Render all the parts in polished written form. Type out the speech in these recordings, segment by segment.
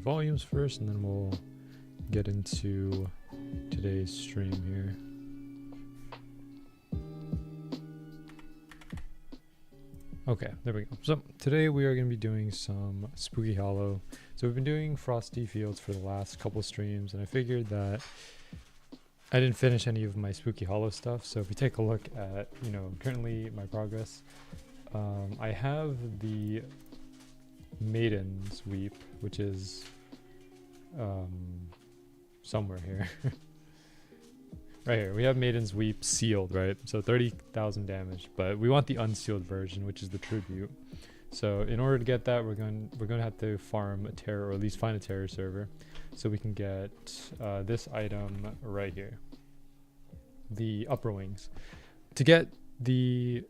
volumes first, and then we'll get into today's stream here. Okay, there we go. So today we are going to be doing some Spooky Hollow. So we've been doing Frosty Fields for the last couple streams, and I figured that I didn't finish any of my Spooky Hollow stuff. So if we take a look at, currently my progress, I have the Maiden's Weep, which is somewhere here. Right here, we have Maiden's Weep sealed, right? So 30,000 damage, but we want the unsealed version, which is the tribute. So in order to get that, we're going to have to farm a terror, or at least find a terror server, so we can get this item right here, the upper wings. To get the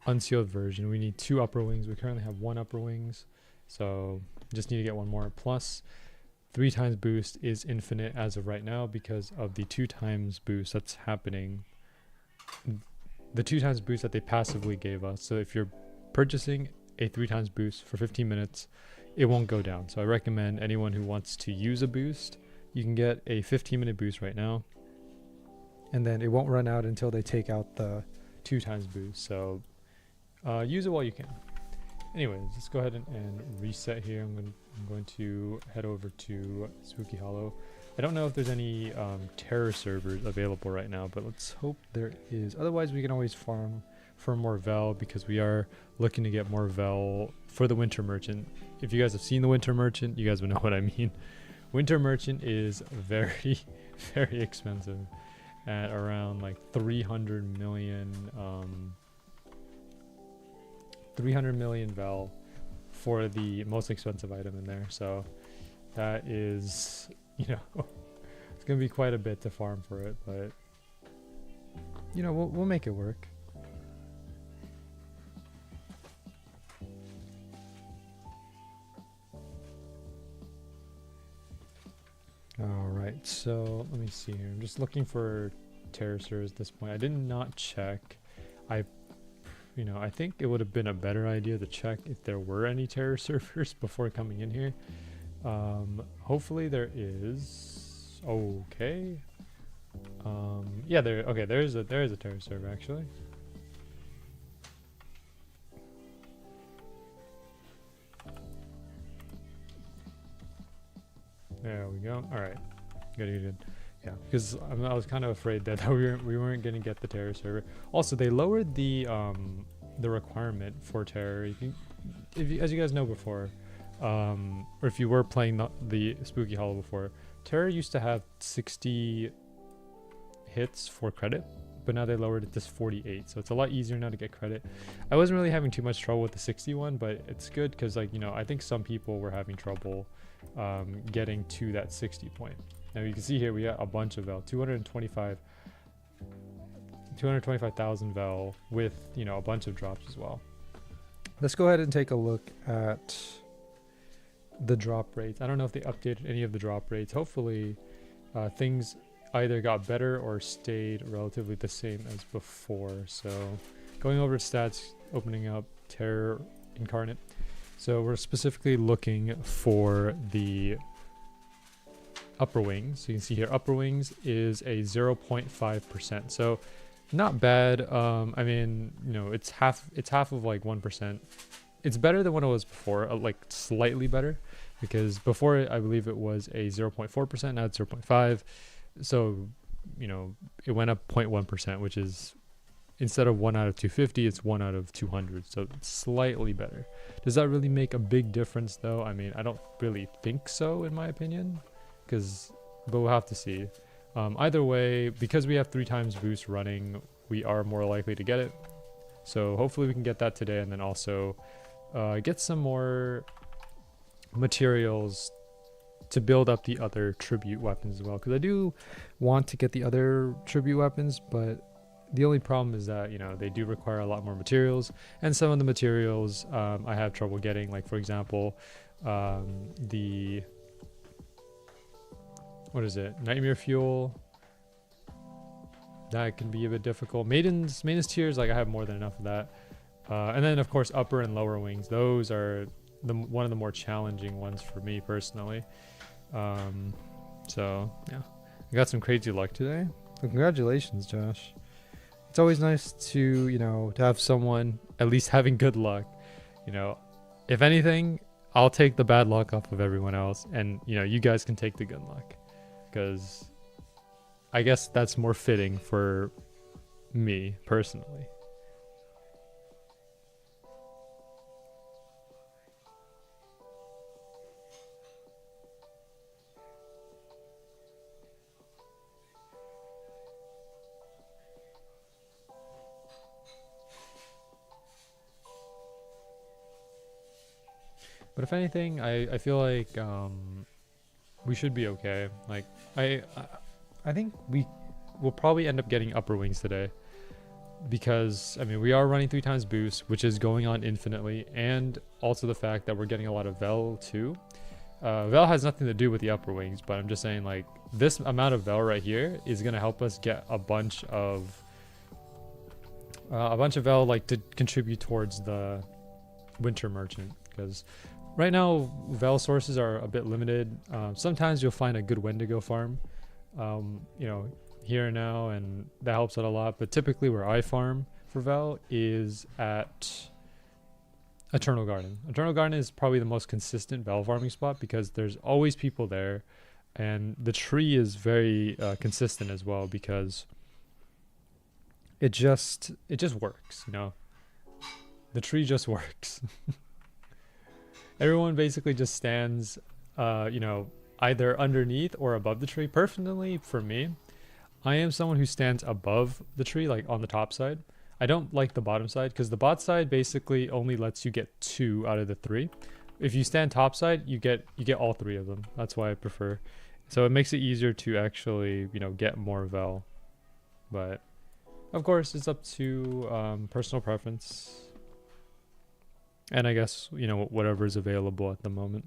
unsealed version, we need 2 upper wings. We currently have 1 upper wings, so just need to get 1 more. Plus 3 times boost is infinite as of right now because of the 2 times boost that's happening. The 2 times boost that they passively gave us. So if you're purchasing a 3 times boost for 15 minutes, it won't go down. So I recommend anyone who wants to use a boost, you can get a 15-minute boost right now, and then it won't run out until they take out the 2 times boost. So use it while you can. Anyways, let's go ahead and reset here. I'm going to head over to Spooky Hollow. I don't know if there's any terror servers available right now, but let's hope there is. Otherwise, we can always farm for more Vel, because we are looking to get more Vel for the Winter Merchant. If you guys have seen the Winter Merchant, you guys would know what I mean. Winter Merchant is very, very expensive at around like 300 million Vel for the most expensive item in there. So that is, it's gonna be quite a bit to farm for it, but we'll make it work. All right, so let me see here. I'm just looking for terror servers at this point. I did not check. I think it would have been a better idea to check if there were any terror servers before coming in here. Hopefully there is. Okay. Yeah, there is a terror server actually. There we go. All right. Good. Yeah, because I was kind of afraid that we weren't going to get the terror server. Also, they lowered the requirement for terror. As you guys know before, or if you were playing the Spooky Hollow before, terror used to have 60 hits for credit, but now they lowered it to 48, so it's a lot easier now to get credit. I wasn't really having too much trouble with the 61, but it's good because I think some people were having trouble getting to that 60 point. Now you can see here we got a bunch of Vel, 225,000 Vel with a bunch of drops as well. Let's go ahead and take a look at the drop rates. I don't know if they updated any of the drop rates. Hopefully things either got better or stayed relatively the same as before. So going over to stats, opening up Terror Incarnate. So we're specifically looking for the upper wings. So you can see here upper wings is a 0.5%, so not bad. I mean, it's half of like 1%. It's better than what it was before, like slightly better, because before I believe it was a 0.4%, now it's 0.5. So it went up 0.1%, which is, instead of 1 out of 250, it's 1 out of 200, so it's slightly better. Does that really make a big difference though? I mean, I don't really think so, in my opinion, but we'll have to see. Either way, because we have 3 times boost running, we are more likely to get it. So hopefully we can get that today, and then also get some more materials to build up the other tribute weapons as well, because I do want to get the other tribute weapons, but the only problem is that they do require a lot more materials, and some of the materials I have trouble getting, like for example the Nightmare Fuel. That can be a bit difficult. Maiden's tears, like I have more than enough of that. And then of course upper and lower wings, those are one of the more challenging ones for me personally. So yeah, I got some crazy luck today. So congratulations, Josh. It's always nice to, to have someone at least having good luck. If anything, I'll take the bad luck off of everyone else, and you guys can take the good luck, because I guess that's more fitting for me personally. But if anything, I feel like we should be okay. Like I think we will probably end up getting upper wings today, because I mean we are running 3 times boost, which is going on infinitely, and also the fact that we're getting a lot of Vel too. Vel has nothing to do with the upper wings, but I'm just saying, like, this amount of Vel right here is gonna help us get a bunch of Vel, like, to contribute towards the winter merchant, because right now Vel sources are a bit limited. Sometimes you'll find a good Wendigo farm, here and now, and that helps out a lot. But typically where I farm for Vel is at Eternal Garden. Eternal Garden is probably the most consistent Vel farming spot, because there's always people there, and the tree is very consistent as well, because it just works. The tree just works. Everyone basically just stands, either underneath or above the tree. Personally, for me, I am someone who stands above the tree, like on the top side. I don't like the bottom side, because the bot side basically only lets you get 2 out of the 3. If you stand top side, you get all 3 of them. That's why I prefer. So it makes it easier to actually, get more Vel. But of course, it's up to personal preference. And I guess, whatever is available at the moment.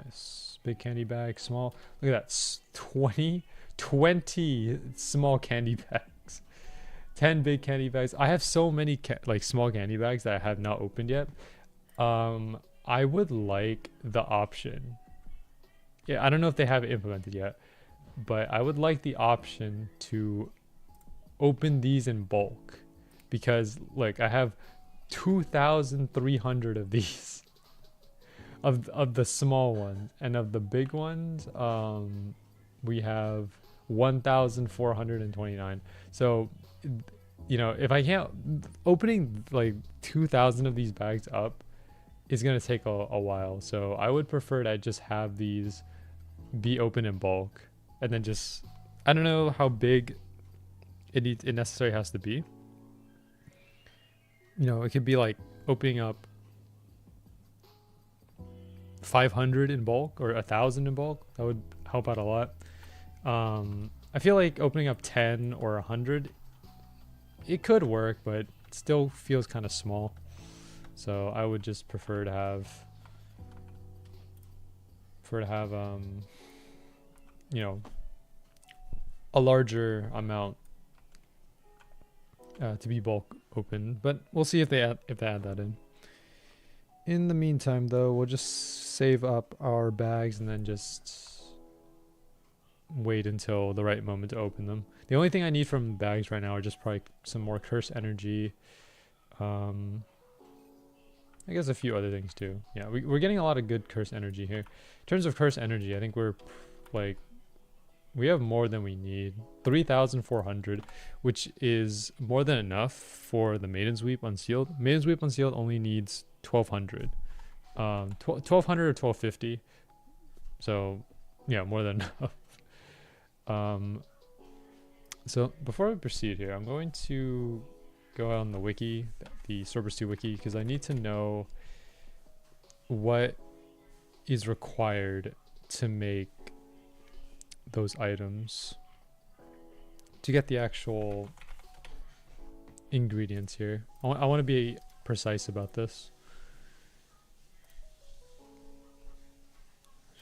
Nice. Big candy bag, small. Look at that. 20 small candy bags. 10 big candy bags. I have so many small candy bags that I have not opened yet. I would like the option. Yeah, I don't know if they have it implemented yet, but I would like the option to open these in bulk, because like I have 2,300 of these of the small ones, and of the big ones we have 1,429. So if I can't, opening like 2,000 of these bags up is gonna take a while. So I would prefer to just have these be open in bulk. And then just, I don't know how big it necessarily has to be. It could be like opening up 500 in bulk or 1,000 in bulk. That would help out a lot. I feel like opening up 10 or 100, it could work, but it still feels kind of small. So I would just prefer to have a larger amount to be bulk open, but we'll see if they add that in. In the meantime, though, we'll just save up our bags and then just wait until the right moment to open them. The only thing I need from bags right now are just probably some more curse energy. I guess a few other things too. Yeah, we're getting a lot of good curse energy here. In terms of curse energy, I think we're like, we have more than we need. 3,400, which is more than enough for the Maiden's Weep Unsealed. Maiden's Weep Unsealed only needs 1,200. 1,200 or 1,250. So, yeah, more than enough. So, before we proceed here, I'm going to go out on the wiki, the Swordburst 2 wiki, because I need to know what is required to make those items, to get the actual ingredients here. I want to be precise about this.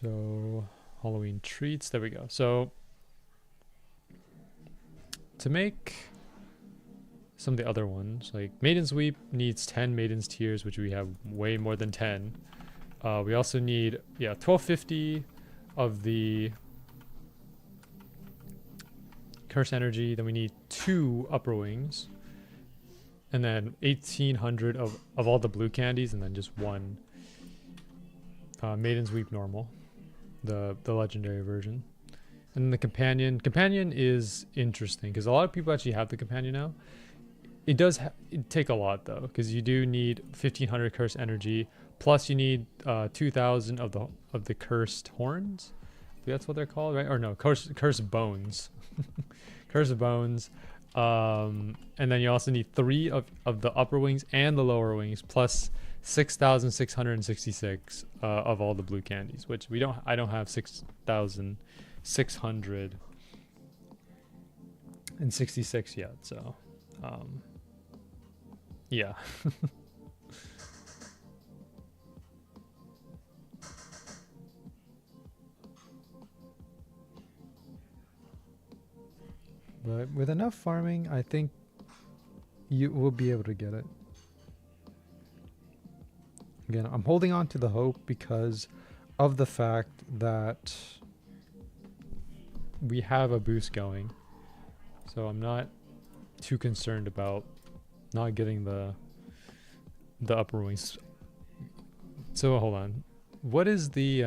So Halloween treats, there we go. So to make some of the other ones, like Maiden's Weep needs 10 Maiden's Tears, which we have way more than 10. We also need 1250 of the Curse Energy. Then we need 2 Upper Wings, and then 1800 of all the blue candies, and then just 1 Maiden's Weep normal, the legendary version. And then the companion is interesting because a lot of people actually have the companion now. It does take a lot though, because you do need 1500 curse energy, plus you need 2000 of the cursed horns. I think that's what they're called, right? Or no, cursed bones. Cursed bones. And then you also need 3 of the upper wings and the lower wings, plus 6,666 of all the blue candies, which I don't have 6,666 yet, so yeah. But with enough farming, I think you will be able to get it. Again, I'm holding on to the hope because of the fact that we have a boost going, so I'm not too concerned about not getting the upper wings. So hold on, what is the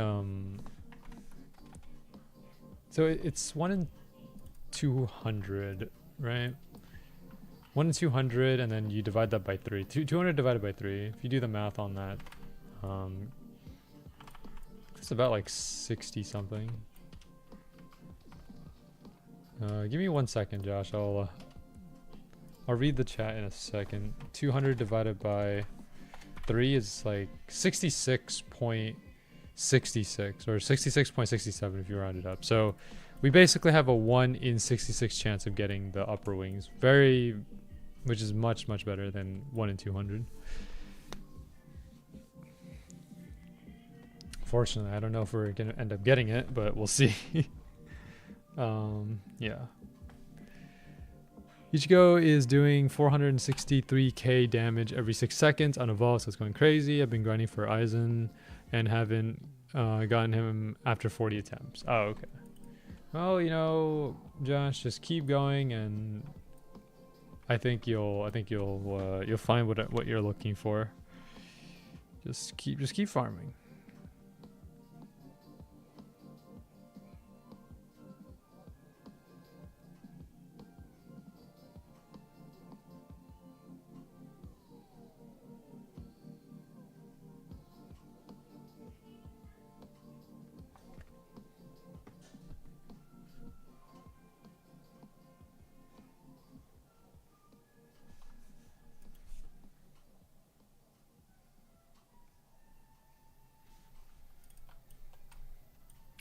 so it's 1 in 200, right? 1 in 200, and then you divide that by 3. 200 divided by 3. If you do the math on that, it's about like 60 something. Give me 1 second, Josh. I'll read the chat in a second. 200 divided by 3 is like 66.66 or 66.67 if you round it up. So we basically have a 1 in 66 chance of getting the upper wings, which is much better than 1 in 200. Fortunately, I don't know if we're gonna end up getting it, but we'll see. Yeah. Ichigo is doing 463k damage every 6 seconds on Evolve, so it's going crazy. I've been grinding for Aizen and haven't gotten him after 40 attempts. Oh, okay. Well, you know, Josh, just keep going, and I think you'll find what you're looking for. Just keep farming.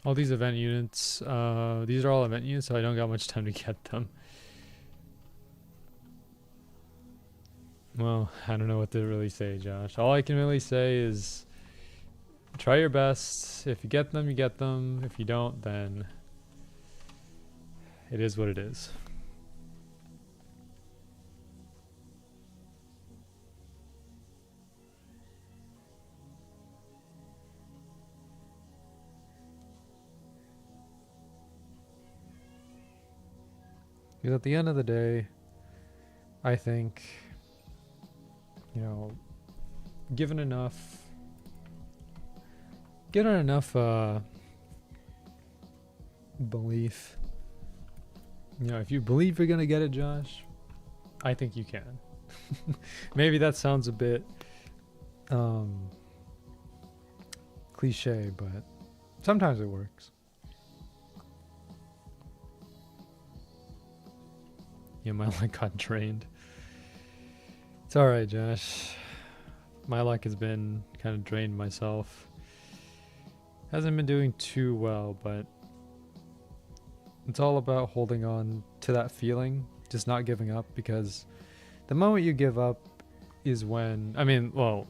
All these event units, these are all event units, so I don't got much time to get them. Well, I don't know what to really say, Josh. All I can really say is try your best. If you get them, you get them. If you don't, then it is what it is. Because at the end of the day, I think, you know, given enough belief, you know, if you believe you're gonna get it, Josh, I think you can. Maybe that sounds a bit cliche, but sometimes it works. Yeah, my luck got drained. It's alright, Josh. My luck has been kind of drained myself. Hasn't been doing too well, but it's all about holding on to that feeling, just not giving up, because the moment you give up is when, I mean, well,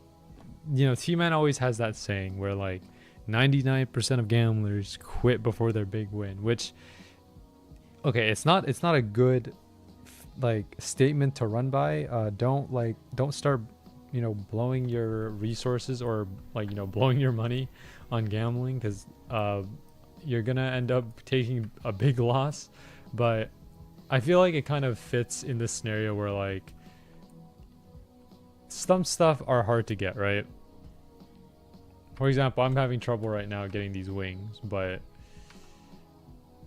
you know, T-Man always has that saying where like 99% of gamblers quit before their big win, which, okay, it's not a good like statement to run by. Don't start, blowing your resources or like, blowing your money on gambling, because you're gonna end up taking a big loss. But I feel like it kind of fits in this scenario where like some stuff are hard to get, right? For example, I'm having trouble right now getting these wings, but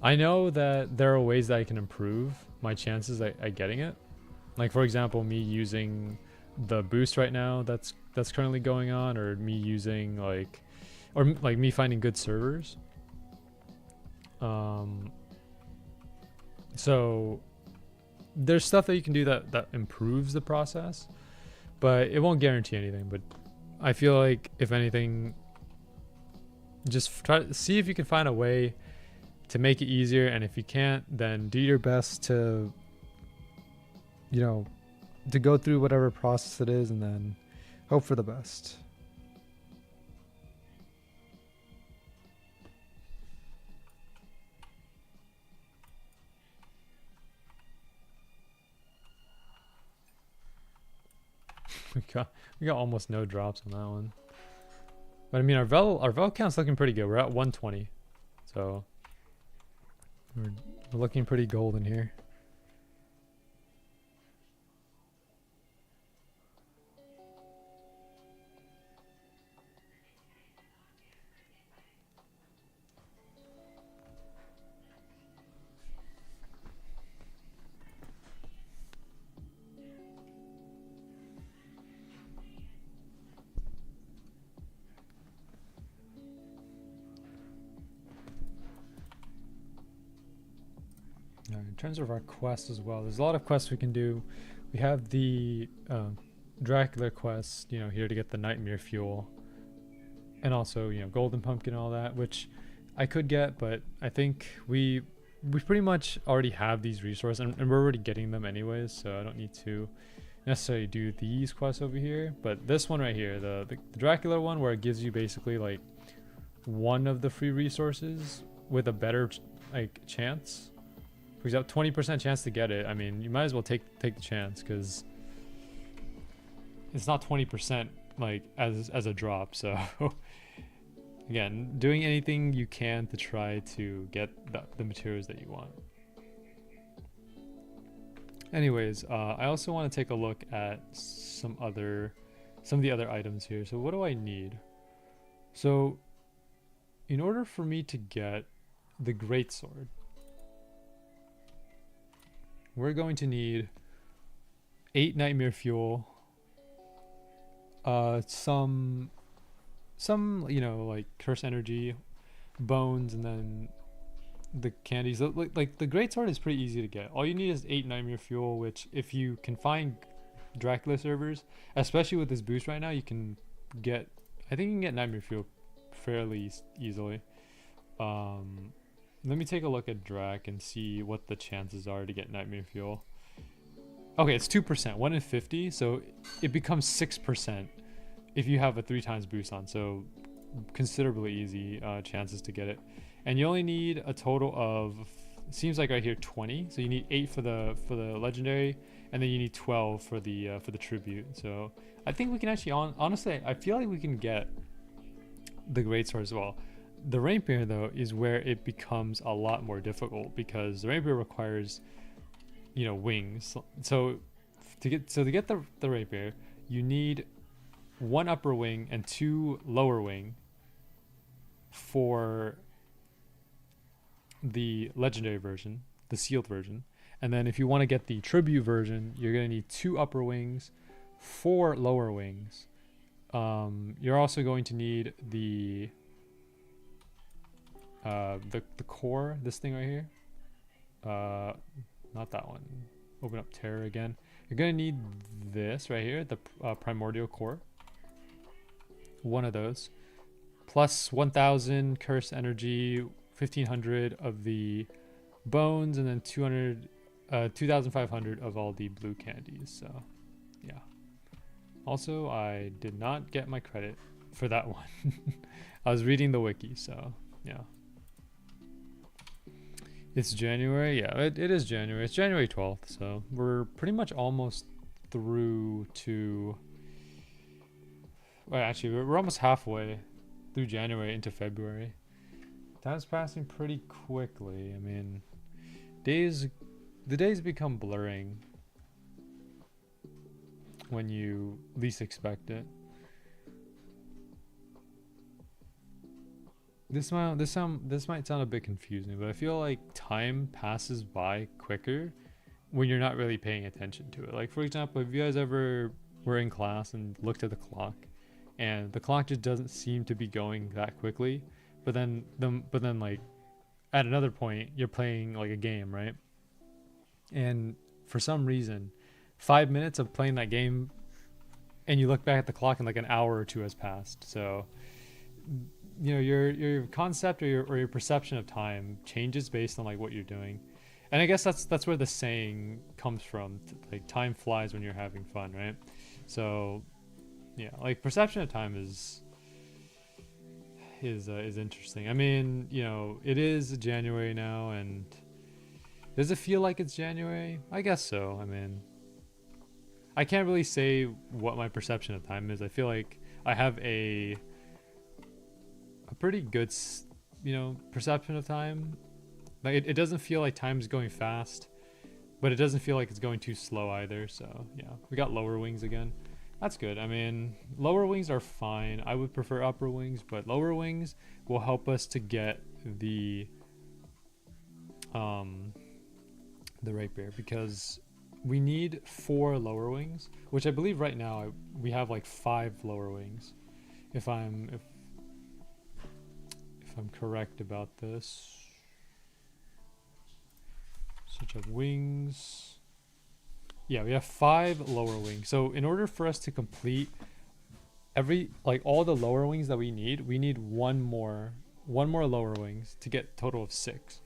I know that there are ways that I can improve my chances at getting it. Like for example, me using the boost right now that's currently going on, or me using or me finding good servers. So there's stuff that you can do that improves the process, but it won't guarantee anything. But I feel like if anything, just try to see if you can find a way to make it easier, and if you can't, then do your best to to go through whatever process it is and then hope for the best. We got almost no drops on that one. But I mean, our vel count's looking pretty good. We're at 120. So we're looking pretty golden here. In terms of our quests as well, there's a lot of quests we can do. We have the Dracula quest, here to get the nightmare fuel, and also golden pumpkin and all that, which I could get, but I think we pretty much already have these resources, and we're already getting them anyways, so I don't need to necessarily do these quests over here. But this one right here, the Dracula one, where it gives you basically like one of the free resources with a better chance. For example, 20% chance to get it. I mean, you might as well take the chance, because it's not 20% as a drop. So again, doing anything you can to try to get the materials that you want. Anyways, I also want to take a look at some of the other items here. So what do I need? So in order for me to get the greatsword, we're going to need 8 nightmare fuel, some like curse energy, bones, and then the candies. Like the greatsword is pretty easy to get. All you need is 8 nightmare fuel, which if you can find Dracula servers, especially with this boost right now, you can get, I think you can get nightmare fuel fairly easily. Let me take a look at Drac and see what the chances are to get nightmare fuel. Okay, it's 2%, 1 in 50, so it becomes 6% if you have a 3 times boost on. So considerably easy chances to get it, and you only need a total of, seems like right here, 20. So you need 8 for the legendary, and then you need 12 for the tribute. So I think we can actually honestly, I feel like we can get the greatsword as well. The rapier though is where it becomes a lot more difficult, because the rapier requires wings. So to get the rapier, you need 1 upper wing and 2 lower wing for the legendary version, the sealed version. And then if you want to get the tribute version, you're going to need 2 upper wings, 4 lower wings. You're also going to need the core, this thing right here, not that one, open up terror again. You're gonna need this right here, the primordial core, 1 of those, plus 1000 curse energy, 1500 of the bones, and then 2500 of all the blue candies. So yeah, also I did not get my credit for that one. I was reading the wiki, so yeah. It's January. Yeah, it is January. It's January 12th. So we're pretty much almost through to. Well, actually, we're almost halfway through January into February. Time's passing pretty quickly. I mean, the days become blurring when you least expect it. This might sound a bit confusing, but I feel like time passes by quicker when you're not really paying attention to it. Like, for example, if you guys ever were in class and looked at the clock, and the clock just doesn't seem to be going that quickly, but then like at another point you're playing like a game, right? And for some reason, 5 minutes of playing that game, and you look back at the clock and like an hour or two has passed. So, you know, your concept or your perception of time changes based on like what you're doing. And I guess that's where the saying comes from, like time flies when you're having fun, right? So yeah, like perception of time is interesting. I mean, you know, it is January now, and does it feel like it's January? I guess so. I mean, I can't really say what my perception of time is. I feel like I have a pretty good, you know, perception of time. Like it doesn't feel like time's going fast, but it doesn't feel like it's going too slow either. So yeah, we got lower wings again. That's good. I mean, lower wings are fine. I would prefer upper wings, but lower wings will help us to get the right bear, because we need 4 lower wings, which I believe right now we have like 5 lower wings, if I'm correct about this. Switch up wings. Yeah, we have 5 lower wings. So in order for us to complete all the lower wings that we need one more lower wings to get a total of 6.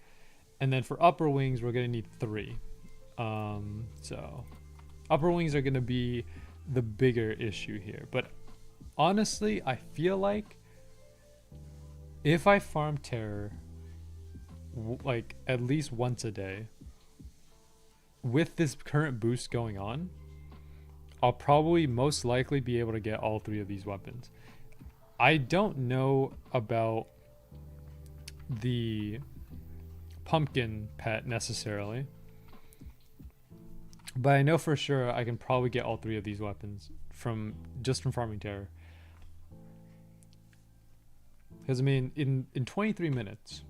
And then for upper wings, we're gonna need 3. So upper wings are gonna be the bigger issue here. But honestly, I feel like if I farm terror like at least once a day, with this current boost going on, I'll probably most likely be able to get all 3 of these weapons. I don't know about the pumpkin pet necessarily, but I know for sure I can probably get all 3 of these weapons from farming terror. Because I mean, in 23 minutes,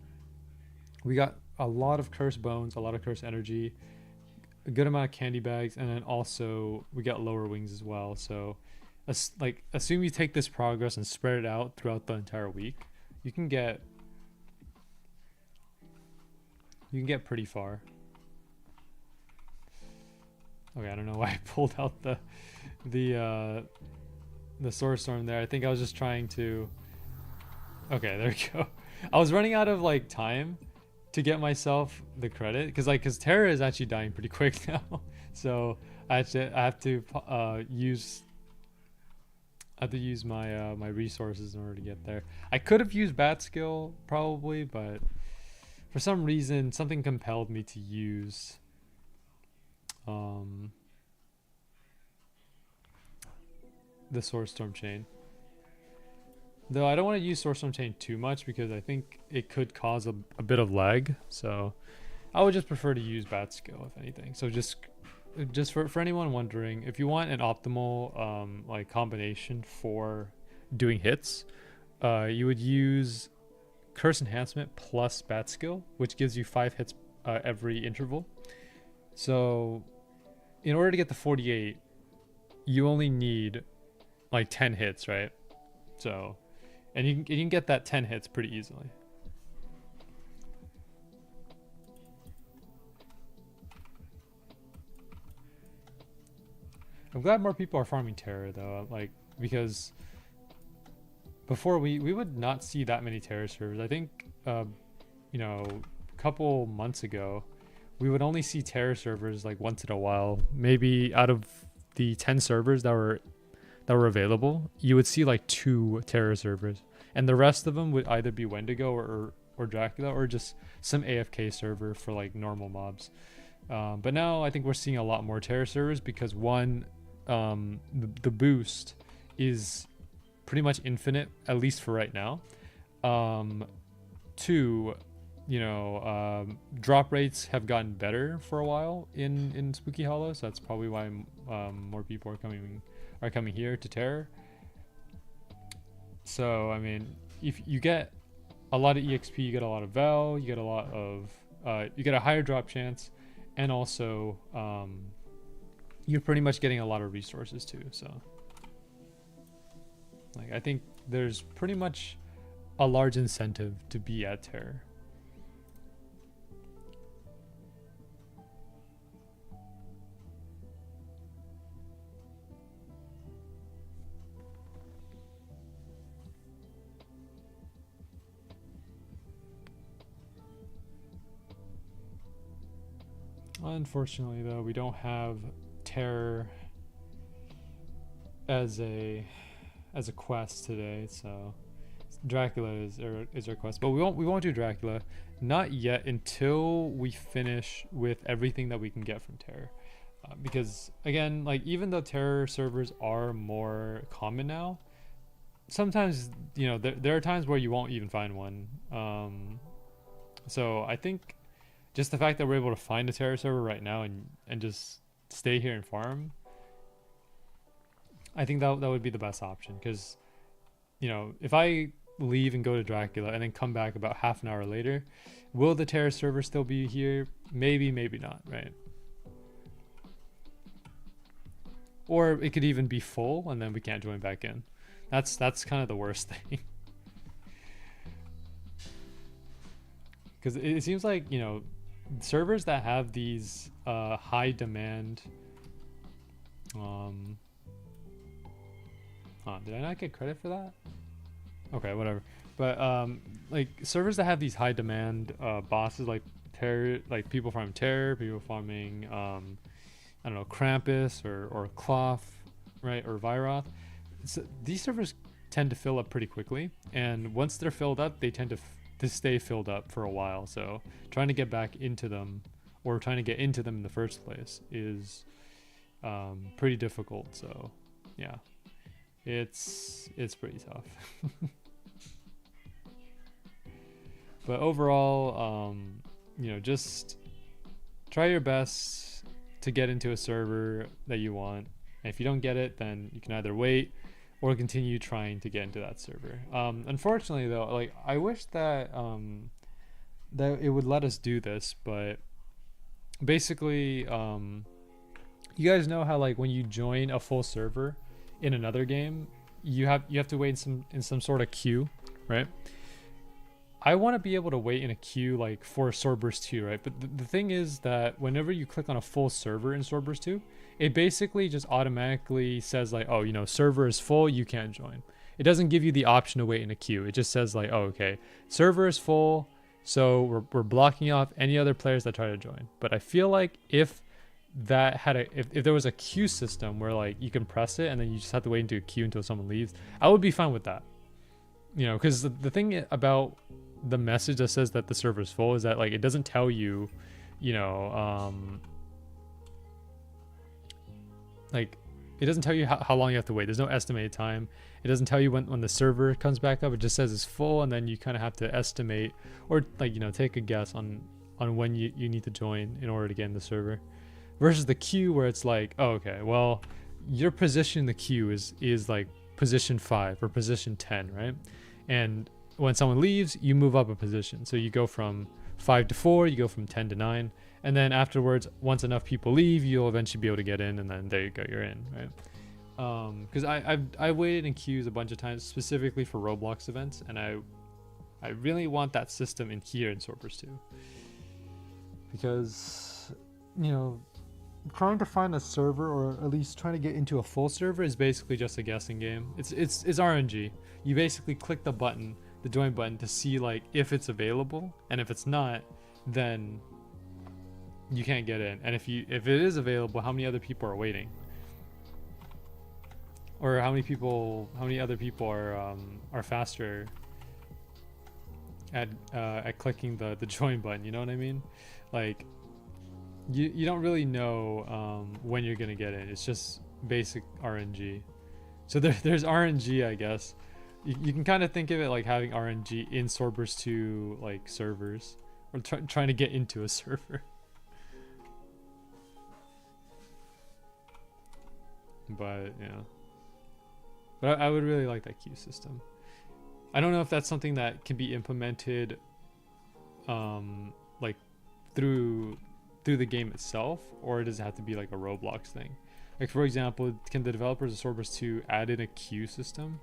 we got a lot of cursed bones, a lot of cursed energy, a good amount of candy bags, and then also we got lower wings as well. So assume you take this progress and spread it out throughout the entire week, you can get pretty far. Okay, I don't know why I pulled out the sword storm there. I think I was just trying to. Okay, there we go. I was running out of like time to get myself the credit, because Terra is actually dying pretty quick now. So I have to use my my resources in order to get there. I could have used bat skill probably, but for some reason something compelled me to use the sword storm chain. Though I don't want to use Sword Storm Chain too much, because I think it could cause a bit of lag. So I would just prefer to use Bat Skill, if anything. So just for anyone wondering, if you want an optimal like combination for doing hits, you would use Curse Enhancement plus Bat Skill, which gives you 5 hits every interval. So in order to get the 48, you only need like 10 hits, right? So, and you can get that 10 hits pretty easily. I'm glad more people are farming terror though, like, because before we would not see that many terror servers. I think you know, a couple months ago we would only see terror servers like once in a while. Maybe out of the 10 servers that were available, you would see like 2 terror servers, and the rest of them would either be Wendigo or Dracula, or just some AFK server for like normal mobs. But now I think we're seeing a lot more terror servers because one, the boost is pretty much infinite, at least for right now. Two, drop rates have gotten better for a while in Spooky Hollow, so that's probably why more people are coming here to terror. So I mean, if you get a lot of EXP, you get a lot of Val, you get a lot of you get a higher drop chance, and also you're pretty much getting a lot of resources too. So like I think there's pretty much a large incentive to be at terror. Unfortunately, though, we don't have terror as a quest today, so Dracula is our quest, but we won't do Dracula, not yet, until we finish with everything that we can get from terror, because again, like even though terror servers are more common now, sometimes there are times where you won't even find one. So I think just the fact that we're able to find a terror server right now and just stay here and farm, I think that would be the best option, because if I leave and go to Dracula and then come back about half an hour later, will the terror server still be here? Maybe, maybe not, right? Or it could even be full and then we can't join back in. That's kind of the worst thing. Because it seems like servers that have these high demand did I not get credit for that? Okay, whatever. But like servers that have these high demand bosses, like terror, like people farming terror, people farming I don't know, Krampus or Cloth, right, or Viroth. So these servers tend to fill up pretty quickly, and once they're filled up, they tend to stay filled up for a while. So trying to get back into them, or trying to get into them in the first place, is pretty difficult. So yeah, it's pretty tough. But overall, just try your best to get into a server that you want. And if you don't get it, then you can either wait or continue trying to get into that server. Unfortunately, though, like I wish that that it would let us do this, but basically, you guys know how like when you join a full server in another game, you have to wait in some sort of queue, right? I want to be able to wait in a queue like for Swordburst 2, right? But the thing is that whenever you click on a full server in Swordburst 2, it basically just automatically says like, oh, server is full, you can't join. It doesn't give you the option to wait in a queue. It just says like, oh, okay, server is full, so we're blocking off any other players that try to join. But I feel like if that had if there was a queue system where like you can press it and then you just have to wait into a queue until someone leaves, I would be fine with that. Because the thing about the message that says that the server is full is that like it doesn't tell you, like it doesn't tell you how long you have to wait. There's no estimated time. It doesn't tell you when the server comes back up. It just says it's full, and then you kind of have to estimate or like take a guess on when you need to join in order to get in the server, versus the queue where it's like, oh, okay, well, your position in the queue is like position 5 or position 10, right? And when someone leaves, you move up a position. So you go from 5 to 4, you go from 10 to 9, and then afterwards, once enough people leave, you'll eventually be able to get in, and then there you go, you're in, right? Because I've waited in queues a bunch of times, specifically for Roblox events, and I really want that system in here in Swordburst 2. Because, trying to find a server, or at least trying to get into a full server, is basically just a guessing game. It's RNG. You basically click the join button, to see like if it's available, and if it's not, then you can't get in. And if it is available, how many other people are waiting, or how many other people are faster at clicking the join button. You know what I mean? Like you don't really know when you're gonna get it. It's just basic RNG. So there's RNG, I guess. You can kind of think of it like having RNG in Swordburst 2 like servers, or trying to get into a server. But yeah, but I would really like that queue system. I don't know if that's something that can be implemented like through the game itself, or does it have to be like a Roblox thing? Like for example, can the developers of Swordburst 2 add in a queue system?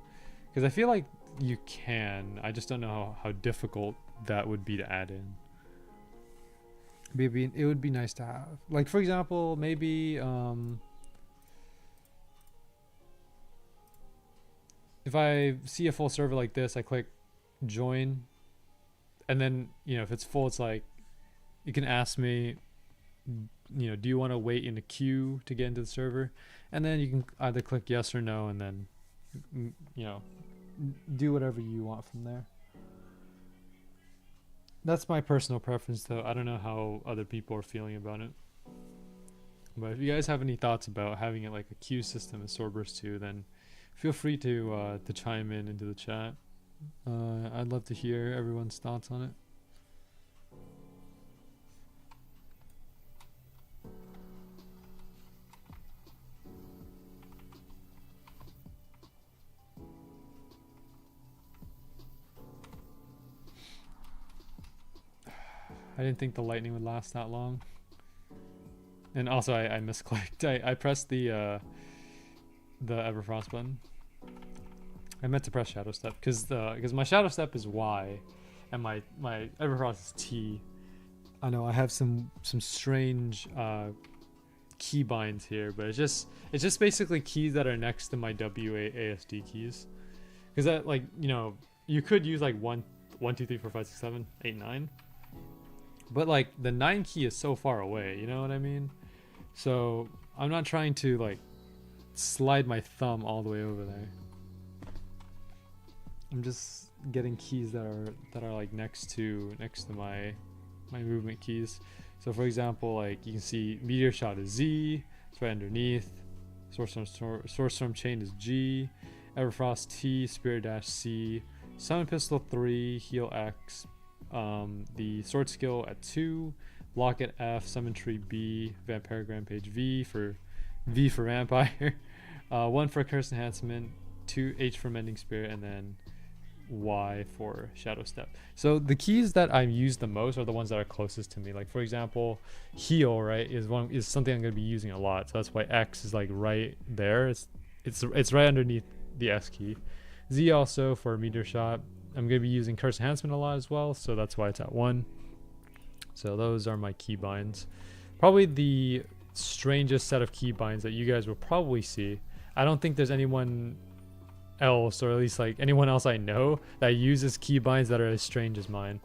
Because I feel like you can. I just don't know how difficult that would be to add in. Maybe it would be nice to have. Like for example, maybe if I see a full server like this, I click join, and then if it's full, it's like you can ask me, do you want to wait in a queue to get into the server, and then you can either click yes or no, and then do whatever you want from there. That's my personal preference, though. I don't know how other people are feeling about it. But if you guys have any thoughts about having it like a queue system in Swordburst 2, then feel free to chime in into the chat. I'd love to hear everyone's thoughts on it. I didn't think the lightning would last that long. And also I misclicked. I pressed the Everfrost button. I meant to press Shadow Step because my Shadow Step is Y and my Everfrost is T. I know I have some strange keybinds here, but it's just basically keys that are next to my WASD keys. Because that, like, you could use like 1 2 3 4 5 6 7 8 9. But like the 9 key is so far away, you know what I mean? So I'm not trying to like slide my thumb all the way over there. I'm just getting keys that are like next to my movement keys. So for example, like you can see Meteor Shot is Z, it's right underneath. Source Storm Chain is G, Everfrost T, Spirit Dash C, Summon Pistol 3, Heal X, the Sword Skill at 2, Block at F, Summon Tree B, Vampiric Rampage V for Vampire, 1 for Curse Enhancement, 2 H for Mending Spirit, and then Y for Shadow Step. So the keys that I use the most are the ones that are closest to me. Like for example, Heal, right, is something I'm going to be using a lot. So that's why X is like right there. It's right underneath the S key. Z also for Meteor Shot. I'm going to be using Curse Enhancement a lot as well, so that's why it's at 1. So those are my keybinds. Probably the strangest set of keybinds that you guys will probably see. I don't think there's anyone else, or at least like anyone else I know, that uses keybinds that are as strange as mine.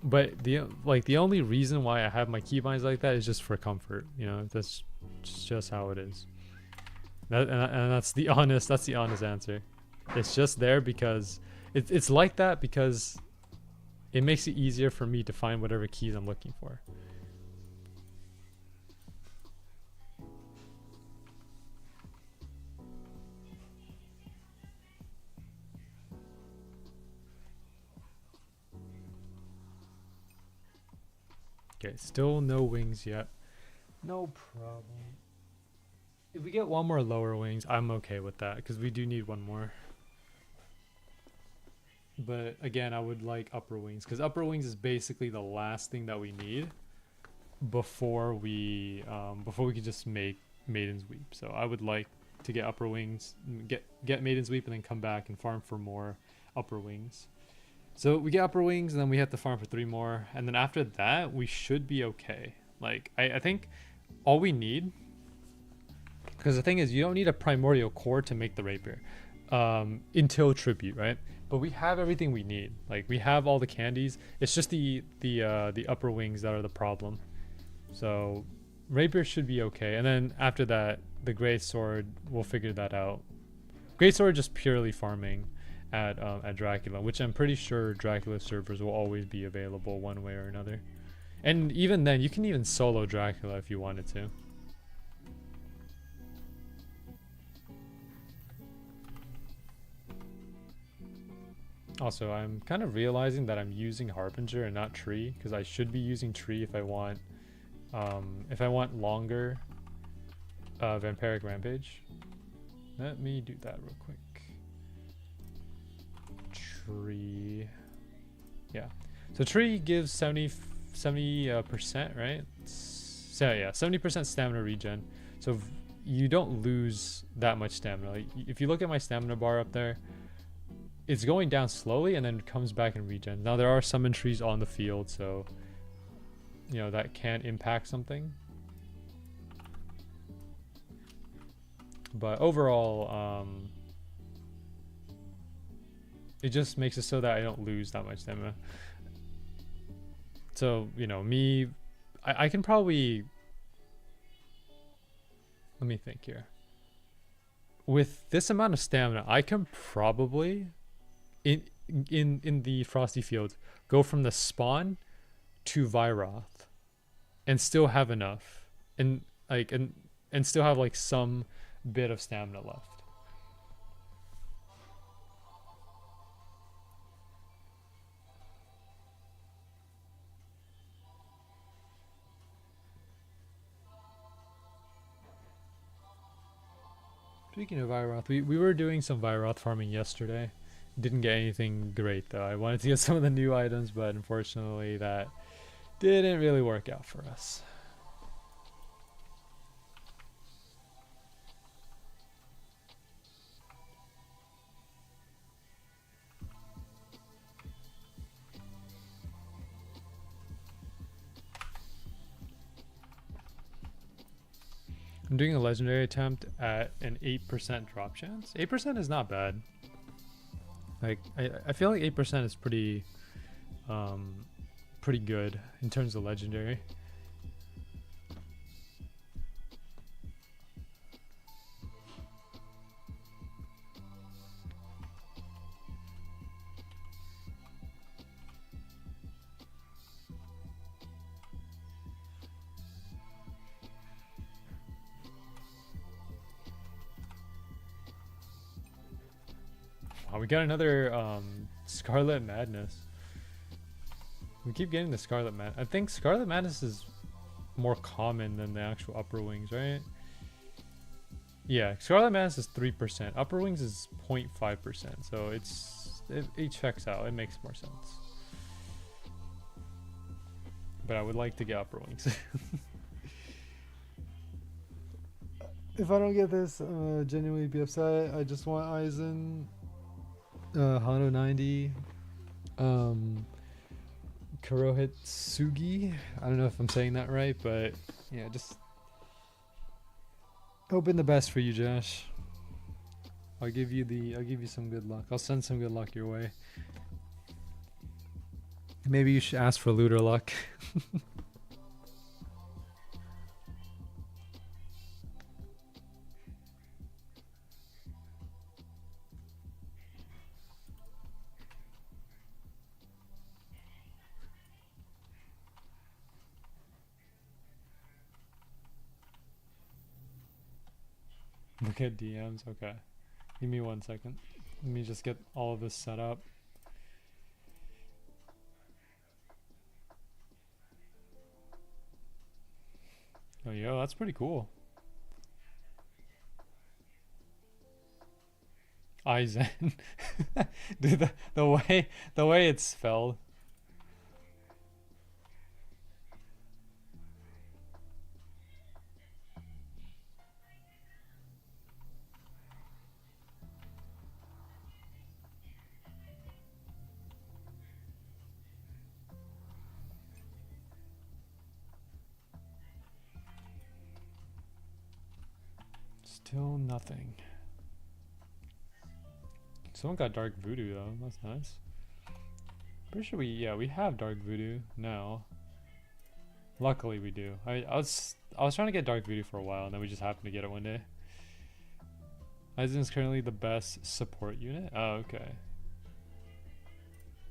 But the only reason why I have my keybinds like that is just for comfort. That's just how it is. And that's the honest answer. It's just there because it's like that because it makes it easier for me to find whatever keys I'm looking for. Okay, still no wings yet. No problem. If we get one more lower wings, I'm okay with that because we do need one more. But again, I would like upper wings because upper wings is basically the last thing that we need before we can just make Maiden's Weep. So I would like to get upper wings, get Maiden's Weep, and then come back and farm for more upper wings. So we get upper wings, and then we have to farm for 3 more, and then after that we should be okay. Like I think all we need, because the thing is, you don't need a primordial core to make the rapier until tribute, right? But we have everything we need. Like we have all the candies. It's just the upper wings that are the problem. So rapier should be okay, and then after that, the great sword, we'll figure that out. Great sword just purely farming, at Dracula, which I'm pretty sure Dracula servers will always be available one way or another. And even then, you can even solo Dracula if you wanted to. Also, I'm kind of realizing that I'm using Harbinger and not Tree, because I should be using Tree if I want longer Vampiric Rampage. Let me do that real quick. Tree. Yeah. So Tree gives 70%, right? So yeah, 70% stamina regen. So you don't lose that much stamina. Like, if you look at my stamina bar up there, it's going down slowly and then comes back and regen. Now there are summon trees on the field, so you know that can impact something. But overall, it just makes it so that I don't lose that much stamina. So, you know, I can probably, let me think here. With this amount of stamina, I can probably in the Frosty Field go from the spawn to Vyroth and still have enough and still have like some bit of stamina left. Speaking of Vyroth, we were doing some Vyroth farming yesterday. Didn't get anything great though. I wanted to get some of the new items, but unfortunately that didn't really work out for us. I'm doing a legendary attempt at an 8% drop chance. 8% is not bad. Like I feel like 8% is pretty pretty good in terms of legendary. Wow, we got another Scarlet Madness. We keep getting the Scarlet Madness. I think Scarlet Madness is more common than the actual Upper Wings, right? Yeah, Scarlet Madness is 3%. Upper Wings is 0.5%. So it checks out. It makes more sense. But I would like to get Upper Wings. If I don't get this, genuinely be upset. I just want Aizen. Hano 90, Kurohitsugi. I don't know if I'm saying that right, but yeah, just hoping the best for you, Josh. I'll give you some good luck. I'll send some good luck your way. Maybe you should ask for looter luck. Look at DMs. Okay. Give me 1 second. Let me just get all of this set up. Oh, yo, that's pretty cool. Aizen. Dude, the way it's spelled. Still nothing. Someone got Dark Voodoo though. That's nice. Pretty sure we have Dark Voodoo now. Luckily we do. I was trying to get Dark Voodoo for a while and then we just happened to get it one day. Aizen is currently the best support unit. Oh, okay.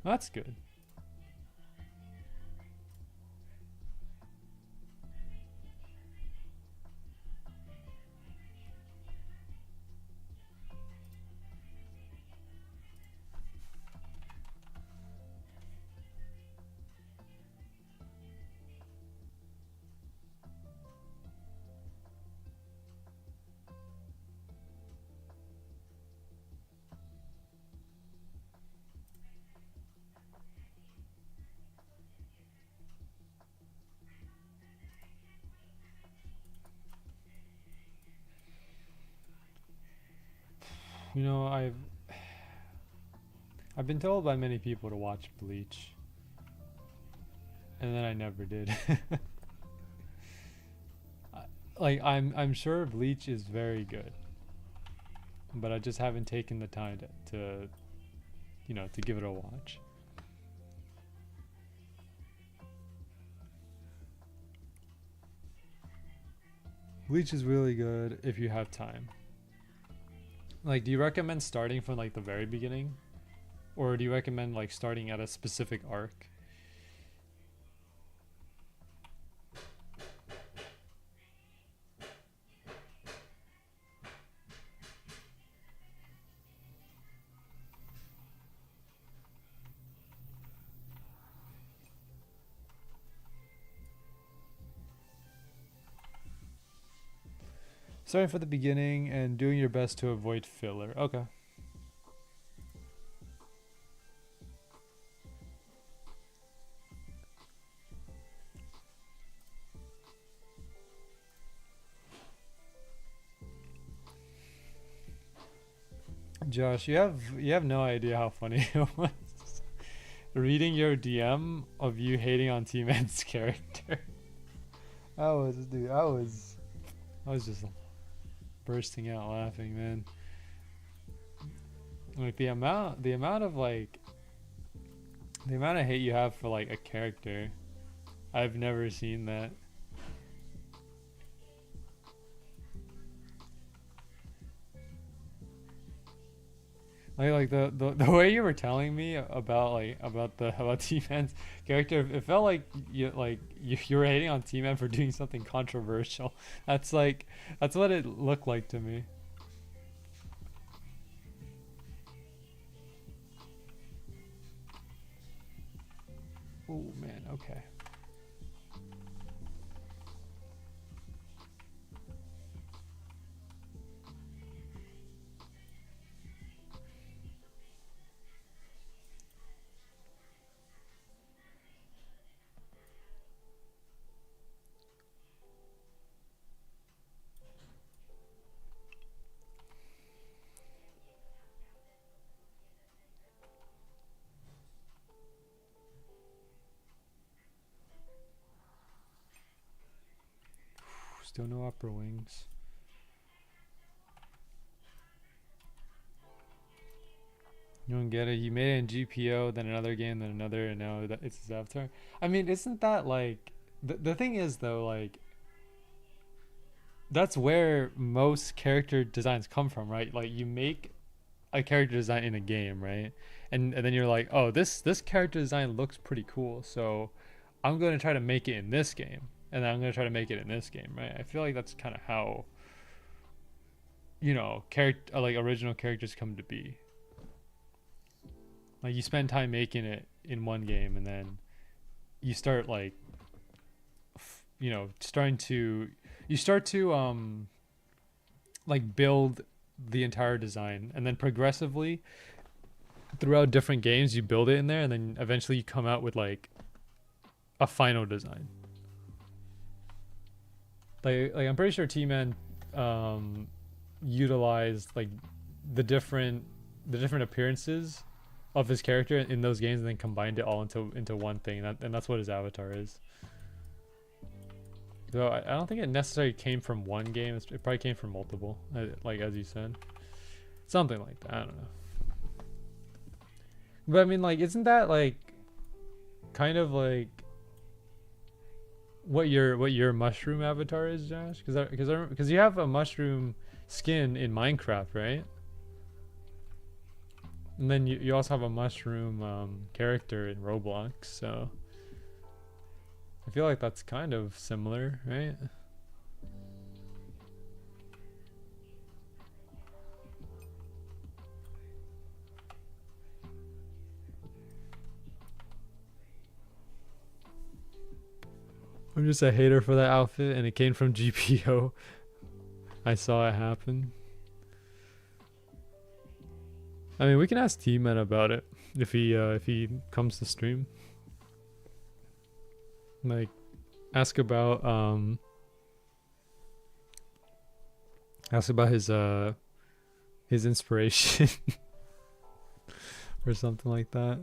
That's good. You know, I've been told by many people to watch Bleach, and then I never did. Like I'm sure Bleach is very good, but I just haven't taken the time to you know, to give it a watch. Bleach is really good if you have time. Like, do you recommend starting from like the very beginning, or do you recommend like starting at a specific arc? Starting from the beginning and doing your best to avoid filler. Okay. Josh, you have no idea how funny it was reading your DM of you hating on T-Man's character. I was just bursting out laughing, man. Like the amount of hate you have for like a character, I've never seen that. Like the way you were telling me about T-Man's character, it felt like you were hating on T-Man for doing something controversial. That's what it looked like to me. Oh man, okay. Still no upper wings. You don't get it. You made it in GPO, then another game, then another, and now it's his avatar. I mean, isn't that like the thing is though, like that's where most character designs come from, right? Like you make a character design in a game, right? And then you're like, oh, this character design looks pretty cool, so I'm going to try to make it in this game. And then I'm going to try to make it in this game, right? I feel like that's kind of how, you know, original characters come to be. Like you spend time making it in one game, and then you start like, you know, you start to like build the entire design, and then progressively throughout different games you build it in there, and then eventually you come out with like a final design. Like I'm pretty sure T-Man utilized like the different appearances of his character in those games, and then combined it all into one thing, and that's what his avatar is. Though I don't think it necessarily came from one game. It probably came from multiple, like as you said, something like that. I don't know. But I mean, like, isn't that like kind of like what your mushroom avatar is, Josh? Because you have a mushroom skin in Minecraft, right? And then you also have a mushroom character in Roblox, so I feel like that's kind of similar, right? I'm just a hater for that outfit, and it came from GPO. I saw it happen. I mean, we can ask T-Man about it if he comes to stream. Like, ask about his inspiration or something like that.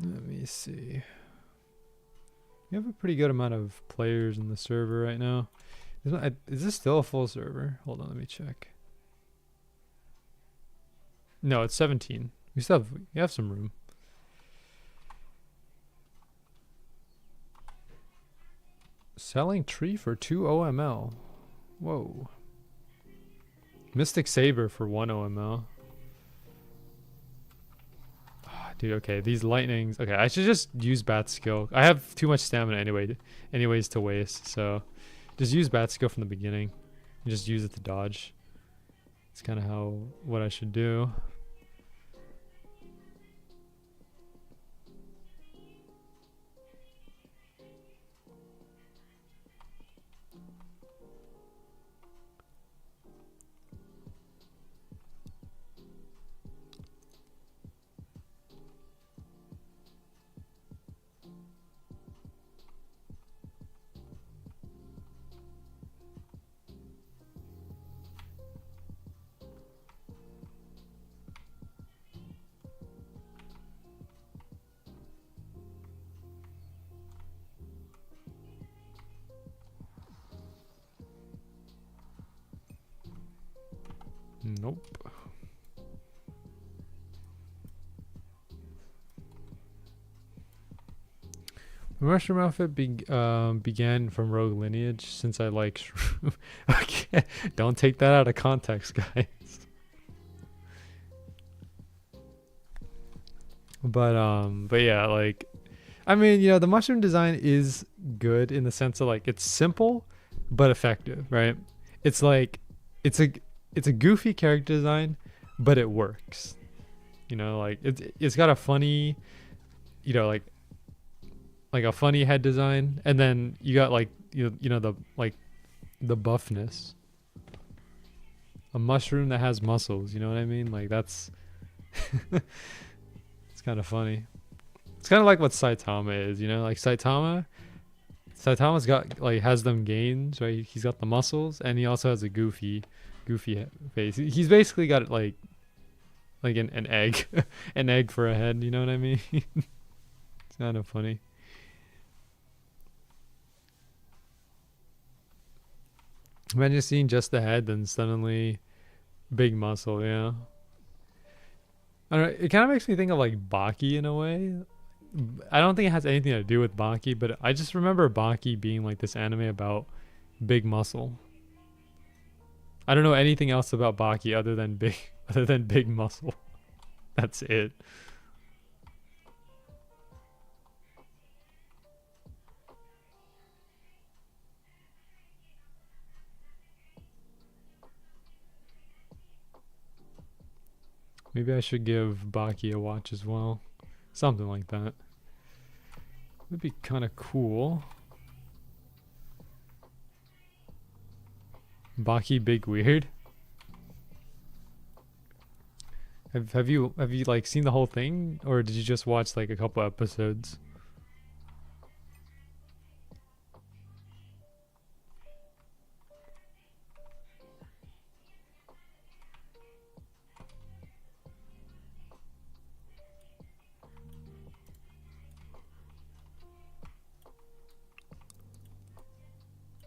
Let me see. We have a pretty good amount of players in the server right now. Is this still a full server? Hold on, let me check. No, it's 17. We have some room. Selling tree for 2 OML. Whoa. Mystic Saber for 1 OML. Dude, okay, these lightnings. Okay, I should just use bat skill. I have too much stamina anyways to waste, so just use bat skill from the beginning and just use it to dodge. It's kind of what I should do. Nope. The mushroom outfit began from Rogue Lineage since I like shroom. Okay, don't take that out of context, guys. But yeah, like, I mean, you know, the mushroom design is good in the sense of like it's simple but effective, right? It's like it's a goofy character design, but it works. You know, like it's got a funny, you know, like a funny head design, and then you got like you know the buffness. A mushroom that has muscles, you know what I mean? Like that's it's kind of funny. It's kind of like what Saitama is, you know? Like Saitama's got like has them gains, right? He's got the muscles, and he also has a goofy face. He's basically got like an egg, an egg for a head. You know what I mean? It's kind of funny. Imagine seeing just the head, then suddenly big muscle. Yeah. I don't know. It kind of makes me think of like Baki in a way. I don't think it has anything to do with Baki, but I just remember Baki being like this anime about big muscle. I don't know anything else about Baki other than big muscle. That's it. Maybe I should give Baki a watch as well. Something like that. Would be kind of cool. Baki Big Weird. Have you like seen the whole thing, or did you just watch like a couple episodes?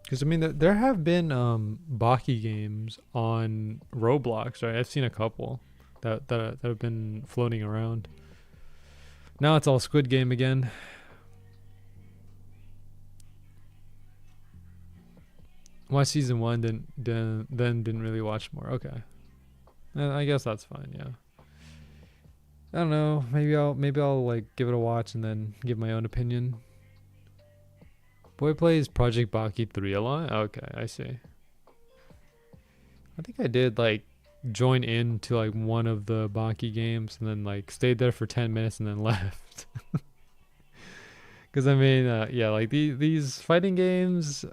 Because I mean, there have been Baki games on Roblox, right? I've seen a couple that have been floating around. Now it's all Squid Game again. watched season 1, then didn't really watch more. Okay, I guess that's fine. Yeah. I don't know. Maybe I'll like give it a watch and then give my own opinion. Boy plays Project Baki 3 a lot. Okay, I see. I think I did like join in to like one of the Baki games and then like stayed there for 10 minutes and then left. Because I mean, yeah, like these fighting games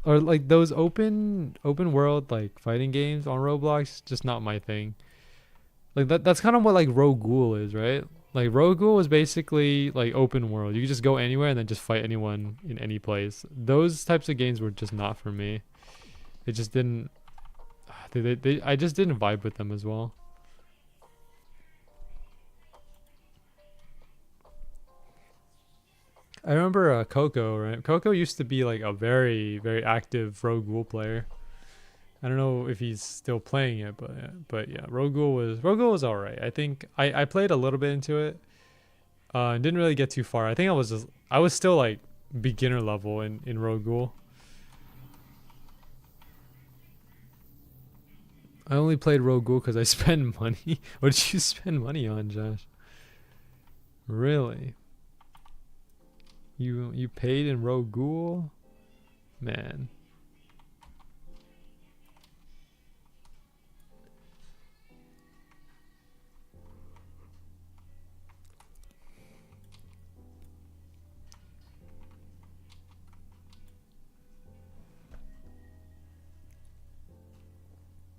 or like those open world like fighting games on Roblox, just not my thing. Like that's kind of what like Rogue Ghoul is, right? Like Rogue Ghoul is basically like open world. You can just go anywhere and then just fight anyone in any place. Those types of games were just not for me. It just didn't. I just didn't vibe with them as well. I remember Coco, right? Coco used to be like a very active Rogue Ghoul player. I don't know if he's still playing it, but yeah, Rogue Ghoul was alright. I think I played a little bit into it. And didn't really get too far. I think I was still like beginner level in Rogue Ghoul. I only played Rogue Ghoul because I spent money. What did you spend money on, Josh? Really? You paid in Rogue Ghoul? Man.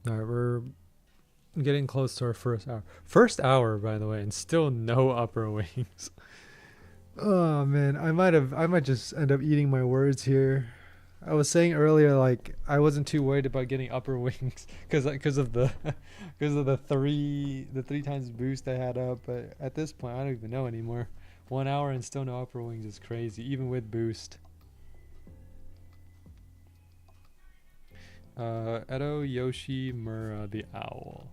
Alright, we're getting close to our first hour. First hour, by the way, and still no upper wings. Oh man, I might just end up eating my words here. I was saying earlier, like I wasn't too worried about getting upper wings because of the because of the three times boost I had up. But at this point, I don't even know anymore. 1 hour and still no upper wings is crazy, even with boost. Edo Yoshi Mura the owl.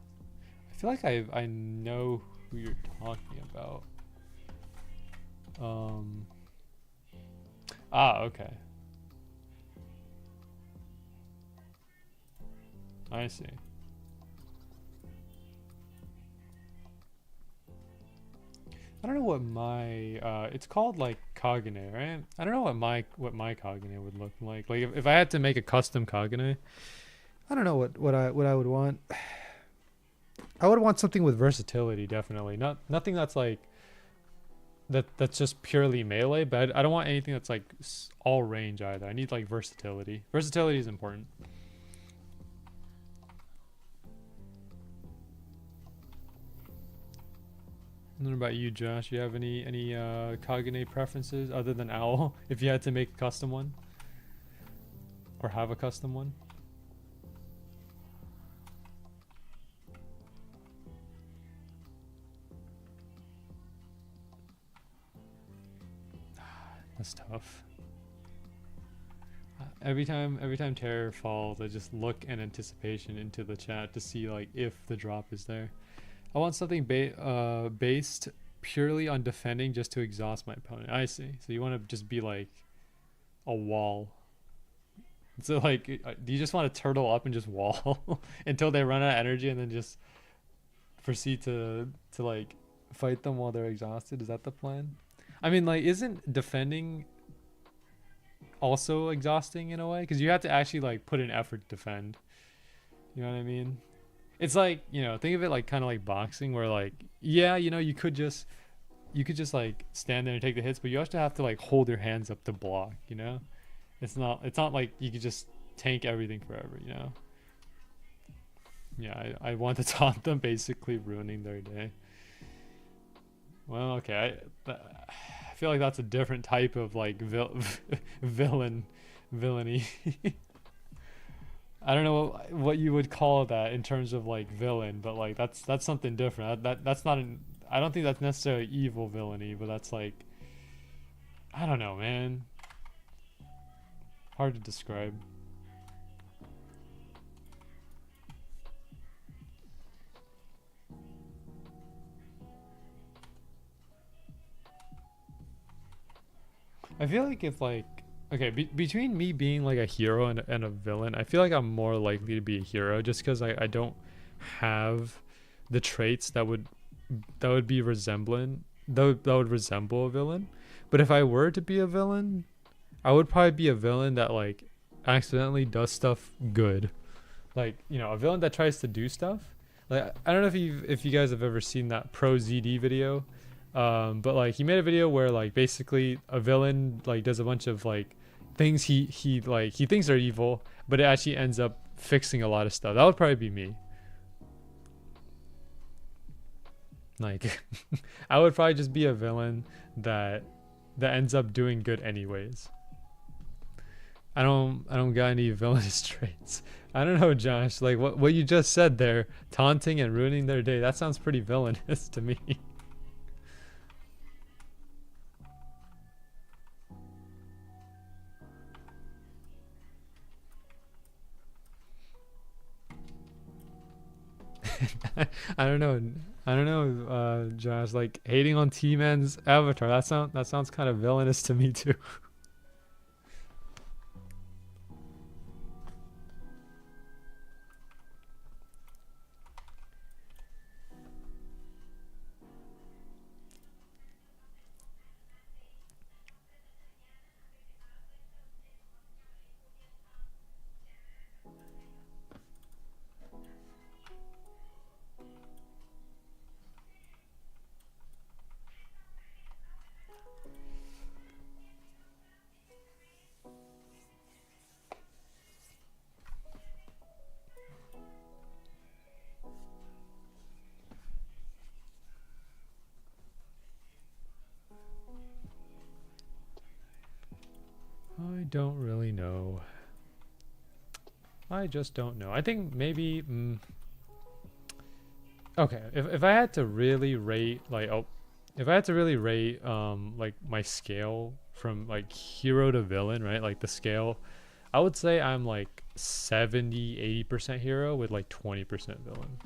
I feel like I know who you're talking about. Okay. I see. I don't know what my it's called like Kagane, right? I don't know what my Kagane would look like. Like if I had to make a custom Kagane, I don't know what I would want. I would want something with versatility, definitely. Nothing that's like that's just purely melee, but I don't want anything that's like all range either. I need like versatility. Versatility is important. What about you, Josh? You have any Kagane preferences other than owl? If you had to make a custom one, or have a custom one? That's tough. Every time terror falls, I just look in anticipation into the chat to see like if the drop is there. I want something based purely on defending just to exhaust my opponent. I see. So you want to just be like a wall. So like, do you just want to turtle up and just wall until they run out of energy and then just proceed to like fight them while they're exhausted? Is that the plan? I mean, like, isn't defending also exhausting in a way? Because you have to actually like put an effort to defend. You know what I mean? It's like, you know, think of it like kind of like boxing where like, yeah, you know, you could just like stand there and take the hits, but you also have to like hold your hands up to block, you know? It's not like you could just tank everything forever, you know? Yeah, I want to taunt them, basically ruining their day. Well, okay, I feel like that's a different type of like villainy. I don't know what you would call that in terms of like villain, but like that's something different. That's not an. I don't think that's necessarily evil villainy, but that's like, I don't know, man. Hard to describe. I feel like if like Okay, between me being like a hero and a villain, I feel like I'm more likely to be a hero just because I don't have the traits that would be resembling that would resemble a villain. But if I were to be a villain, I would probably be a villain that like accidentally does stuff good. Like, you know, a villain that tries to do stuff. Like I don't know if you guys have ever seen that Pro ZD video. But like he made a video where like basically a villain like does a bunch of like things he thinks are evil, but it actually ends up fixing a lot of stuff. That would probably be me. Like I would probably just be a villain that ends up doing good anyways. I don't got any villainous traits. I don't know, Josh. Like what you just said there, taunting and ruining their day. That sounds pretty villainous to me. I don't know. I don't know, Josh. Like hating on T-Man's avatar. That sounds kind of villainous to me too. I don't really know. I just don't know. I think maybe. Okay, if I had to really rate if I had to really rate like my scale from like hero to villain, right? Like the scale, I would say I'm like 70-80% hero with like 20% villain.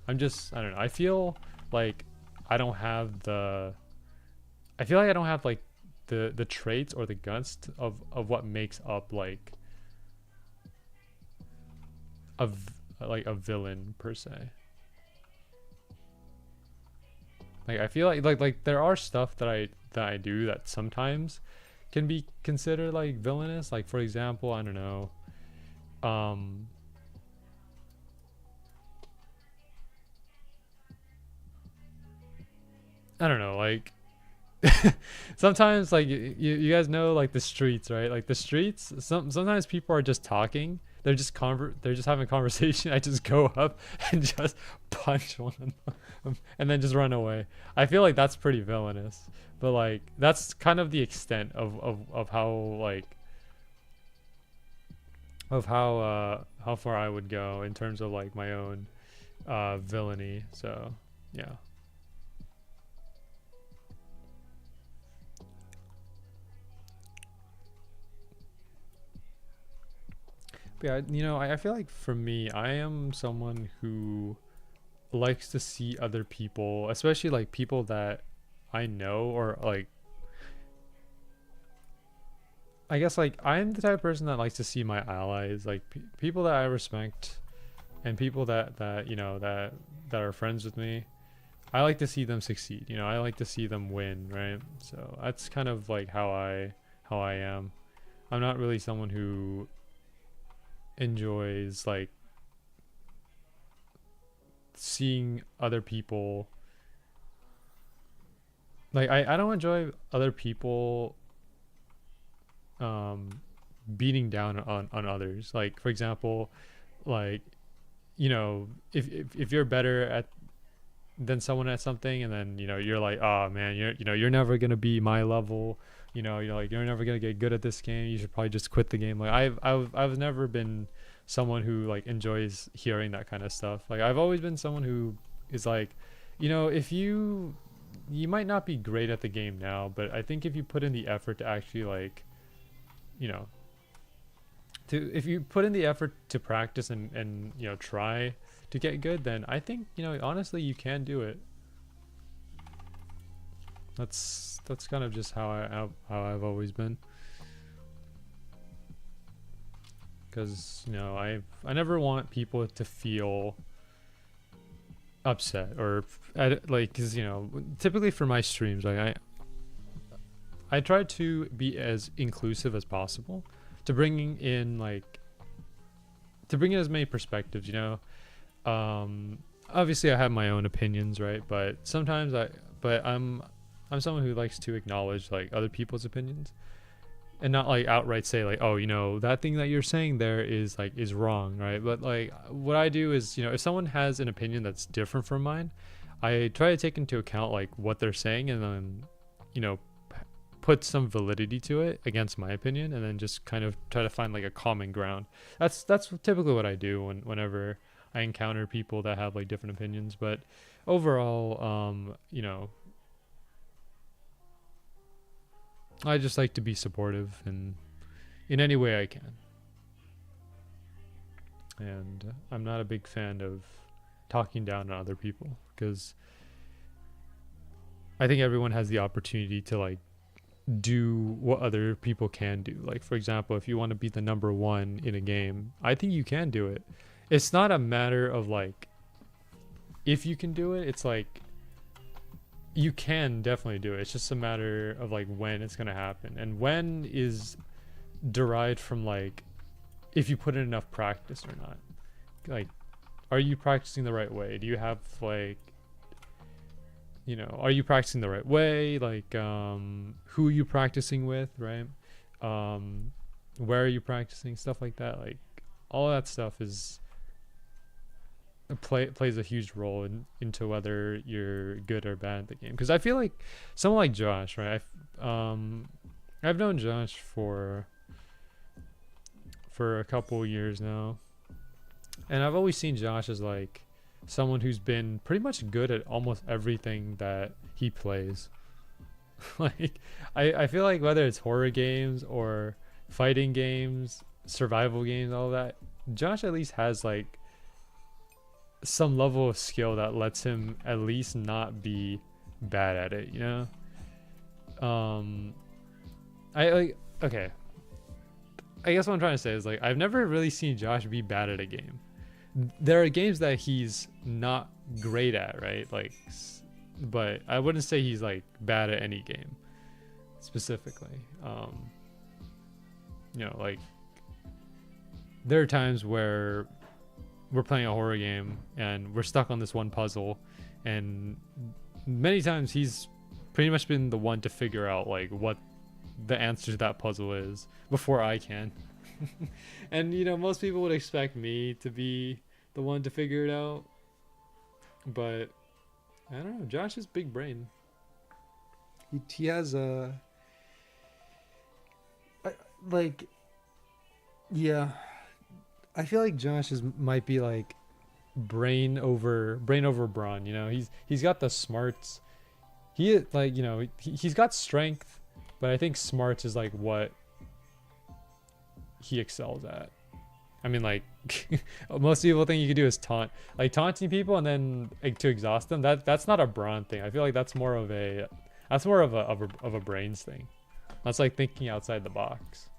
I don't know. I feel like I don't have the I feel like I don't have like the traits or the guts of what makes up like like a villain per se. Like I feel like there are stuff that I do that sometimes can be considered like villainous. Like for example, I don't know. I don't know, like sometimes like you guys know like the streets, right? Like the streets, sometimes people are just talking. They're just having a conversation. I just go up and just punch one of them and then just run away. I feel like that's pretty villainous. But like that's kind of the extent of how like of how far I would go in terms of like my own villainy. So, yeah. But yeah, you know, I feel like for me, I am someone who likes to see other people, especially like people that I know or like I guess like I'm the type of person that likes to see my allies, like people that I respect and people that you know that are friends with me. I like to see them succeed. You know, I like to see them win, right? So that's kind of like how I am. I'm not really someone who enjoys like seeing other people like I don't enjoy other people beating down on others. Like for example, like you know, if you're better at than someone at something and then you know you're like, oh man, you're never gonna be my level, you know like you're never gonna get good at this game, you should probably just quit the game. Like I've never been someone who like enjoys hearing that kind of stuff. Like I've always been someone who is like, you know, if you might not be great at the game now, but I think if you put in the effort to actually like, you know, to if you put in the effort to practice and you know try to get good, then I think, you know, honestly you can do it. That's kind of just how I've always been. because you know I never want people to feel upset or like, because you know typically for my streams, like I try to be as inclusive as possible, to bring in as many perspectives, you know. Obviously I have my own opinions, right? But sometimes I'm someone who likes to acknowledge like other people's opinions, and not like outright say like, oh, you know, that thing that you're saying there is wrong, right? But like what I do is, you know, if someone has an opinion that's different from mine, I try to take into account like what they're saying, and then, you know, put some validity to it against my opinion, and then just kind of try to find like a common ground. That's typically what I do whenever I encounter people that have like different opinions. But overall, you know, I just like to be supportive in any way I can. And I'm not a big fan of talking down on other people, because I think everyone has the opportunity to like do what other people can do. Like, for example, if you want to be the number one in a game, I think you can do it. It's not a matter of like if you can do it, it's like you can definitely do it. It's just a matter of like when it's going to happen, and when is derived from like if you put in enough practice or not. Like, are you practicing the right way? Do you have like, you know, are you practicing the right way? Like, who are you practicing with, right? Where are you practicing? Stuff like that. Like, all that stuff is plays a huge role into whether you're good or bad at the game. Because I feel like someone like Josh, right? I've known Josh for a couple years now, and I've always seen Josh as like someone who's been pretty much good at almost everything that he plays. Like, I feel like whether it's horror games or fighting games, survival games, all that, Josh at least has like some level of skill that lets him at least not be bad at it, you know? I like, okay, I guess what I'm trying to say is like, I've never really seen Josh be bad at a game. There are games that he's not great at, right? Like, but I wouldn't say he's like bad at any game specifically. You know, like there are times where we're playing a horror game and we're stuck on this one puzzle, and many times he's pretty much been the one to figure out like what the answer to that puzzle is before I can. And you know, most people would expect me to be the one to figure it out, but I don't know, Josh is big brain. He has a like, yeah, I feel like Josh might be like brain over brawn, you know. He's got the smarts. He like, you know, he's got strength, but I think smarts is like what he excels at. I mean, like most people think you can do is taunt, like taunting people and then like, to exhaust them. That's not a brawn thing. I feel like that's more of a brains thing. That's like thinking outside the box.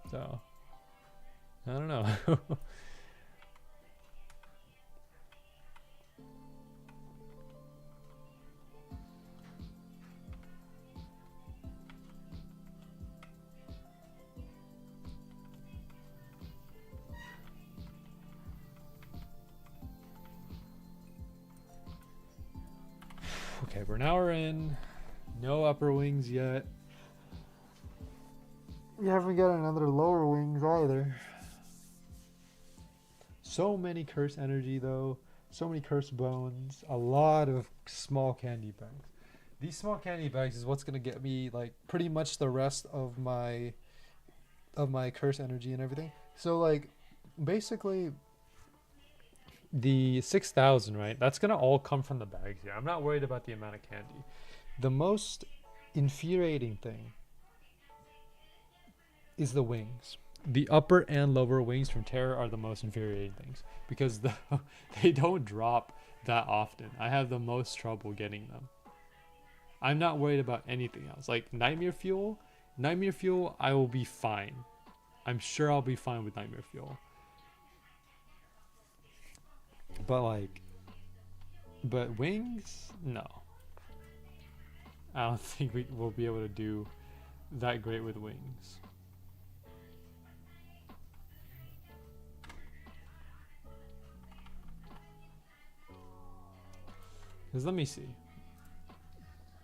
So I don't know. Okay, we're an hour in. No upper wings yet. We haven't got another lower wings either. So many curse energy though. So many curse bones. A lot of small candy bags. These small candy bags is what's gonna get me like pretty much the rest of my curse energy and everything. So like basically the 6,000, right? That's gonna all come from the bags here. I'm not worried about the amount of candy. The most infuriating thing is the wings. The upper and lower wings from Terror are the most infuriating things because they don't drop that often. I have the most trouble getting them. I'm not worried about anything else. Like Nightmare Fuel, I will be fine. I'm sure I'll be fine with Nightmare Fuel. But like, but wings, no. I don't think we'll be able to do that great with wings. Cause let me see.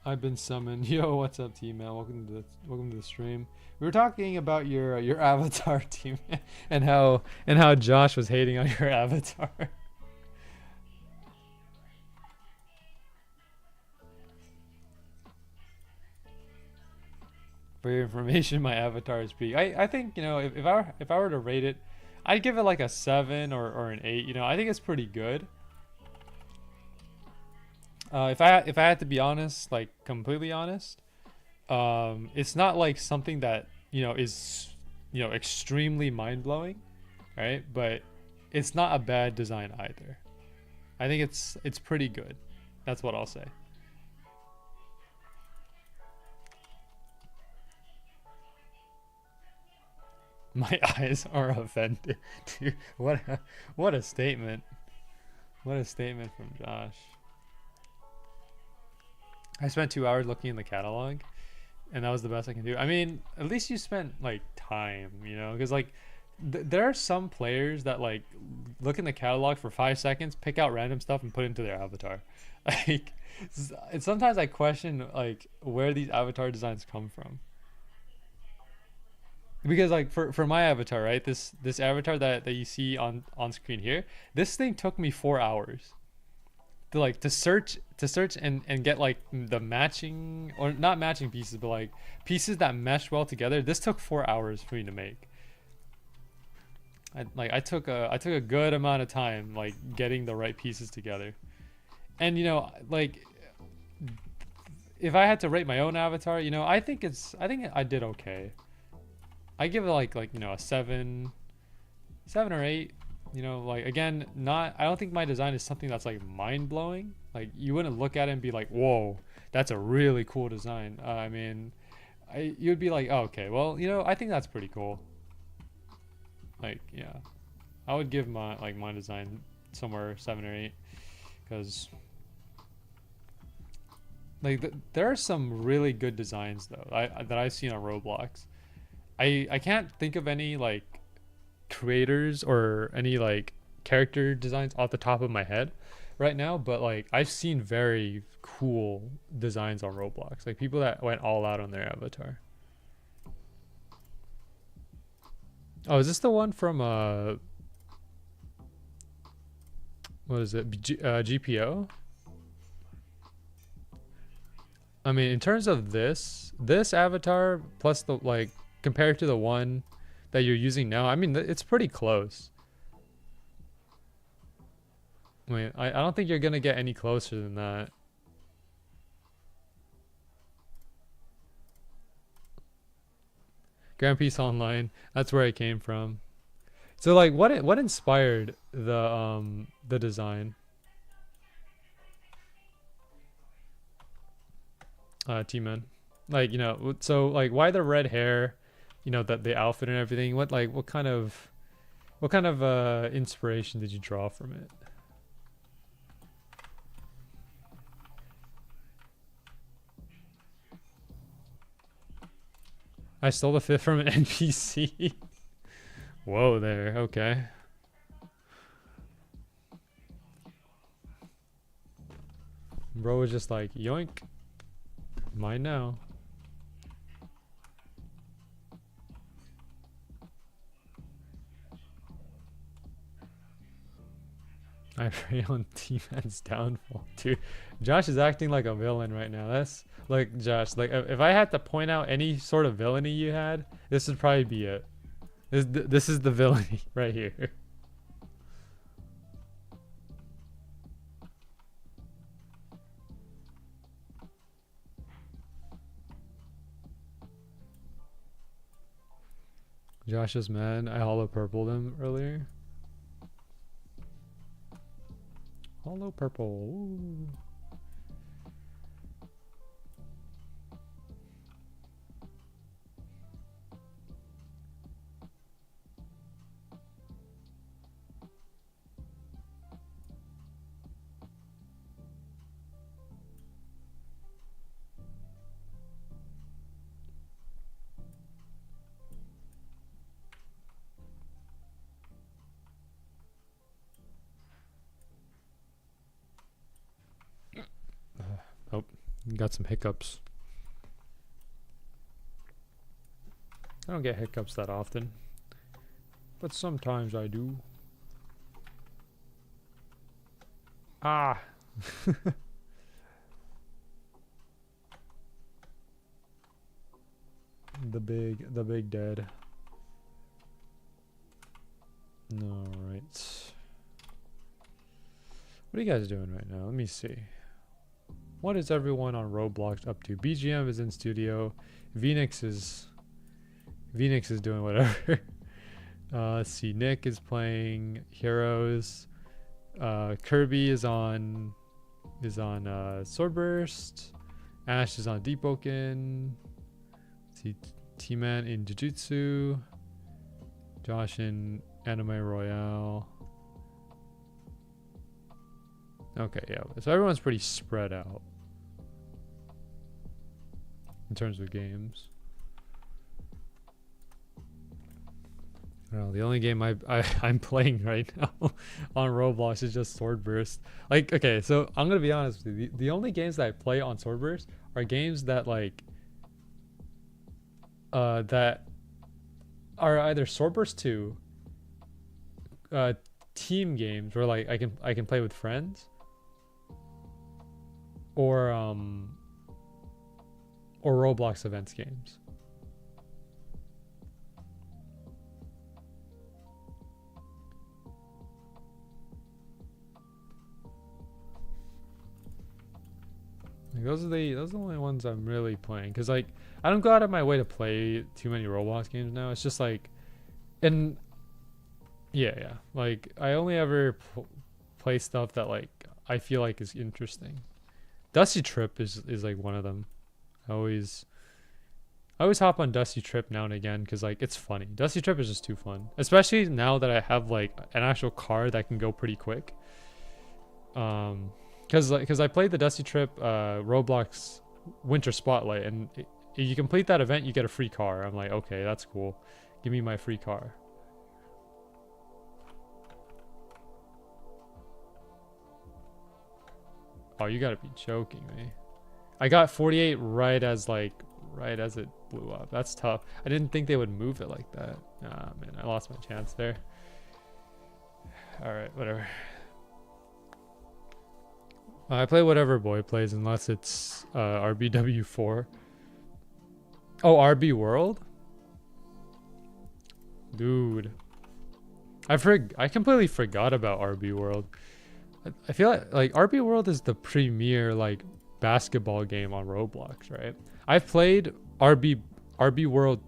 I've been summoned. Yo, what's up, T-Man? Welcome to the stream. We were talking about your avatar, T-Man, and how Josh was hating on your avatar. For your information, my avatar is pretty. I think, you know, if I were to rate it, I'd give it like a 7 or an 8. You know, I think it's pretty good. If I had to be honest, like completely honest, it's not like something that, you know, is, you know, extremely mind blowing, right? But it's not a bad design either. I think it's pretty good. That's what I'll say. My eyes are offended. Dude, what a statement. What a statement from Josh. I spent 2 hours looking in the catalog, and that was the best I can do. I mean, at least you spent like time, you know, because like there are some players that like look in the catalog for 5 seconds, pick out random stuff, and put it into their avatar. Like, sometimes I question like where these avatar designs come from. Because like for my avatar, right, this avatar that you see on screen here, this thing took me 4 hours to like to search and get like the matching, or not matching pieces, but like pieces that mesh well together. This took 4 hours for me to make. I took a good amount of time like getting the right pieces together. And you know, like if I had to rate my own avatar, you know, I think I did okay. I give it like you know, a 7 or 8. You know, like again, I don't think my design is something that's like mind blowing. Like you wouldn't look at it and be like, whoa, that's a really cool design. I mean, you'd be like, oh, okay, well, you know, I think that's pretty cool. Like, yeah, I would give my design somewhere 7 or 8, because like there are some really good designs though that I've seen on Roblox. I can't think of any like creators or any like character designs off the top of my head right now, but like I've seen very cool designs on Roblox, like people that went all out on their avatar. Oh, is this the one from what is it, GPO? I mean, in terms of this avatar plus the like compared to the one that you're using now, I mean, it's pretty close. I mean, I don't think you're gonna get any closer than that. Grand Peace Online, that's where it came from. So like what inspired the design? T-Man. Like, you know, so like why the red hair? You know, that the outfit and everything. What kind of inspiration did you draw from it? I stole the 5th from an NPC. Whoa there, okay. Bro was just like, yoink. Mine now. I pray on T-Man's downfall, dude. Josh is acting like a villain right now. That's like, Josh, like if I had to point out any sort of villainy you had, this would probably be it. This is the villainy right here. Josh is mad. I hollow purpled him earlier. Hollow purple. Ooh. Got some hiccups. I don't get hiccups that often, but sometimes I do. Ah. The big dead. All right. What are you guys doing right now? Let me see. What is everyone on Roblox up to? BGM is in studio. Phoenix is doing whatever. Let's see. Nick is playing Heroes. Kirby is on Swordburst. Ash is on Deepoken. See T-Man in Jujutsu. Josh in Anime Royale. Okay, yeah. So everyone's pretty spread out in terms of games. Well, the only game I'm playing right now on Roblox is just Swordburst. Like, okay, so I'm gonna be honest with you. The only games that I play on Swordburst are games that like that are either Swordburst 2, team games where like I can play with friends, or Roblox events games. Like those are the only ones I'm really playing, because like I don't go out of my way to play too many Roblox games now. It's just like, and yeah, like I only ever play stuff that like I feel like is interesting. Dusty Trip is like one of them. I always hop on Dusty Trip now and again because like it's funny. Dusty Trip is just too fun, especially now that I have like an actual car that can go pretty quick. Because I played the Dusty Trip Roblox Winter Spotlight, and if you complete that event, you get a free car. I'm like, okay, that's cool. Give me my free car. Oh, you gotta be joking me. I got 48 right as it blew up. That's tough. I didn't think they would move it like that. Ah, man, I lost my chance there. All right, whatever. I play whatever boy plays unless it's RBW4. Oh, RB World? Dude. I completely forgot about RB World. I feel like RB World is the premier like basketball game on Roblox, right? I've played RB World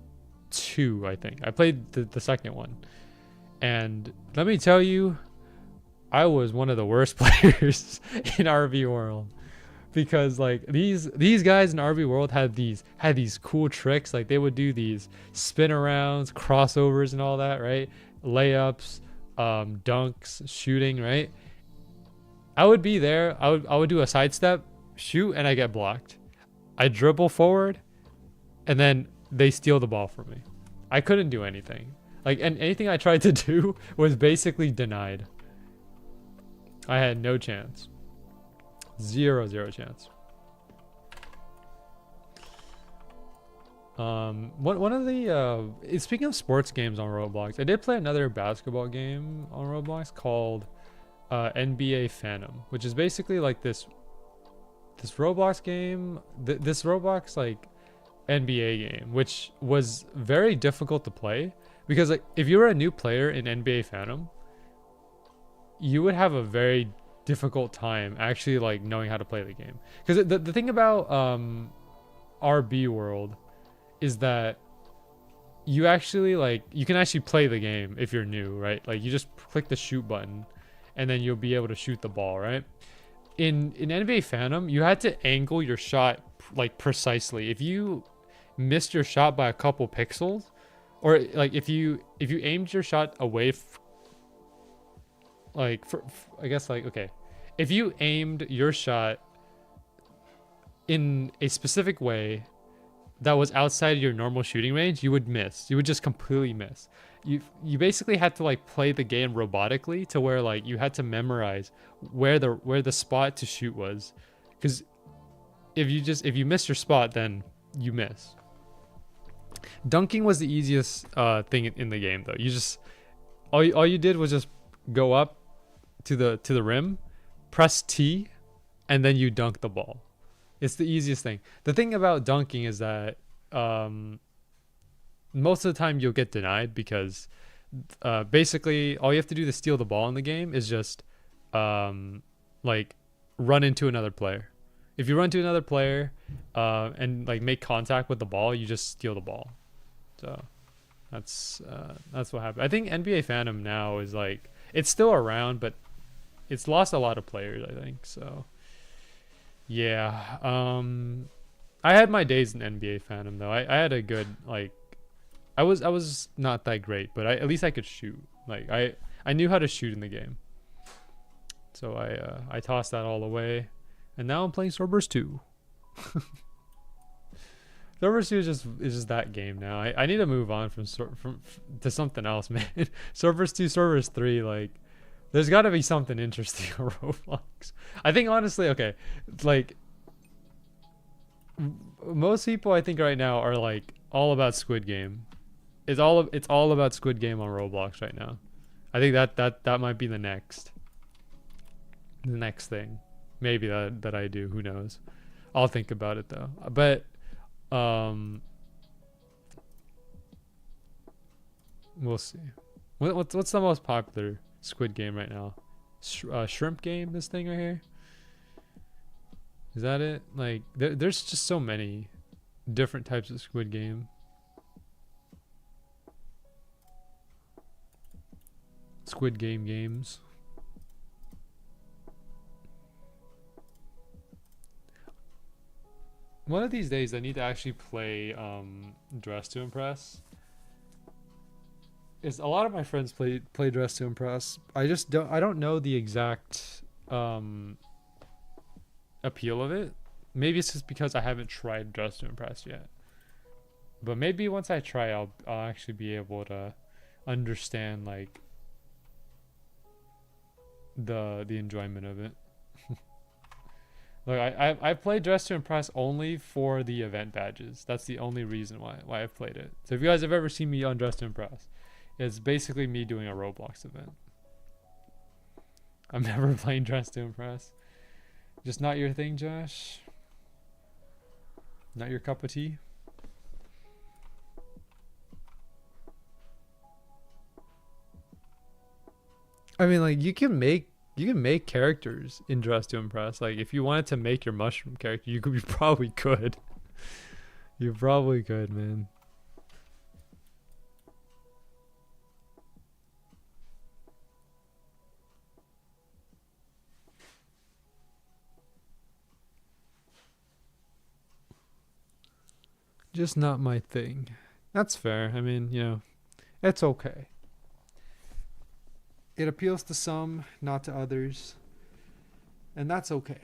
2, I think. I played the second one. And let me tell you, I was one of the worst players in RB World, because like these guys in RB World had these cool tricks. Like they would do these spin arounds, crossovers and all that, right? Layups, dunks, shooting, right? I would be there. I would do a sidestep, shoot, and I get blocked. I dribble forward, and then they steal the ball from me. I couldn't do anything. Like, and anything I tried to do was basically denied. I had no chance. Zero chance. One of the speaking of sports games on Roblox, I did play another basketball game on Roblox called NBA Phantom, which is basically like this Roblox game, this Roblox like NBA game, which was very difficult to play because like if you were a new player in NBA Phantom, you would have a very difficult time actually like knowing how to play the game. Because the thing about RB World is that you actually like you can actually play the game if you're new, right? Like you just click the shoot button and then you'll be able to shoot the ball, right? In NBA Phantom, you had to angle your shot like precisely. If you missed your shot by a couple pixels, or like if you aimed your shot away I guess like, okay, if you aimed your shot in a specific way that was outside your normal shooting range, you would miss. You would just completely miss. You basically had to like play the game robotically to where like you had to memorize where the spot to shoot was, because if you miss your spot, then you miss. Dunking was the easiest thing in the game though. You just all you did was just go up to the rim, press T, and then you dunk the ball. It's the easiest thing. The thing about dunking is that most of the time you'll get denied because basically all you have to do to steal the ball in the game is just like run into another player. If you run to another player and like make contact with the ball, you just steal the ball. So that's what happened. I think NBA Phantom now is like, it's still around, but it's lost a lot of players, I think. So yeah, I had my days in NBA Phantom though. I had a good, like, I was not that great, but at least I could shoot. Like I knew how to shoot in the game. So I tossed that all away, and now I'm playing Swordburst 2. Swordburst 2 is just that game now. I need to move on from to something else, man. Swordburst 2, Swordburst 3, like, there's got to be something interesting on Roblox. I think honestly, okay, like most people I think right now are like all about Squid Game. It's all about Squid Game on Roblox right now. I think that might be the next thing. Maybe that I do. Who knows? I'll think about it though. But we'll see. What's the most popular Squid Game right now? Shrimp Game, this thing right here. Is that it? Like there's just so many different types of Squid Game. Squid Game games. One of these days I need to actually play Dress to Impress. Is a lot of my friends play Dress to Impress. I don't know the exact appeal of it. Maybe it's just because I haven't tried Dress to Impress yet. But maybe once I try, I'll actually be able to understand like the enjoyment of it. Look, I played Dress to Impress only for the event badges. That's the only reason why I've played it. So if you guys have ever seen me on Dress to Impress, it's basically me doing a Roblox event. I'm never playing Dress to Impress. Just not your thing, Josh? Not your cup of tea? I mean, like, you can make characters in Dress to Impress. Like, if you wanted to make your mushroom character, you probably could. You probably could, man. Just not my thing. That's fair. I mean, you know, it's okay. It appeals to some, not to others. And that's okay.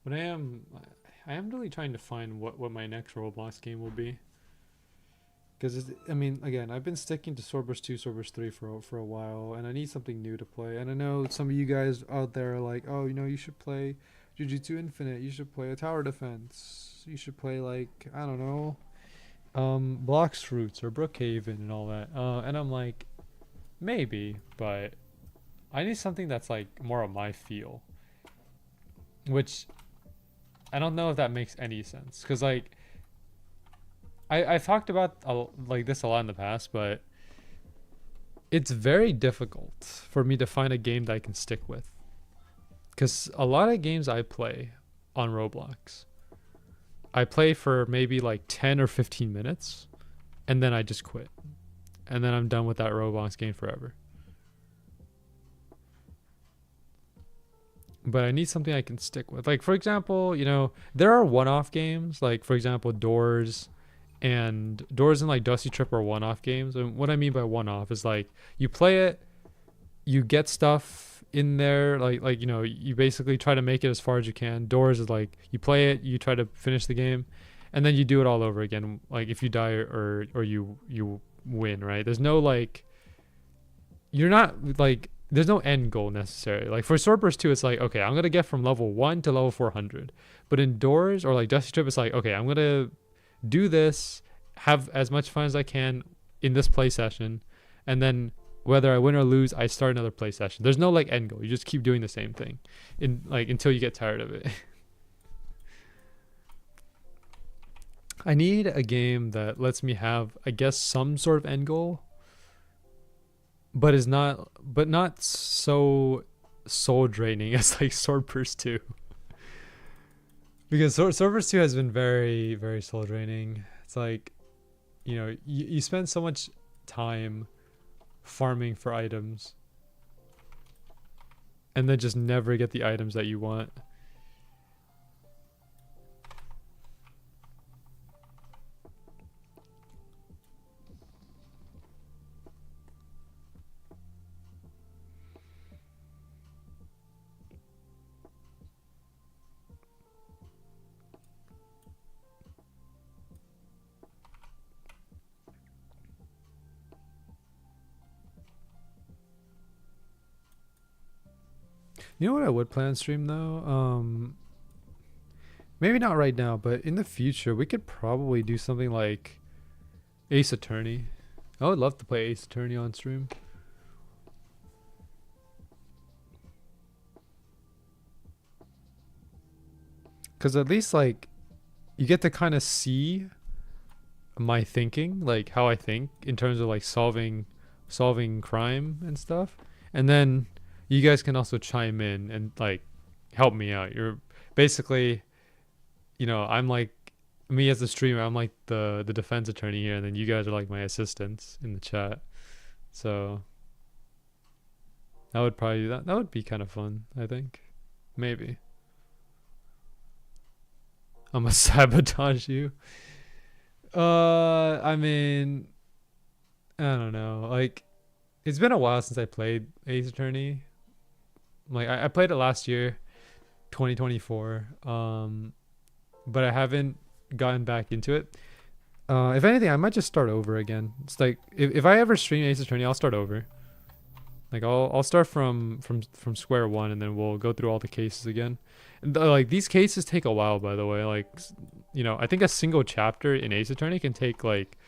But I am really trying to find what my next Roblox game will be. Because, I mean, again, I've been sticking to Swordburst 2, Swordburst 3 for a while, and I need something new to play. And I know some of you guys out there are like, oh, you know, you should play Jujutsu Infinite, you should play a tower defense, you should play, like, I don't know, Blocks Fruits or Brookhaven and all that. And I'm like, maybe, but I need something that's, like, more of my feel. Which, I don't know if that makes any sense. Because, like, I've talked about like this a lot in the past, but it's very difficult for me to find a game that I can stick with. Because a lot of games I play on Roblox, I play for maybe like 10 or 15 minutes, and then I just quit. And then I'm done with that Roblox game forever. But I need something I can stick with. Like, for example, you know, there are one-off games, like, for example, Doors and like Dusty Trip are one-off games. And what I mean by one-off is, like, you play it, you get stuff in there, like you know, you basically try to make it as far as you can. Doors is like, you play it, you try to finish the game, and then you do it all over again. Like, if you die or you win, right? There's no like, you're not like, there's no end goal necessarily. Like for Swordburst 2, it's like, okay, I'm gonna get from level 1 to level 400. But indoors or like Dusty Trip, it's like, okay, I'm gonna do this, have as much fun as I can in this play session, and then whether I win or lose, I start another play session. There's no like end goal. You just keep doing the same thing in like until you get tired of it. I need a game that lets me have, I guess, some sort of end goal, but not so soul draining as like Swordburst 2. Because Swordburst 2 has been very, very soul draining. It's like, you spend so much time farming for items and then just never get the items that you want. You know what I would plan on stream though? Maybe not right now, but in the future we could probably do something like Ace Attorney. I would love to play Ace Attorney on stream. Cause at least like you get to kind of see my thinking, like how I think in terms of like solving crime and stuff. And then you guys can also chime in and like help me out. You're basically, I'm like, me as the streamer, I'm like the defense attorney here, and then you guys are like my assistants in the chat. So I would probably do that. That would be kind of fun, I think. Maybe. I'm gonna sabotage you. I mean, I don't know. Like, it's been a while since I played Ace Attorney. Like, I played it last year, 2024. But I haven't gotten back into it. If anything, I might just start over again. It's like if I ever stream Ace Attorney, I'll start over. Like I'll start from square one, and then we'll go through all the cases again. And like these cases take a while, by the way. Like, I think a single chapter in Ace Attorney can take like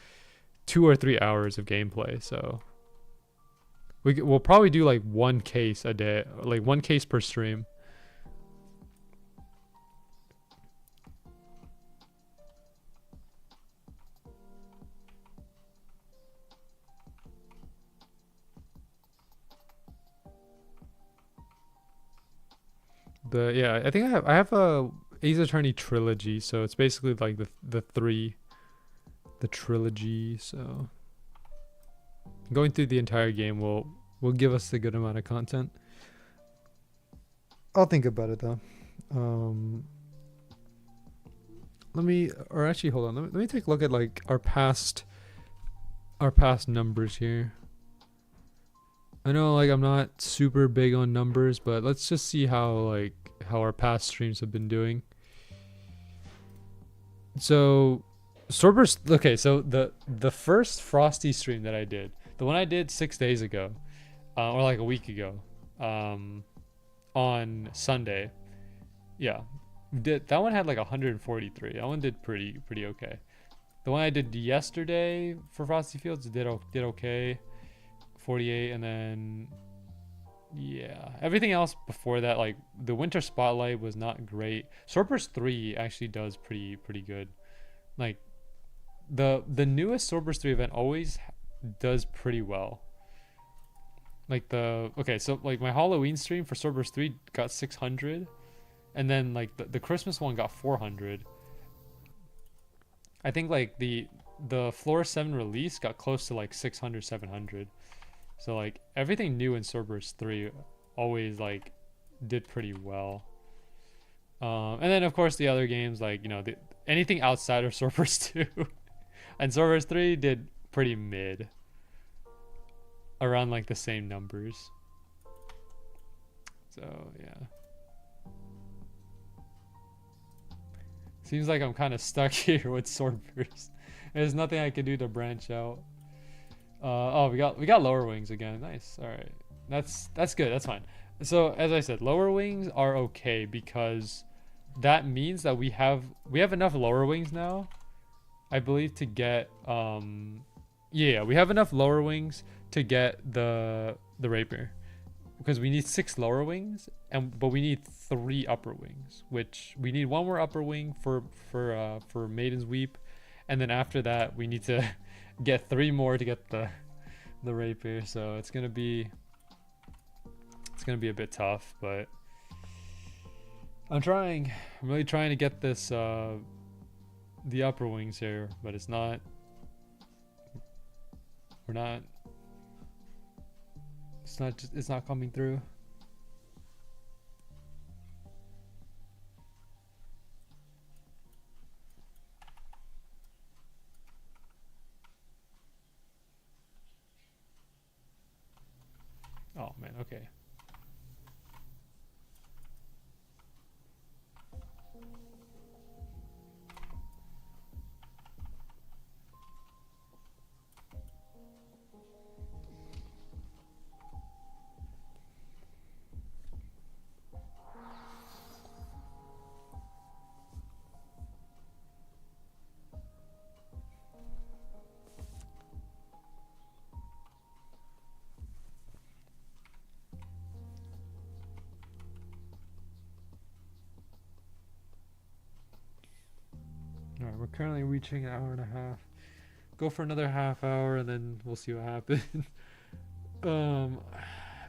2 or 3 hours of gameplay. So we'll probably do like one case a day, like one case per stream. But yeah, I think I have a Ace Attorney trilogy, so it's basically like the trilogy. So going through the entire game will give us a good amount of content. I'll think about it though. Hold on. Let me take a look at like our past numbers here. I know like I'm not super big on numbers, but let's just see how our past streams have been doing. So Swordburst, okay, so the first Frosty stream that I did, the one I did 6 days ago, or like a week ago, on Sunday, yeah, that one had like 143. That one did pretty okay. The one I did yesterday for Frosty Fields did okay, 48, and then yeah, everything else before that, like the Winter Spotlight was not great. Swordburst 3 actually does pretty good. Like the newest Swordburst 3 event always does pretty well. Like so like my Halloween stream for Swordburst 3 got 600, and then like the Christmas one got 400. I think like the Floor 7 release got close to like 600, 700. So like everything new in Swordburst 3 always like did pretty well. And then of course the other games, like anything outside of Swordburst 2 and Swordburst 3 did pretty mid, around like the same numbers. So yeah, seems like I'm kind of stuck here with Swordburst. There's nothing I can do to branch out. Oh, we got lower wings again. Nice. All right. That's good. That's fine. So as I said, lower wings are okay because that means that we have enough lower wings now, I believe, to get yeah, we have enough lower wings to get the rapier, because we need 6 lower wings, but we need 3 upper wings, which we need 1 more upper wing for Maiden's Weep, and then after that we need to get 3 more to get the rapier. So it's gonna be a bit tough, but I'm really trying to get this the upper wings here, but it's not coming through. Oh man, okay. Alright, we're currently reaching an hour and a half. Go for another half hour and then we'll see what happens.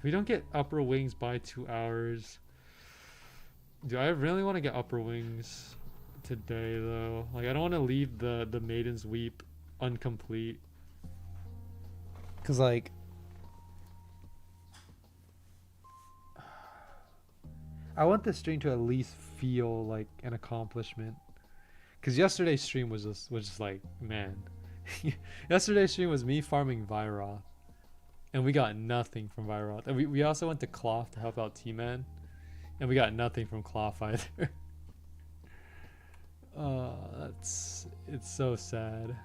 We don't get upper wings by 2 hours. Do I really want to get upper wings today though? Like, I don't want to leave the Maiden's Weep incomplete. Cause like, I want this stream to at least feel like an accomplishment. Cause yesterday's stream was just like, man. Yesterday's stream was me farming Vyroth, and we got nothing from Vyroth. And we also went to Cloth to help out T-Man, and we got nothing from Cloth either. It's so sad.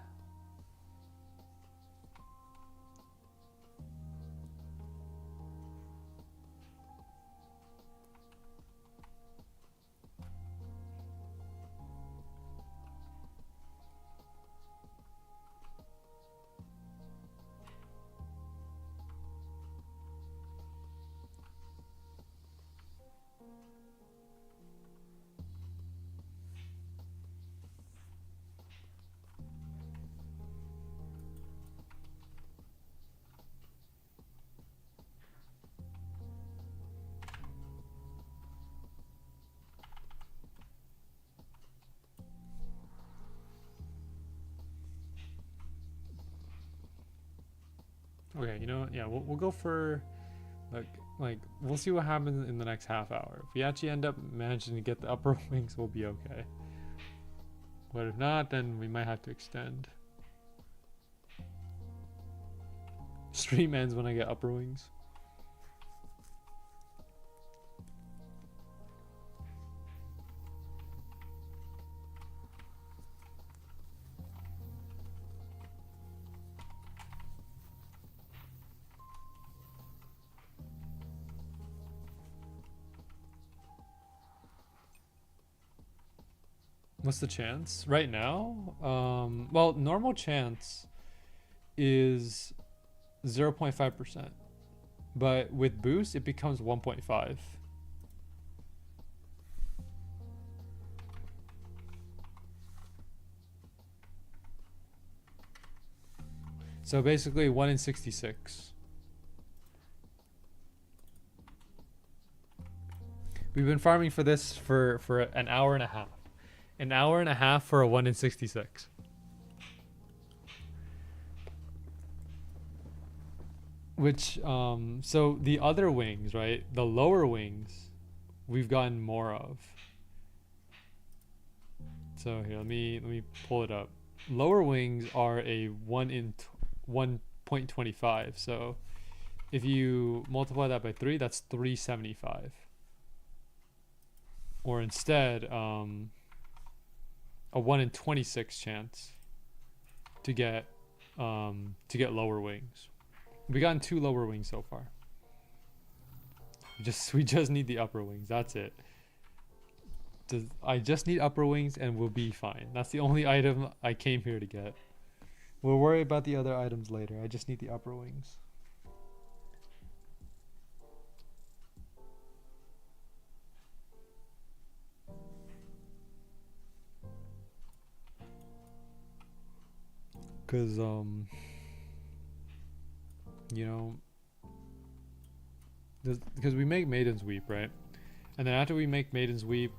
Okay, you know what? Yeah, we'll go for like we'll see what happens in the next half hour. If we actually end up managing to get the upper wings, we'll be okay. But if not, then we might have to extend. Stream ends when I get upper wings. What's the chance right now? Well, normal chance is 0.5%, but with boost it becomes 1.5. So basically 1 in 66. We've been farming for this for an hour and a half. An hour and a half for a 1 in 66. Which, so the other wings, right? The lower wings, we've gotten more of. So here, let me pull it up. Lower wings are a 1 in 1.25. So if you multiply that by 3, that's 375. Or instead, a 1 in 26 chance to get lower wings. We gotten 2 lower wings so far. We just need the upper wings. That's it. I just need upper wings and we'll be fine. That's the only item I came here to get. We'll worry about the other items later. I just need the upper wings. Cause you know, because we make Maiden's Weep, right? And then after we make Maiden's Weep,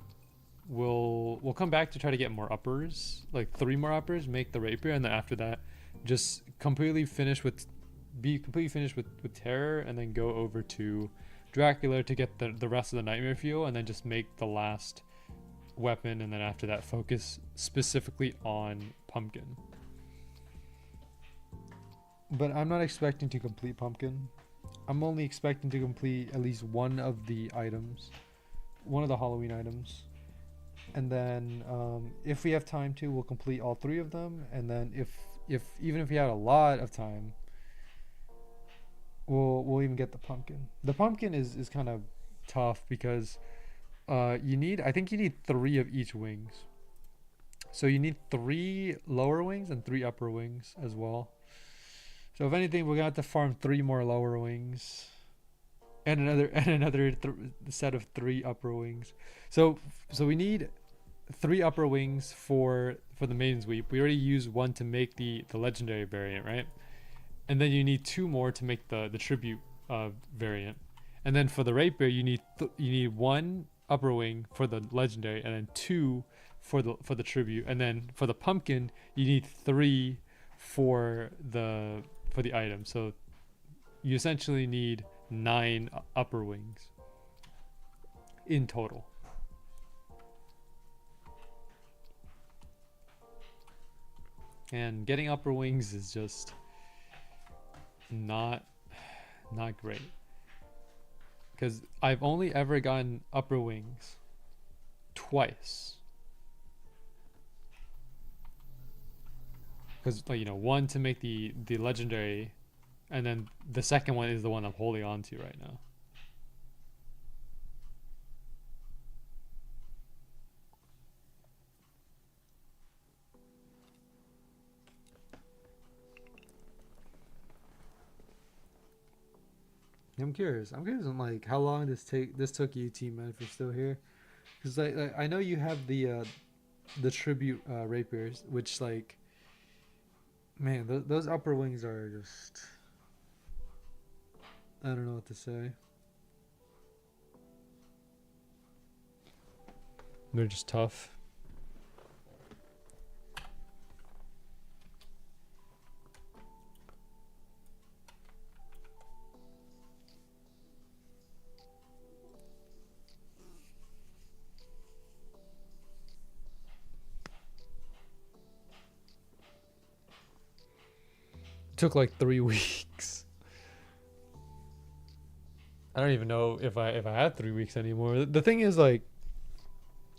we'll come back to try to get more uppers, like 3 more uppers, make the rapier, and then after that, just be completely finished with Terror, and then go over to Dracula to get the rest of the Nightmare Fuel, and then just make the last weapon, and then after that focus specifically on Pumpkin. But I'm not expecting to complete Pumpkin. I'm only expecting to complete at least one of the items, one of the Halloween items. And then if we have time to, we'll complete all 3 of them. And then even if we had a lot of time, we'll even get the pumpkin. The pumpkin is kind of tough because I think you need 3 of each wings. So you need 3 lower wings and 3 upper wings as well. So if anything, we're gonna have to farm 3 more lower wings, and another set of 3 upper wings. So we need 3 upper wings for the Maiden's Weep. We already used 1 to make the legendary variant, right? And then you need 2 more to make the tribute variant. And then for the rapier, you need 1 upper wing for the legendary, and then 2 for the tribute. And then for the pumpkin, you need 3 for the item. So you essentially need 9 upper wings in total. And getting upper wings is just not great, because I've only ever gotten upper wings twice. Because, like, you know, 1 to make the legendary, and then the second one is the one I'm holding on to right now. I'm curious on like how long this took you, T-Man, if you're still here, because I know you have the tribute rapiers, which, like, man, those upper wings are just, I don't know what to say. They're just tough. Took like 3 weeks. I don't even know if I had 3 weeks anymore. The thing is, like,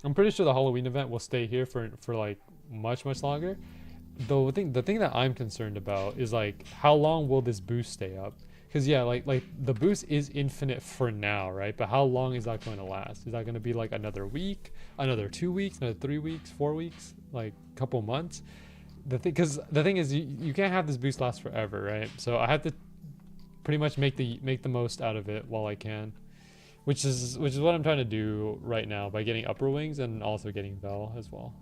I'm pretty sure the Halloween event will stay here for like much longer. Though the thing that I'm concerned about is, like, how long will this boost stay up? Because yeah, like the boost is infinite for now, right? But how long is that going to last? Is that going to be like another week, another 2 weeks, another 3 weeks, 4 weeks, like a couple months? The thing is, you can't have this boost last forever, right? So I have to pretty much make the most out of it while I can, which is what I'm trying to do right now by getting upper wings and also getting Vel as well.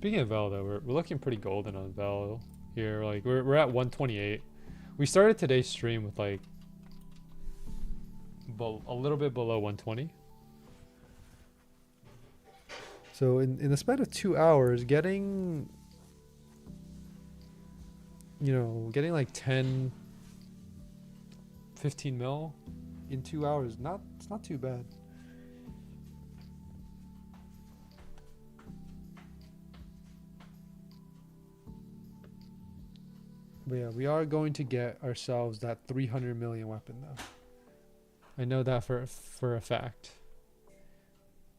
Speaking of Vel, though, we're looking pretty golden on Vel here. Like, we're at 128. We started today's stream with like a little bit below 120. So in the span of 2 hours, getting like 10, 15 mil in 2 hours, it's not too bad. But yeah, we are going to get ourselves that 300 million weapon though. I know that for a fact.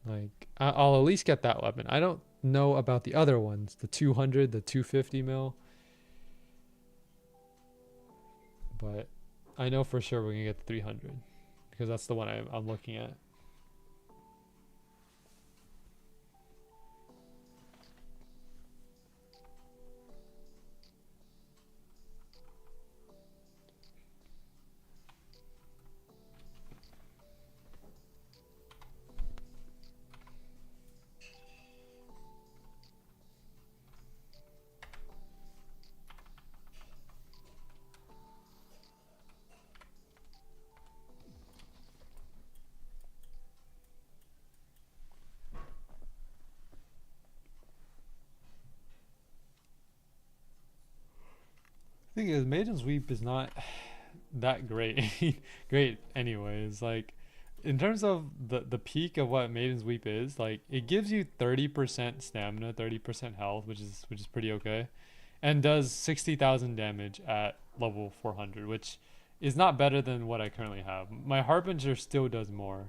Like, I'll at least get that weapon. I don't know about the other ones, the 200, the 250 mil, but I know for sure we're gonna get the 300 because that's the one I'm looking at. Thing is, Maiden's Weep is not that great. Great, anyways. Like, in terms of the peak of what Maiden's Weep is, like it gives you 30% stamina, 30% health, which is pretty okay, and does 60,000 damage at level 400, which is not better than what I currently have. My Harbinger still does more.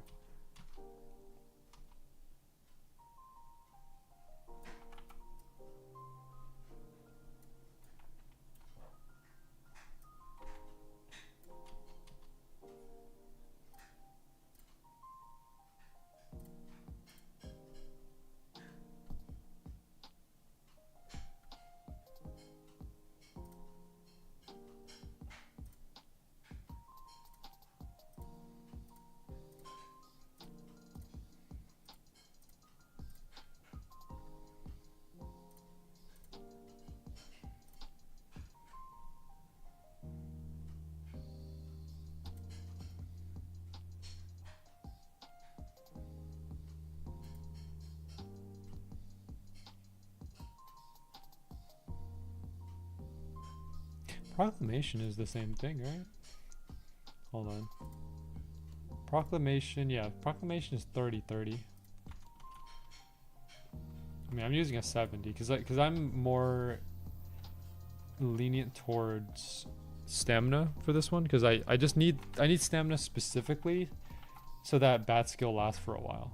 Proclamation is the same thing, right? Hold on. Proclamation, yeah, Proclamation is 30-30. I mean, I'm using a 70 because I'm more lenient towards stamina for this one because I need stamina specifically so that bat skill lasts for a while.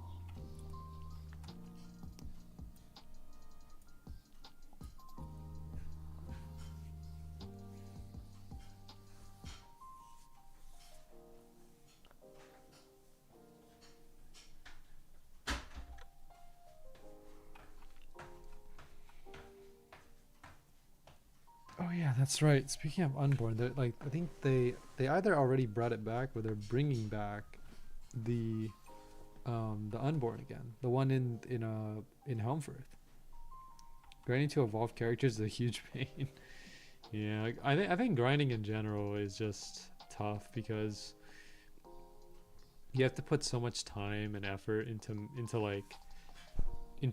Oh yeah, that's right. Speaking of unborn, like I think they either already brought it back or they're bringing back the unborn again. The one in Helmfirth. Grinding to evolve characters is a huge pain. Yeah, like, I think grinding in general is just tough because you have to put so much time and effort into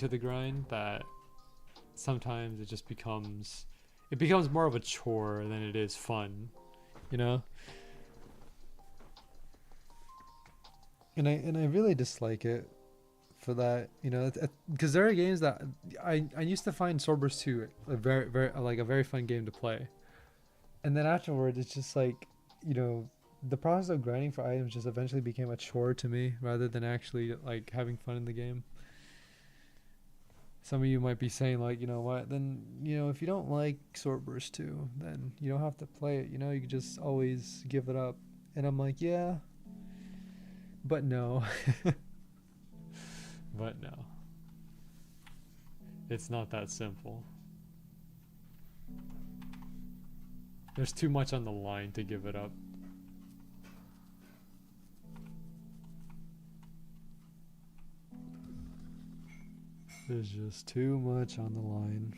the grind that sometimes it just becomes more of a chore than it is fun, you know? And I really dislike it for that, you know, because there are games that I used to find Swordburst 2 a very fun game to play. And then afterwards it's just like, you know, the process of grinding for items just eventually became a chore to me rather than actually like having fun in the game. Some of you might be saying like, you know what, then, you know, if you don't like Swordburst 2, then you don't have to play it, you know, you can just always give it up. And I'm like, yeah, but no. But no. It's not that simple. There's too much on the line to give it up. There's just too much on the line.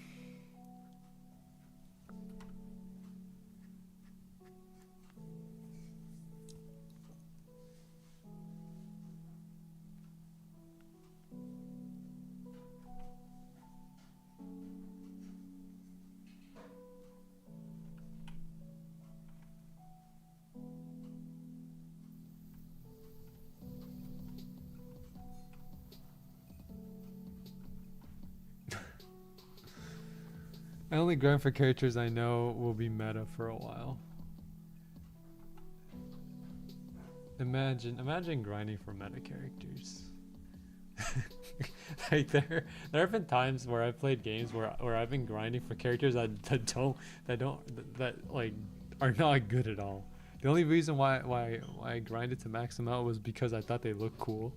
I only grind for characters I know will be meta for a while. Imagine grinding for meta characters. Like there have been times where I've played games where I've been grinding for characters that like are not good at all. The only reason why I grinded to max them out was because I thought they looked cool.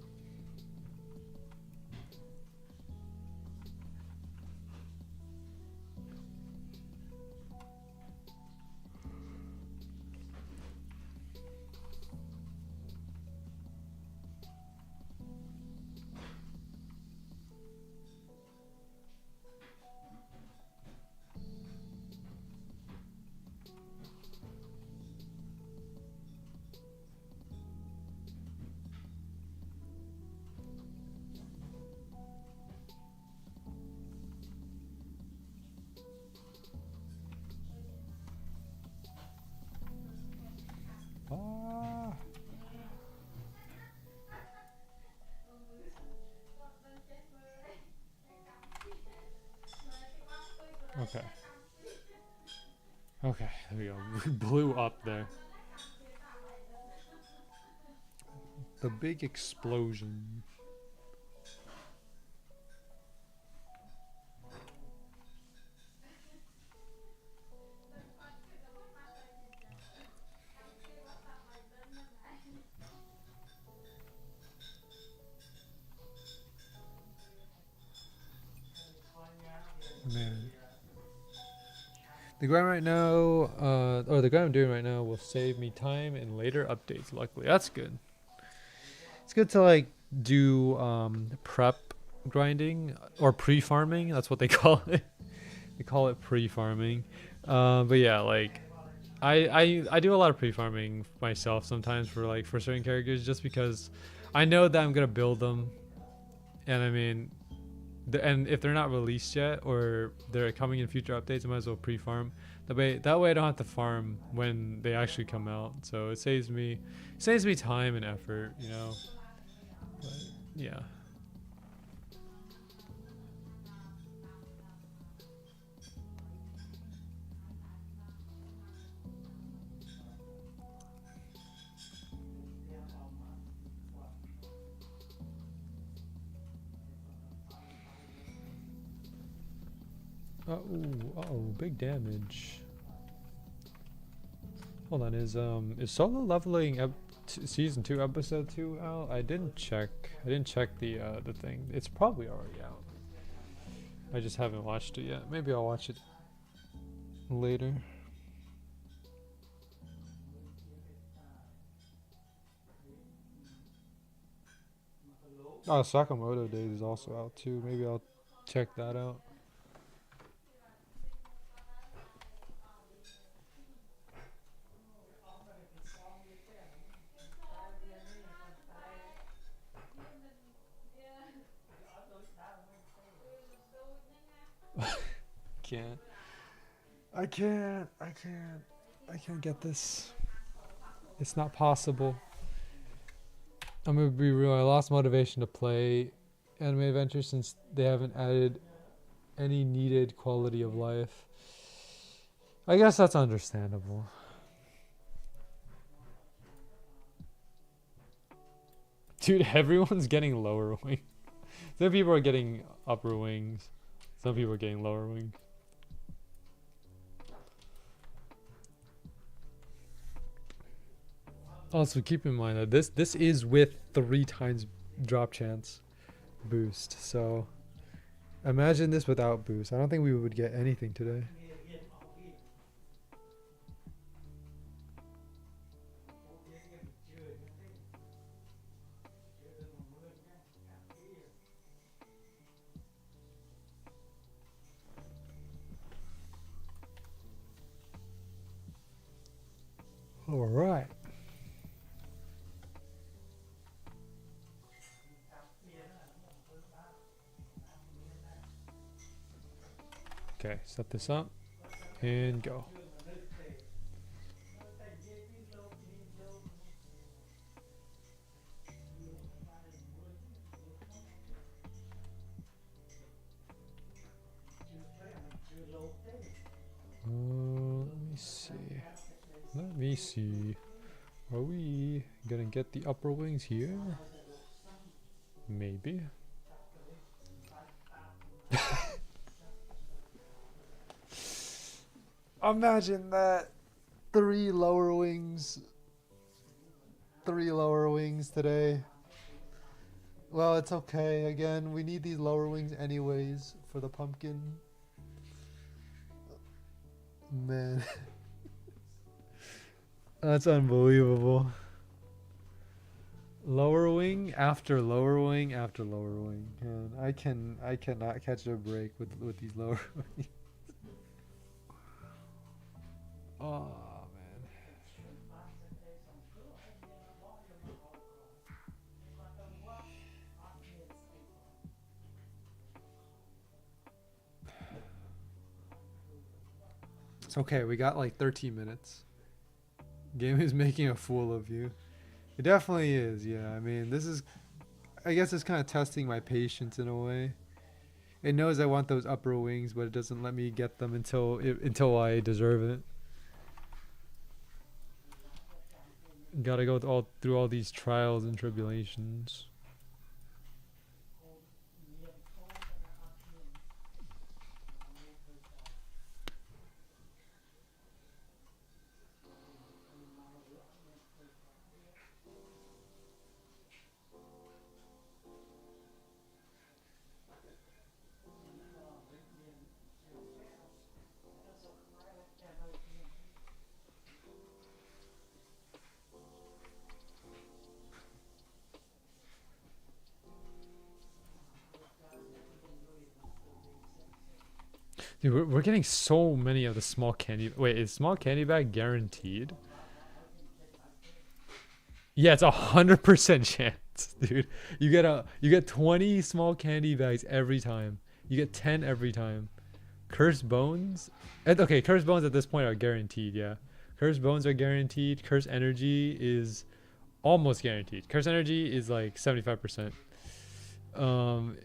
Ah. Okay. Okay, there we go. We blew up there. The big explosion. Man. The grind right now, or the grind I'm doing right now will save me time in later updates, luckily. That's good. It's good to like do prep grinding or pre-farming. That's what they call it. They call it pre-farming. But yeah, like I do a lot of pre-farming myself sometimes for certain characters just because I know that I'm gonna build them, and I mean, and if they're not released yet or they're coming in future updates, I might as well pre-farm. That way I don't have to farm when they actually come out. So it saves me time and effort, you know. But, yeah. Oh, big damage. Hold on, is solo leveling season 2 episode 2 out? I didn't check the thing. It's probably already out. I just haven't watched it yet. Maybe I'll watch it later. Oh, Sakamoto Days is also out too. Maybe I'll check that out. I can't get this. It's not possible. I'm gonna be real. I lost motivation to play Anime Adventure since they haven't added any needed quality of life. I guess that's understandable. Dude, everyone's getting lower wings. Some people are getting upper wings. Some people are getting lower wings. Also, keep in mind that this is with 3 times drop chance boost. So, imagine this without boost. I don't think we would get anything today. All right. Okay, set this up and go. Let me see. Are we gonna get the upper wings here? Maybe. Imagine that. Three lower wings today. Well, it's okay. Again, we need these lower wings anyways for the pumpkin. Man. That's unbelievable. Lower wing after lower wing after lower wing. Man, I cannot catch a break with these lower wings. Oh man. It's okay, we got like 13 minutes. Game is making a fool of you. It definitely is, yeah. I mean, this is, I guess it's kind of testing my patience in a way. It knows I want those upper wings, but it doesn't let me get them until I deserve it. Gotta go through all these trials and tribulations. Dude, we're getting so many of the small candy. Wait, is small candy bag guaranteed? Yeah, it's 100% chance, dude. You get 20 small candy bags every time. You get 10 every time. Cursed bones. Okay, cursed bones at this point are guaranteed. Yeah, cursed bones are guaranteed. Cursed energy is almost guaranteed. Cursed energy is like 75%. Oh man.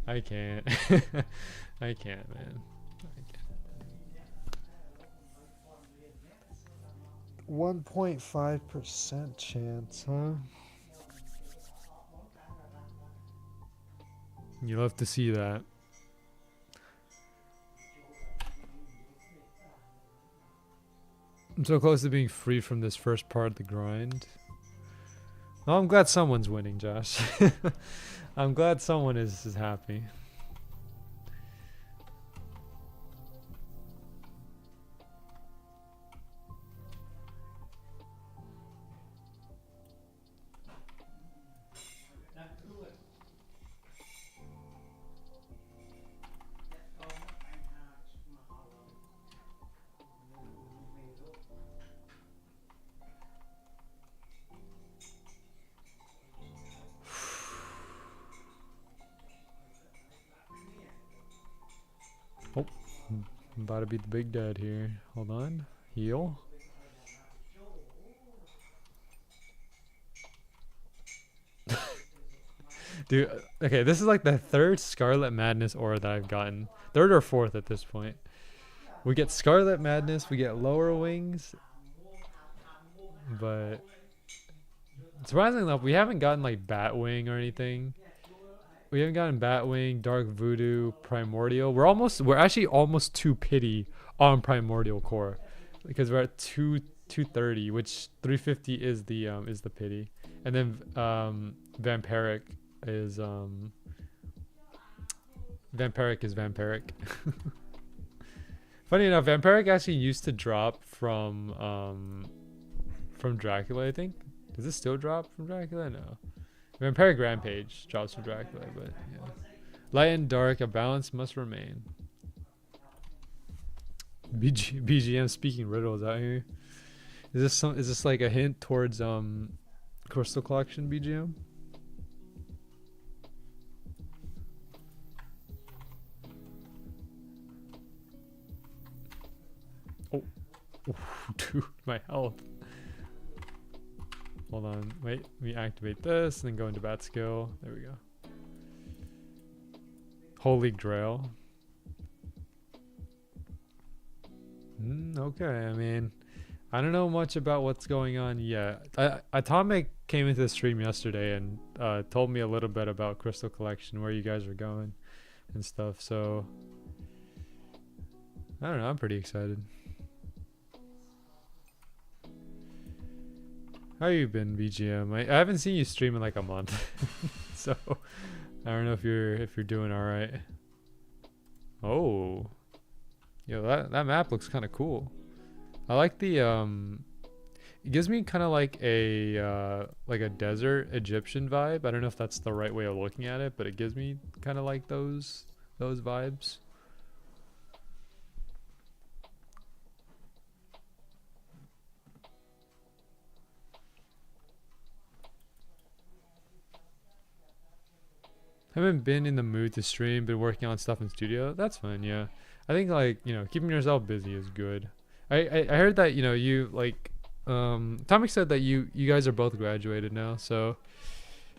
I can't. I can't, man. 1.5% chance, huh? You love to see that. I'm so close to being free from this first part of the grind. Well, I'm glad someone's winning, Josh. I'm glad someone is happy. Oh, I'm about to be the big dad here. Hold on. Heal. Dude, okay, this is like the third Scarlet Madness aura that I've gotten. Third or fourth at this point. We get Scarlet Madness, we get lower wings. But surprisingly enough, we haven't gotten like Batwing or anything. We haven't gotten Batwing, Dark Voodoo, Primordial. We're actually almost 2 pity on Primordial Core. Because we're at 230, which 350 is the pity. And then Vampiric is Vampiric. Funny enough, Vampiric actually used to drop from Dracula, I think. Does it still drop from Dracula? No. Vampiric Rampage drops from Dracula, but yeah. Light and dark, a balance must remain. BGM speaking riddles out here. Is this like a hint towards Crystal Collection BGM? Oh, dude, my health. Hold on, wait, we activate this and then go into bat skill. There we go. Holy Grail. Okay, I mean, I don't know much about what's going on yet. Atomic came into the stream yesterday and told me a little bit about Crystal Collection, where you guys are going. and stuff. So I don't know. I'm pretty excited. How you been, BGM? I haven't seen you stream in like a month, so I don't know if you're doing all right. Oh, yo, that map looks kind of cool. I like the it gives me kind of like a desert Egyptian vibe. I don't know if that's the right way of looking at it, but it gives me kind of like those vibes. Haven't been in the mood to stream, been working on stuff in studio. That's fine, yeah. I think like, you know, keeping yourself busy is good. I heard that, you know, you like Tomic said that you guys are both graduated now, so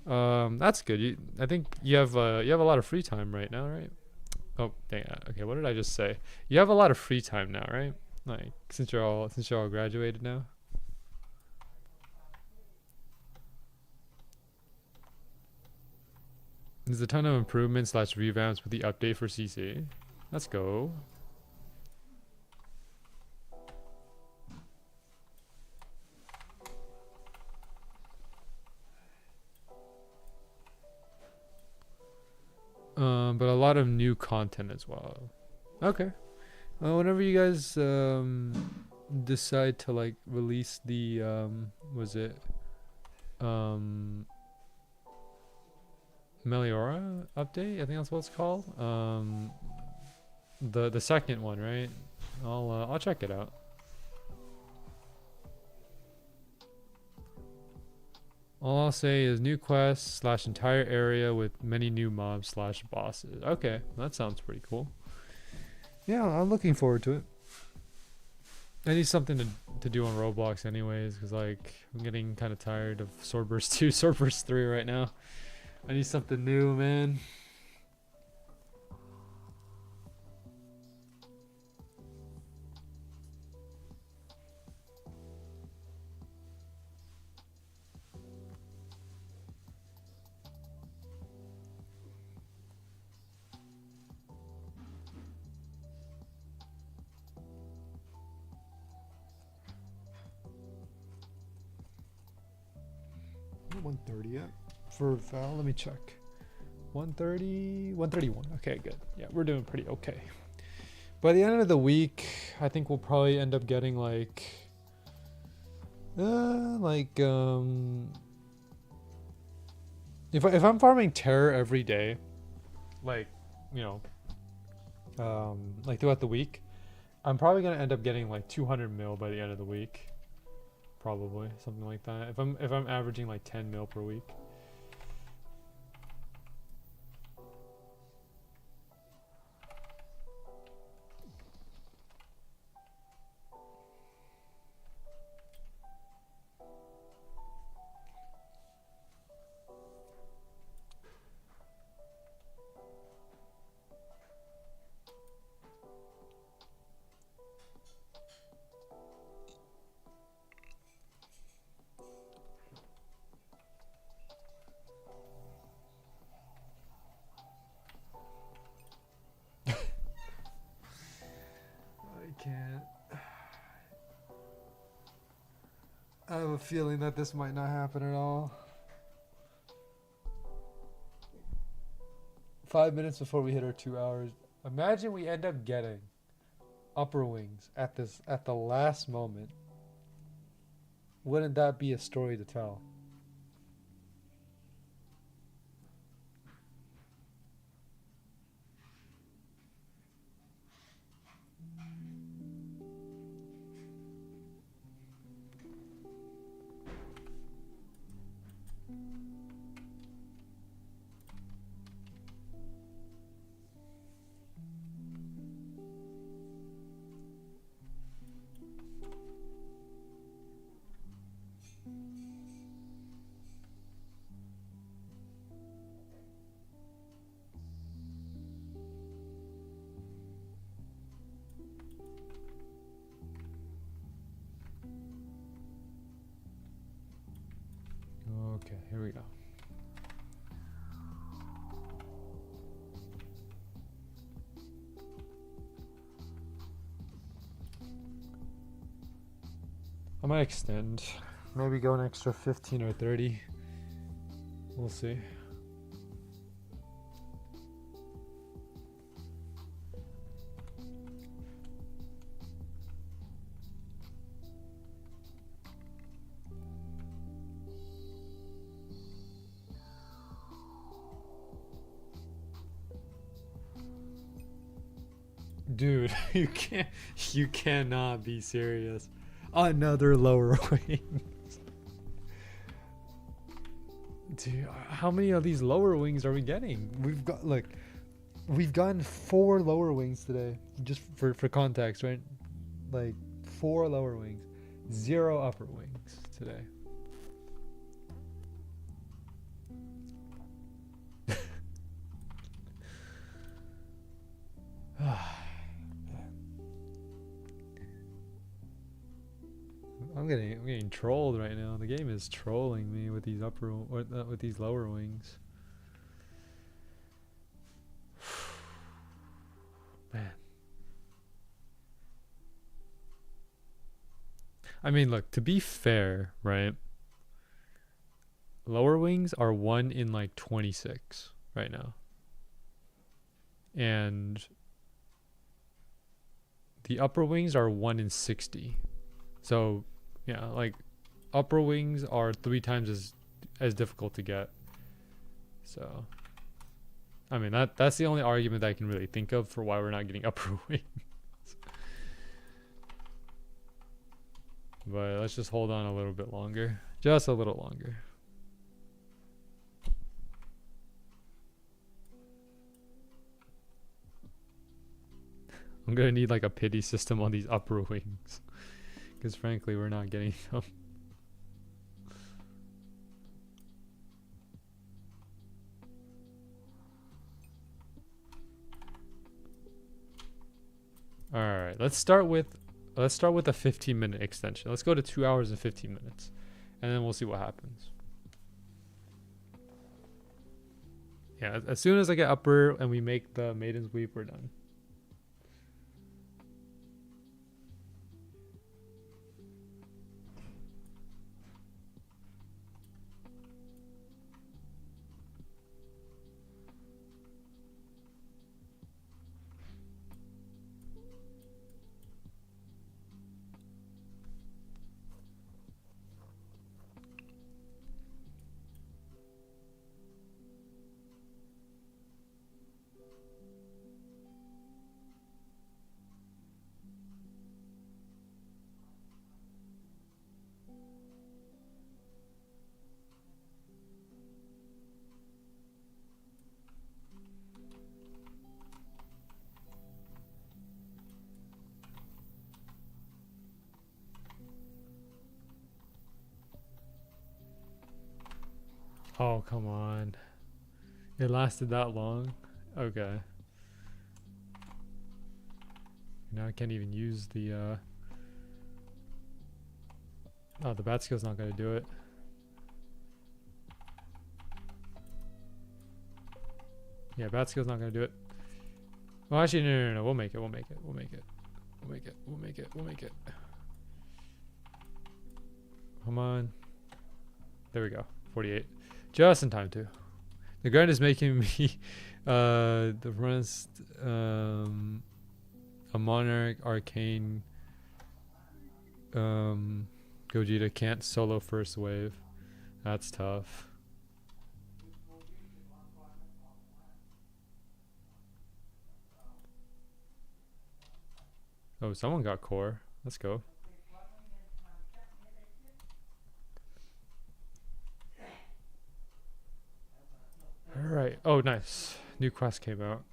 that's good. I think you have a lot of free time right now, right? Oh, dang. Okay, what did I just say? You have a lot of free time now, right? Like since you're all graduated now. There's a ton of improvements / revamps with the update for CC. Let's go. But a lot of new content as well. Okay. Whenever you guys decide to like release the was it Meliora update? I think that's what it's called. The second one, right? I'll check it out. All I'll say is new quests / entire area with many new mobs / bosses. Okay, that sounds pretty cool. Yeah, I'm looking forward to it. I need something to do on Roblox anyways, because like I'm getting kind of tired of Swordburst 2, Swordburst 3 right now. I need something new, man. Not 130 yet for Val. Let me check. 130, 131. Okay, good. Yeah, we're doing pretty okay. By the end of the week, I think we'll probably end up getting like if I'm farming terror every day, like, you know, like throughout the week, I'm probably gonna end up getting like 200 mil by the end of the week. Probably something like that. If I'm averaging like 10 mil per week. Can't. I have a feeling that this might not happen at all. 5 minutes before we hit our 2 hours. Imagine we end up getting upper wings at the last moment. Wouldn't that be a story to tell? might extend. Maybe go an extra 15 or 30. We'll see. Dude, you cannot be serious. Another lower wings. Dude, how many of these lower wings are we getting? We've gotten 4 lower wings today. Just for context, right? Like 4 lower wings, 0 upper wings today. I'm getting trolled right now. The game is trolling me with these with these lower wings. Man. I mean, look, to be fair, right? Lower wings are 1 in like 26 right now. And the upper wings are 1 in 60. So, yeah, like upper wings are 3 times as difficult to get. So, I mean, that's the only argument that I can really think of for why we're not getting upper wings. But let's just hold on a little bit longer. Just a little longer. I'm gonna need like a pity system on these upper wings. Because frankly, we're not getting them. Alright, let's start with a 15-minute extension. Let's go to 2 hours and 15 minutes. And then we'll see what happens. Yeah, as soon as I get upper and we make the Maiden's Weep, we're done. Oh, come on. It lasted that long? Okay. Now I can't even use the oh, the bat skill's not gonna do it. Yeah, bat skill's not gonna do it. Well, actually, no. We'll make it. We'll make it. Come on. There we go. 48. Just in time too. The grind is making me the rest a Monarch Arcane Gogeta can't solo first wave. That's tough. Oh, someone got core. Let's go. Alright. Oh, nice. New quest came out.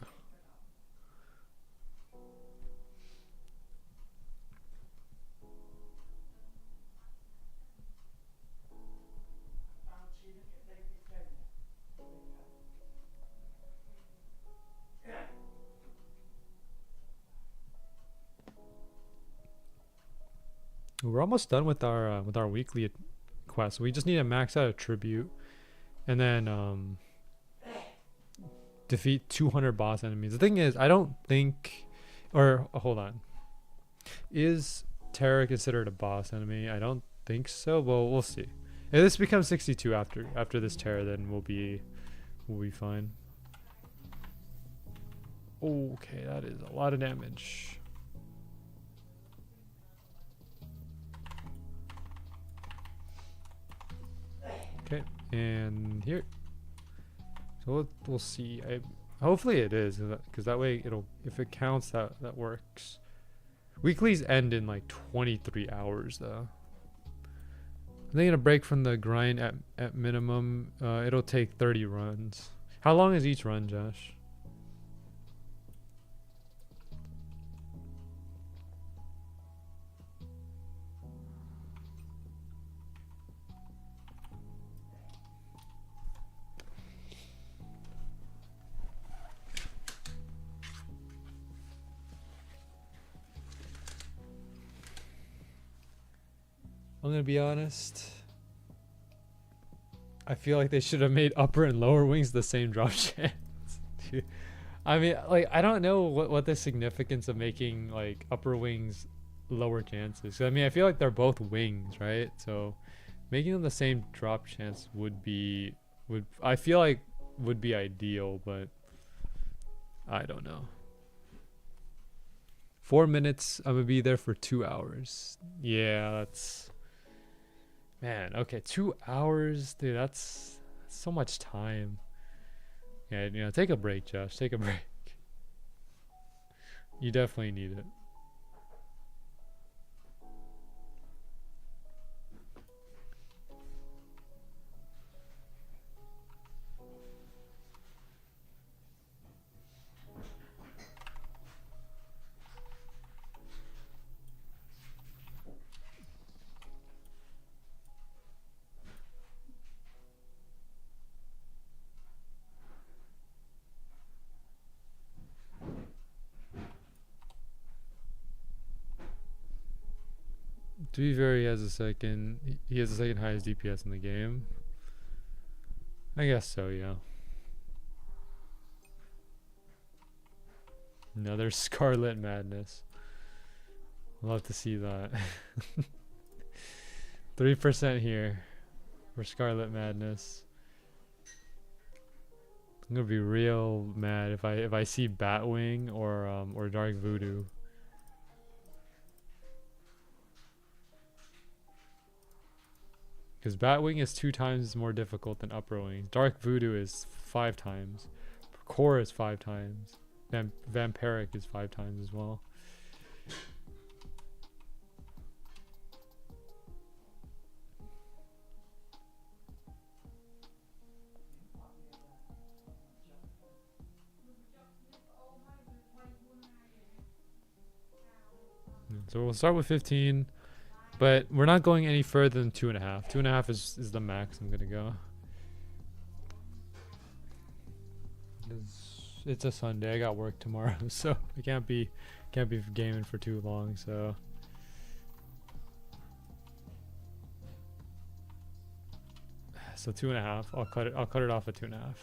We're almost done with our weekly quest. We just need to max out a tribute, and then defeat 200 boss enemies. The thing is, I don't think, or hold on, is Terra considered a boss enemy? I don't think so. Well, we'll see. If this becomes 62 after this Terra, then we'll be fine. Okay, that is a lot of damage. Okay, and here. So we'll see. Hopefully it is, because that way if it counts, that works. Weeklies end in like 23 hours though. I'm taking a break from the grind at minimum. It'll take 30 runs. How long is each run, Josh? I'm gonna be honest. I feel like they should have made upper and lower wings the same drop chance. Dude. I mean, like, I don't know what the significance of making like upper wings lower chances. I mean, I feel like they're both wings, right? So making them the same drop chance would be ideal, but I don't know. 4 minutes. I'm gonna be there for 2 hours. Yeah, that's. Man, okay, 2 hours, dude, that's so much time. Yeah, take a break, Josh, take a break. You definitely need it. To be fair, he has the second highest DPS in the game. I guess so, yeah. Another Scarlet Madness. Love to see that. 3% here for Scarlet Madness. I'm gonna be real mad if I see Batwing or Dark Voodoo. Because Batwing is 2 times more difficult than Upper Wing. Dark Voodoo is 5 times. Core is 5 times. Vampiric is 5 times as well. So we'll start with 15. But we're not going any further than 2.5. 2.5 is the max I'm gonna go. It's a Sunday. I got work tomorrow, so I can't be gaming for too long. So so 2.5. I'll cut it off at 2.5.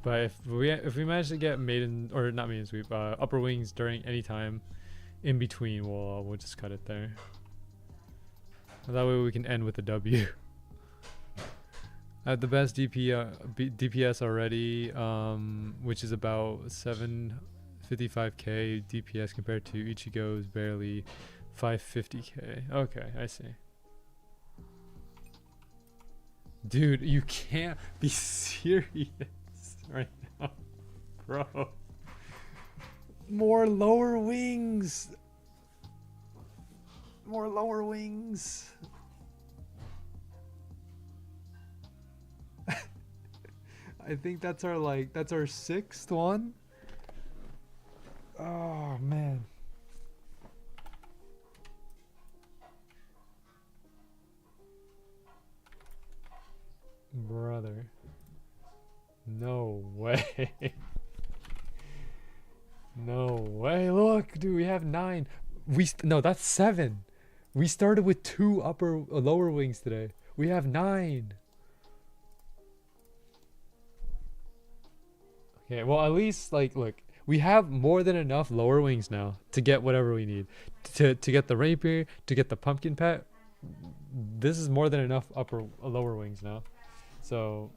But if we manage to get maiden or not maiden sweep, upper wings during any time in between, we'll just cut it there. That way we can end with a W. I have the best DPS already, which is about 755k DPS compared to Ichigo's barely 550k. Okay, I see. Dude, you can't be serious right now, bro. More lower wings. More lower wings. I think that's our 6th one. Oh man. Brother. No way. No way. Look, dude, we have 9. No, that's 7. We started with 2 lower wings today. We have 9. Okay, well, at least look, We have more than enough lower wings now to get whatever we need. To get the rapier, to get the pumpkin pet. This is more than enough lower wings now. So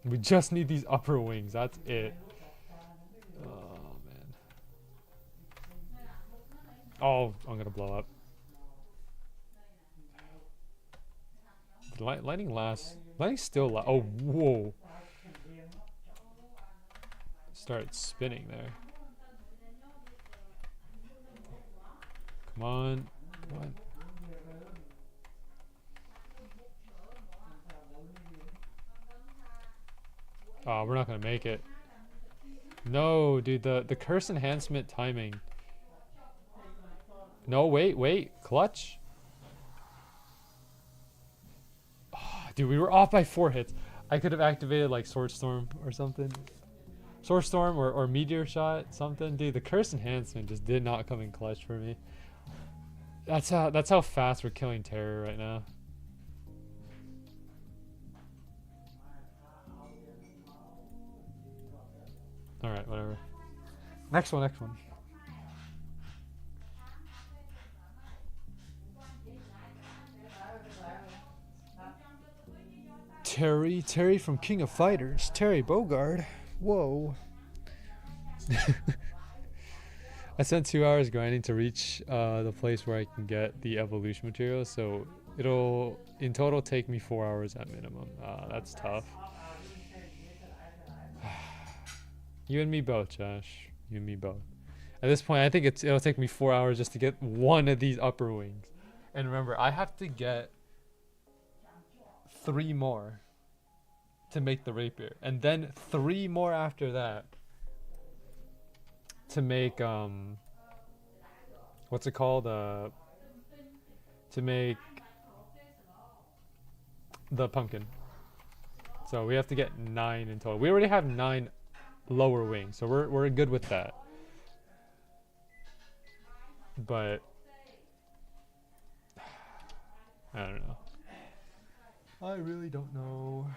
we just need these upper wings. That's it. Oh man. Oh, I'm gonna blow up. Lightning lasts. Lightning still lasts. Oh, whoa. Start spinning there. Come on. Come on. Oh, we're not gonna make it. No, dude, the curse enhancement timing. No, wait. Clutch. Oh, dude, we were off by 4 hits. I could have activated like Sword Storm or something. Sword Storm or Meteor Shot, something. Dude, the curse enhancement just did not come in clutch for me. That's how fast we're killing terror right now. Alright, whatever. Next one. Terry from King of Fighters. Terry Bogard. Whoa. I spent 2 hours grinding to reach the place where I can get the evolution material, so it'll in total take me 4 hours at minimum. That's tough. You and me both, Josh. You and me both. At this point, I think it'll take me 4 hours just to get one of these upper wings. And remember, I have to get 3 more to make the rapier, and then 3 more after that to make what's it called, to make the pumpkin. So we have to get 9 in total. We already have 9 lower wings, so we're good with that. But I don't know. I really don't know.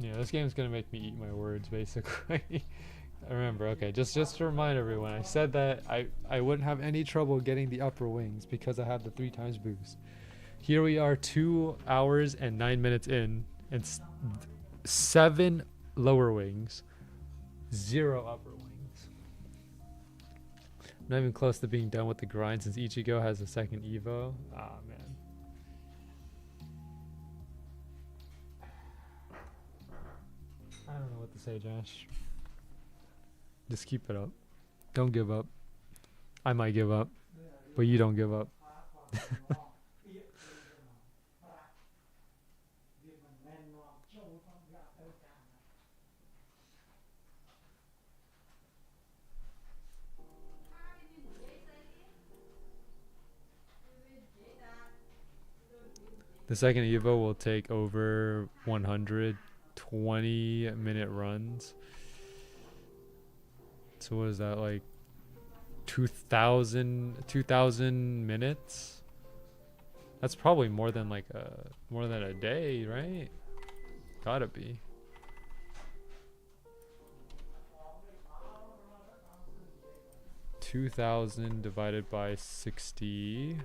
Yeah, this game's gonna make me eat my words, basically. Remember, okay, just to remind everyone, I said that I wouldn't have any trouble getting the upper wings because I have the 3 times boost. Here we are 2 hours and 9 minutes in, and 7 lower wings, 0 upper wings. I'm not even close to being done with the grind since Ichigo has a second Evo. Ah, man. I don't know what to say, Josh. Just keep it up. Don't give up. I might give up, but you don't give up. The second Evo will take over 120-minute runs. So what is that, like 2,000 minutes? That's probably more than a day, right? Gotta be. $2,000 divided by 60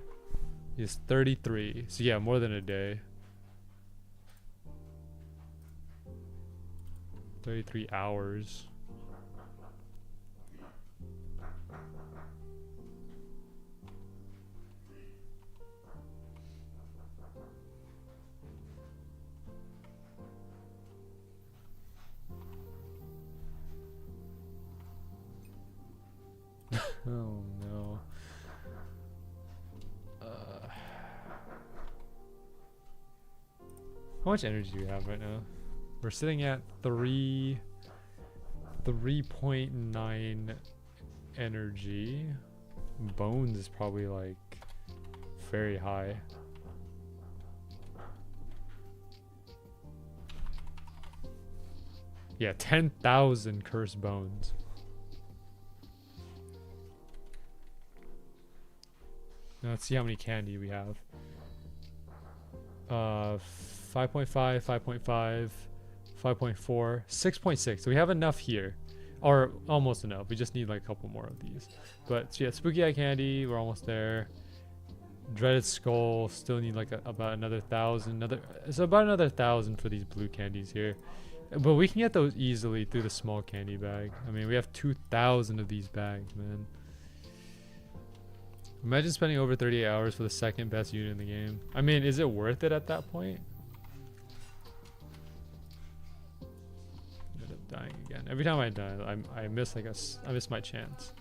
is 33. So yeah, more than a day. 33 hours. Oh no. How much energy do we have right now? We're sitting at 3.9 energy. Bones is probably like very high. Yeah, 10,000 cursed bones. Now let's see how many candy we have. 5.5, 5.5, 5.4, 6.6. So we have enough here. Or almost enough. We just need like a couple more of these. But yeah, spooky eye candy, we're almost there. Dreaded skull, still need like about another 1,000. So about another 1,000 for these blue candies here. But we can get those easily through the small candy bag. I mean, we have 2,000 of these bags, man. Imagine spending over 38 hours for the second best unit in the game. I mean, is it worth it at that point? I end up dying again. Every time I die, I miss like I miss my chance.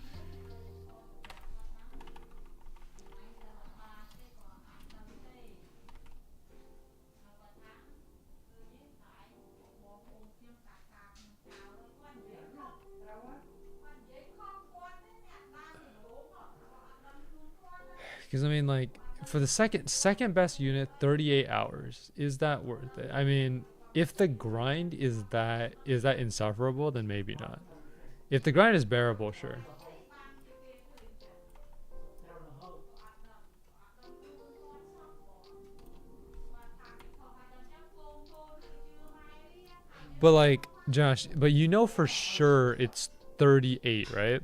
Because I mean, like, for the second best unit, 38 hours. Is that worth it? I mean, if the grind is that insufferable, then maybe not. If the grind is bearable, sure. But like, Josh, but you know for sure it's 38, right?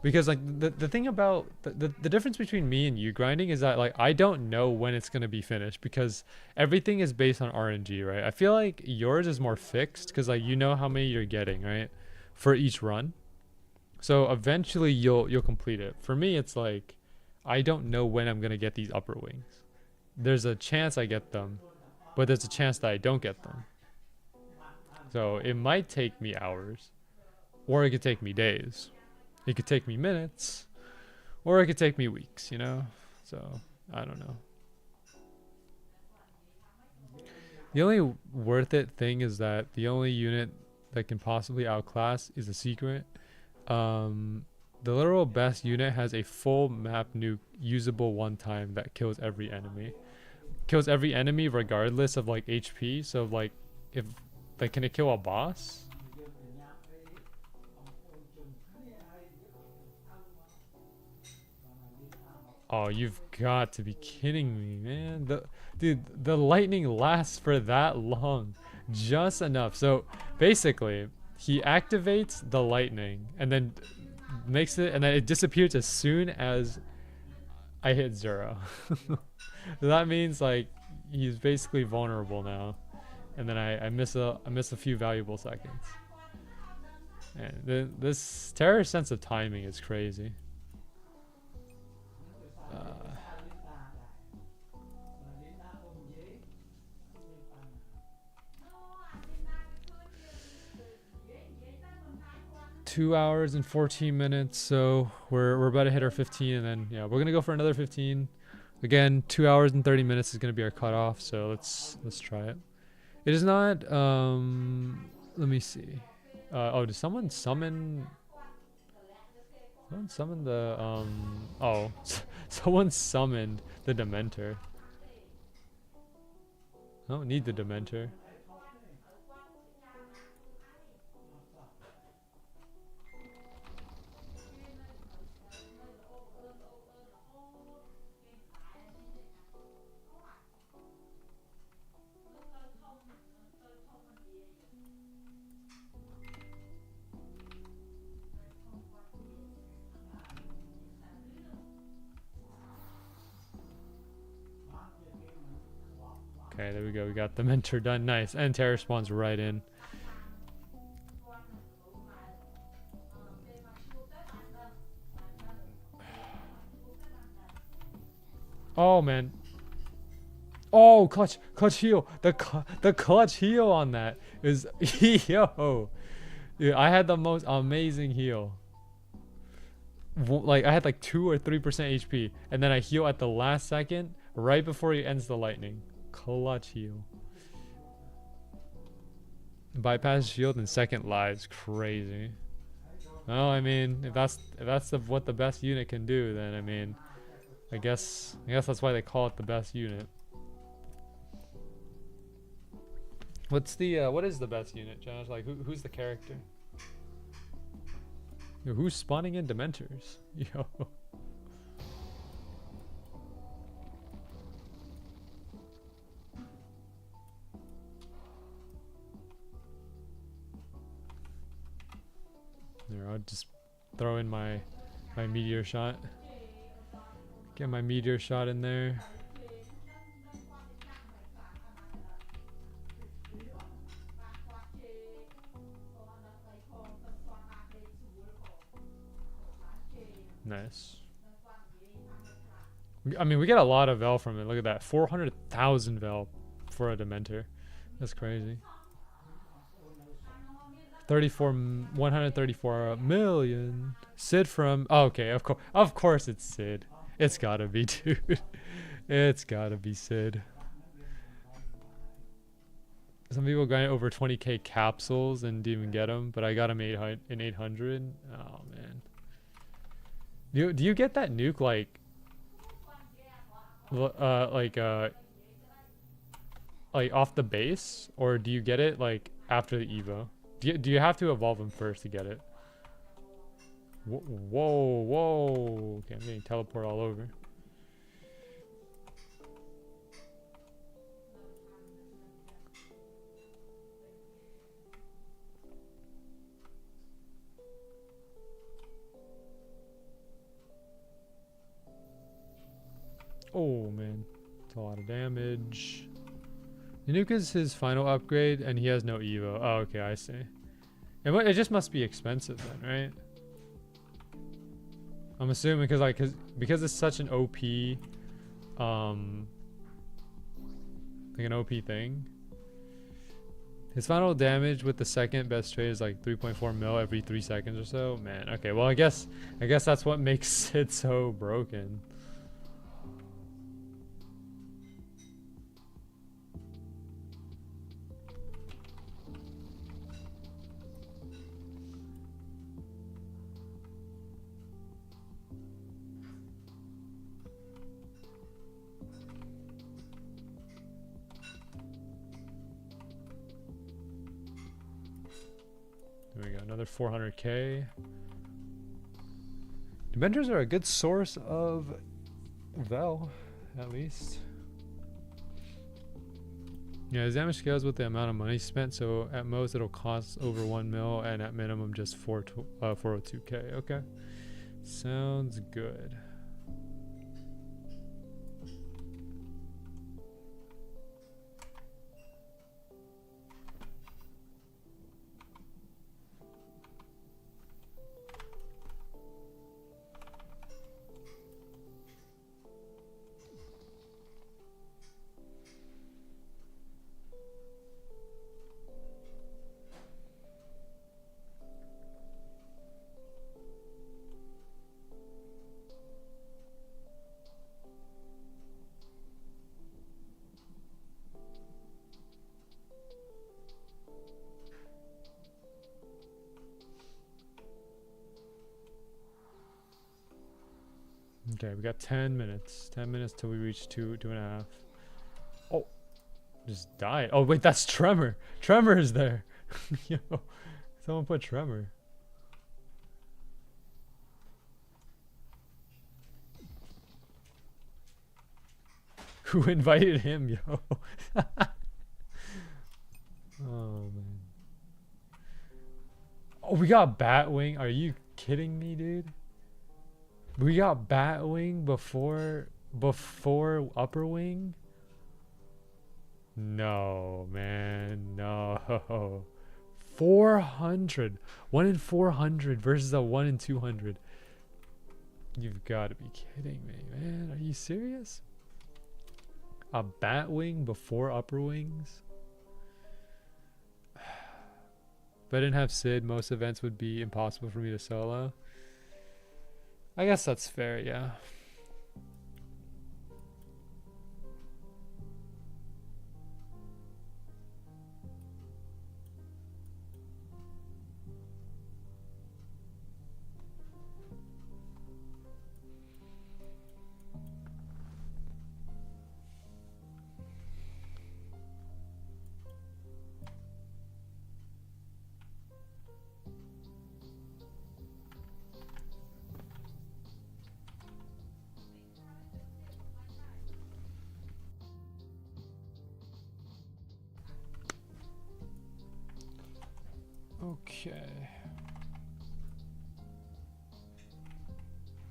Because like the thing about the difference between me and you grinding is that like I don't know when it's going to be finished because everything is based on RNG, right? I feel like yours is more fixed because like you know how many you're getting, right? For each run. So eventually you'll complete it. For me it's like I don't know when I'm going to get these upper wings. There's a chance I get them, but there's a chance that I don't get them. So it might take me hours or it could take me days. It could take me minutes, or it could take me weeks, you know? So, I don't know. The only worth it thing is that the only unit that can possibly outclass is a secret. The literal best unit has a full map nuke usable one time that kills every enemy. Kills every enemy regardless of like HP. So like, if like, can it kill a boss? Oh, you've got to be kidding me, man. The lightning lasts for that long. Just enough. So basically, he activates the lightning and then makes it, and then it disappears as soon as I hit 0. So that means like he's basically vulnerable now. And then I miss a few valuable seconds. And this terror sense of timing is crazy. Two hours and 14 minutes, so we're about to hit our 15, and then yeah, we're gonna go for another 15. Again, 2 hours and 30 minutes is gonna be our cutoff, so let's try it. It is not. Let me see. Oh, did someone summon? Someone summoned the Oh, someone summoned the Dementor. I don't need the Dementor. Okay, there we go. We got the mentor done. Nice. And terror spawns right in. Oh, man. Oh, clutch heal. The clutch heal on that is yo. Dude, I had the most amazing heal. Like I had like 2 or 3% HP, and then I heal at the last second, right before he ends the lightning. Clutch heal. Bypass shield and second lives, crazy. Well, I mean, if that's what the best unit can do, then I mean, I guess that's why they call it the best unit. What's the what is the best unit, Josh? Like who's the character? Yo, who's spawning in Dementors? Yo. There, I'll just throw in my meteor shot. Get my meteor shot in there. Nice. I mean, we get a lot of Vel from it. Look at that. 400,000 Vel for a Dementor. That's crazy. 134 million. Sid from... Oh, okay, of course it's Sid. It's gotta be, dude. It's gotta be Sid. Some people got over 20k capsules and didn't even get them, but I got them in 800. Oh, man. Do you get that nuke like off the base, or do you get it like after the Evo? Do you have to evolve him first to get it? Whoa. Okay, I'm getting teleport all over. Oh man, it's a lot of damage. The nuke is his final upgrade, and he has no Evo. Oh, okay, I see. It just must be expensive then, right? I'm assuming because it's such an OP, like an OP thing. His final damage with the second best trade is like 3.4 mil every 3 seconds or so. Man, okay, well I guess that's what makes it so broken. There we go, another 400k. Dementors are a good source of Vel, at least. Yeah, his damage scales with the amount of money spent, so at most it'll cost over 1 mil, and at minimum just 402k. Okay, sounds good. Okay, we got 10 minutes. 10 minutes till we reach 2.5. Oh, just died. Oh, wait, that's Tremor. Tremor is there. Yo, someone put Tremor. Who invited him, yo? Oh, man. Oh, we got Batwing. Are you kidding me, dude? We got Batwing before Upper Wing? No, man, no. 400. 1 in 400 versus a 1 in 200. You've got to be kidding me, man. Are you serious? A Batwing before Upper Wings? If I didn't have Sid, most events would be impossible for me to solo. I guess that's fair, yeah. Okay.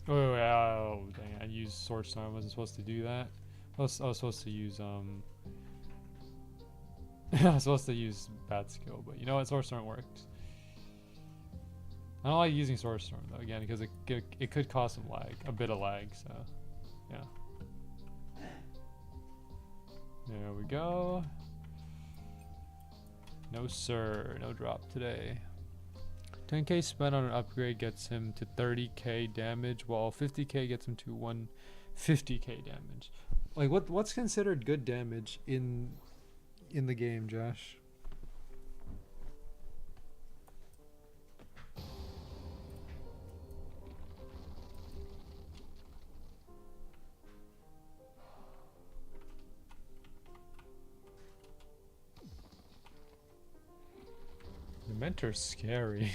Wait, oh dang, I used Swordstone. I wasn't supposed to do that. I was supposed to use I was supposed to use bad skill, but you know what, Swordstone worked. I don't like using Swordstone though, again, because it could cause some lag, a bit of lag, so yeah. There we go. No sir, no drop today. 10k spent on an upgrade gets him to 30k damage, while 50k gets him to 150k damage. Like what's considered good damage in the game, Josh? The mentor's scary.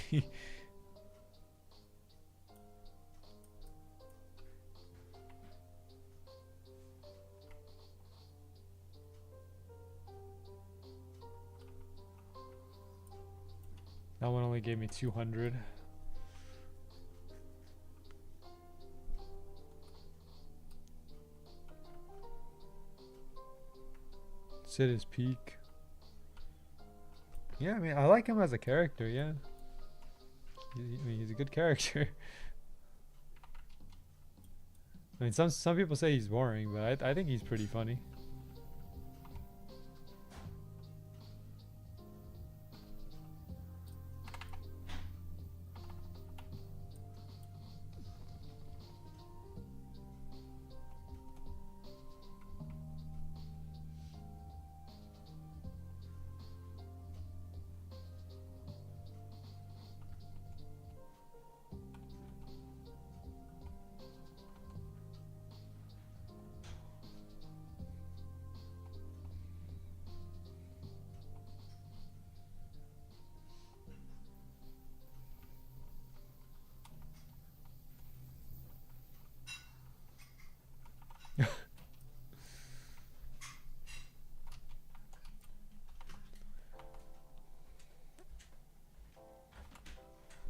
That one only gave me 200. Sid is peak. Yeah, I mean, I like him as a character, yeah. I mean, he's a good character. I mean, some people say he's boring, but I think he's pretty funny.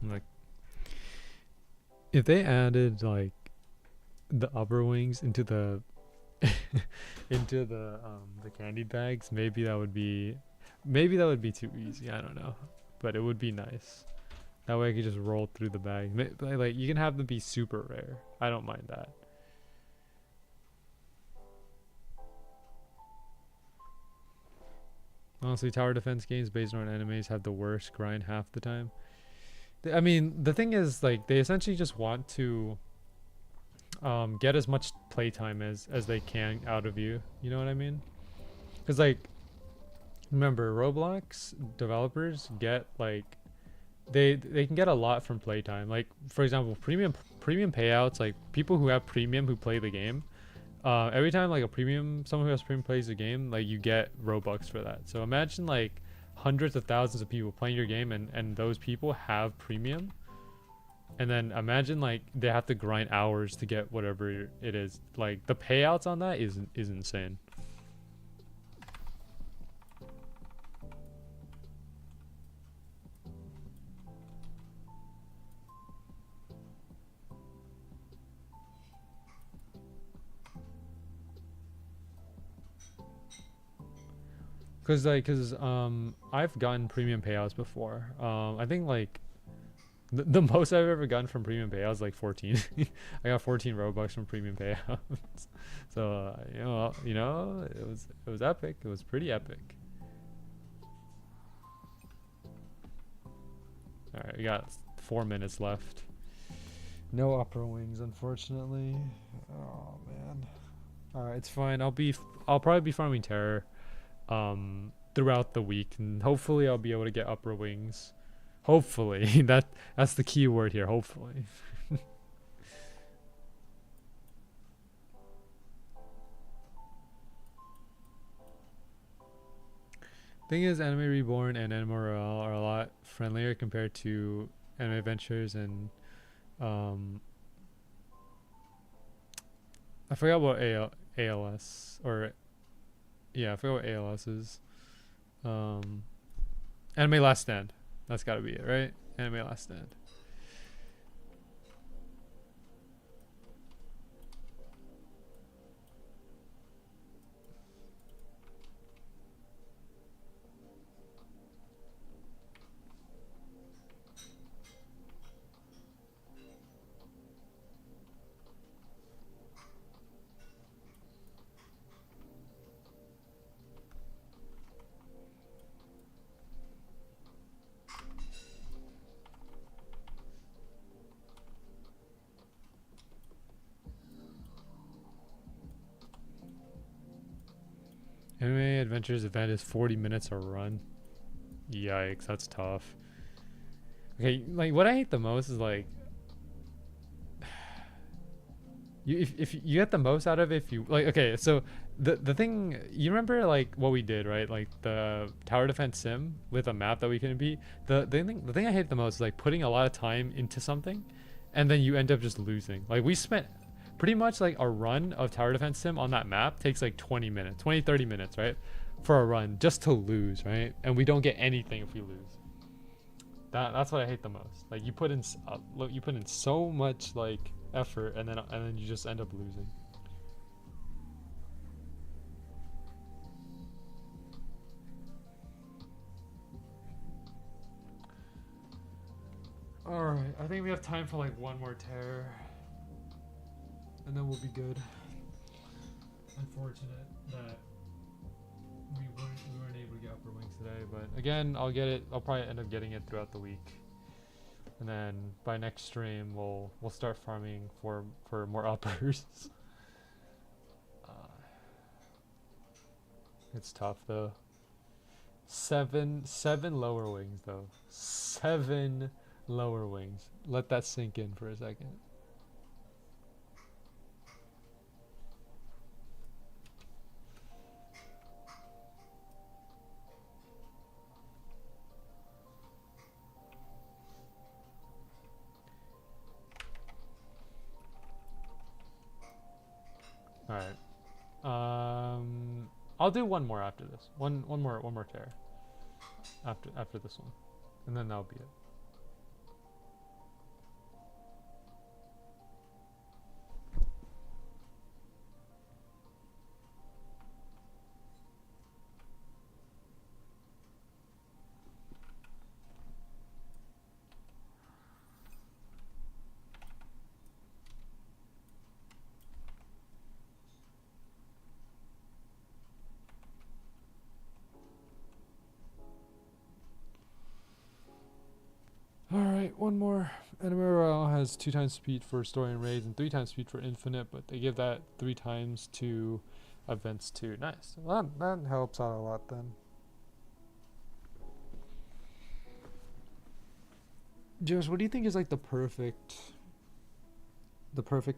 Like, if they added like the upper wings into the into the candy bags, maybe that would be too easy. I don't know, but it would be nice. That way I could just roll through the bag. Like you can have them be super rare. I don't mind that. Honestly, tower defense games based on enemies have the worst grind half the time. I mean, the thing is, like, they essentially just want to get as much playtime as they can out of you. You know what I mean? Because, like, remember, Roblox developers get, like, they can get a lot from playtime. Like, for example, premium payouts, like, people who have premium who play the game, every time, like, someone who has premium plays the game, like, you get Robux for that. So imagine, like, hundreds of thousands of people playing your game, and those people have premium, and then imagine like they have to grind hours to get whatever it is. Like the payouts on that is insane. Cause I've gotten premium payouts before. I think like the most I've ever gotten from premium payouts is like 14. I got 14 Robux from premium payouts. So you know, it was epic. It was pretty epic. All right, we got 4 minutes left. No upper wings, unfortunately. Oh man. All right, it's fine. I'll probably be farming terror throughout the week, and hopefully I'll be able to get upper wings. Hopefully. That's the key word here, hopefully. Thing is, Anime Reborn and Anime Royale are a lot friendlier compared to Anime Adventures and I forgot what ALS or yeah, I forgot what ALS is. Anime Last Stand. That's got to be it, right? Anime Last Stand. Anime Adventures event is 40 minutes a run. Yikes, that's tough. Okay, like what I hate the most is like if you get the most out of it if you like. Okay, so the thing, you remember like what we did, right? Like the tower defense sim with a map that we couldn't beat. The thing I hate the most is like putting a lot of time into something and then you end up just losing. Like we spent pretty much like a run of tower defense sim on that map takes like 20 minutes, 30 minutes, right? For a run just to lose, right? And we don't get anything if we lose. That's what I hate the most. Like you put in so much like effort and then you just end up losing. All right, I think we have time for like one more tear, and then we'll be good. Unfortunate that we weren't able to get upper wings today, but again, I'll get it. I'll probably end up getting it throughout the week, and then by next stream we'll start farming for more uppers. It's tough though. Seven lower wings though. 7 lower wings. Let that sink in for a second. All right. I'll do one more after this. One more tear. After this one, and then that'll be it. Alright, one more. Anime Royale has 2 times speed for story and raids and 3 times speed for infinite, but they give that 3 times to events too. Nice. Well, that helps out a lot then. Josh, what do you think is like the perfect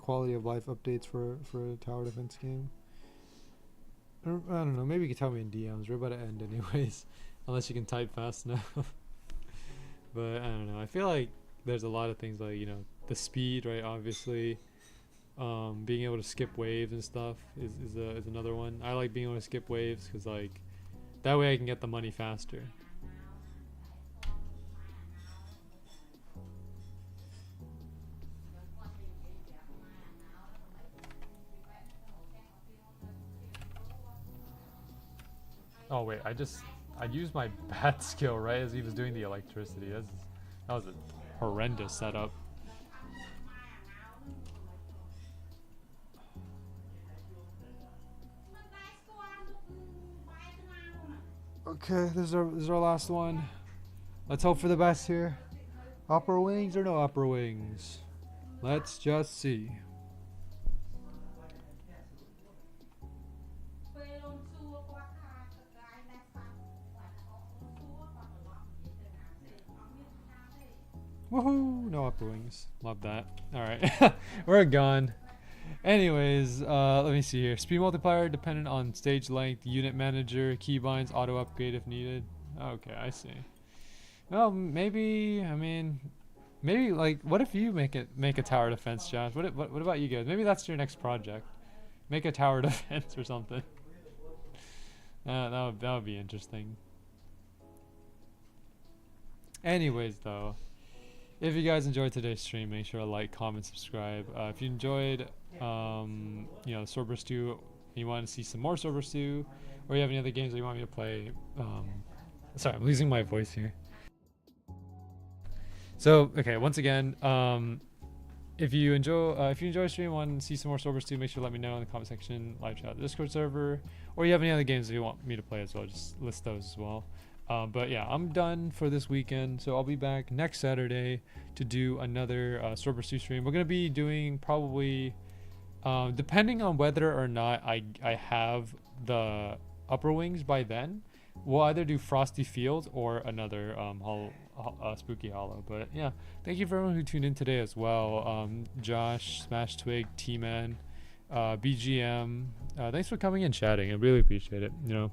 quality of life updates for a tower defense game? I don't know. Maybe you can tell me in DMs. We're about to end anyways, unless you can type fast enough. But I don't know. I feel like there's a lot of things like, you know, the speed, right? Obviously, being able to skip waves and stuff is another one. I like being able to skip waves because like that way I can get the money faster. Oh wait, I used my bat skill right as he was doing the electricity. That was a horrendous setup. Okay, this is our last one. Let's hope for the best here. Upper wings or no upper wings? Let's just see. Woohoo! No upper wings. Love that. Alright. We're gone. Anyways, let me see here. Speed multiplier dependent on stage length, unit manager, keybinds, auto upgrade if needed. Okay, I see. Well, maybe, I mean, maybe like, what if you make a tower defense, Josh? What about you guys? Maybe that's your next project. Make a tower defense or something. That would be interesting. Anyways, though, if you guys enjoyed today's stream, make sure to like, comment, subscribe. If you enjoyed, Swordburst 2, you want to see some more Swordburst 2, or you have any other games that you want me to play, sorry, I'm losing my voice here. So, okay, once again, if you enjoy stream, want to see some more Swordburst 2, make sure to let me know in the comment section, live chat, Discord server, or you have any other games that you want me to play as well, just list those as well. But yeah, I'm done for this weekend, so I'll be back next Saturday to do another Swordburst 2 stream. We're gonna be doing probably, depending on whether or not I have the upper wings by then, we'll either do Frosty Field or another Spooky Hollow. But yeah, thank you for everyone who tuned in today as well. Josh, Smash Twig, T-Man, BGM. Thanks for coming and chatting. I really appreciate it. You know,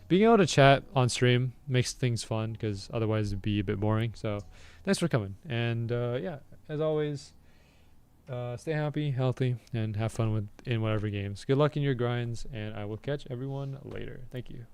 being able to chat on stream makes things fun because otherwise it'd be a bit boring. So thanks for coming. And yeah, as always, stay happy, healthy, and have fun in whatever games. Good luck in your grinds, and I will catch everyone later. Thank you.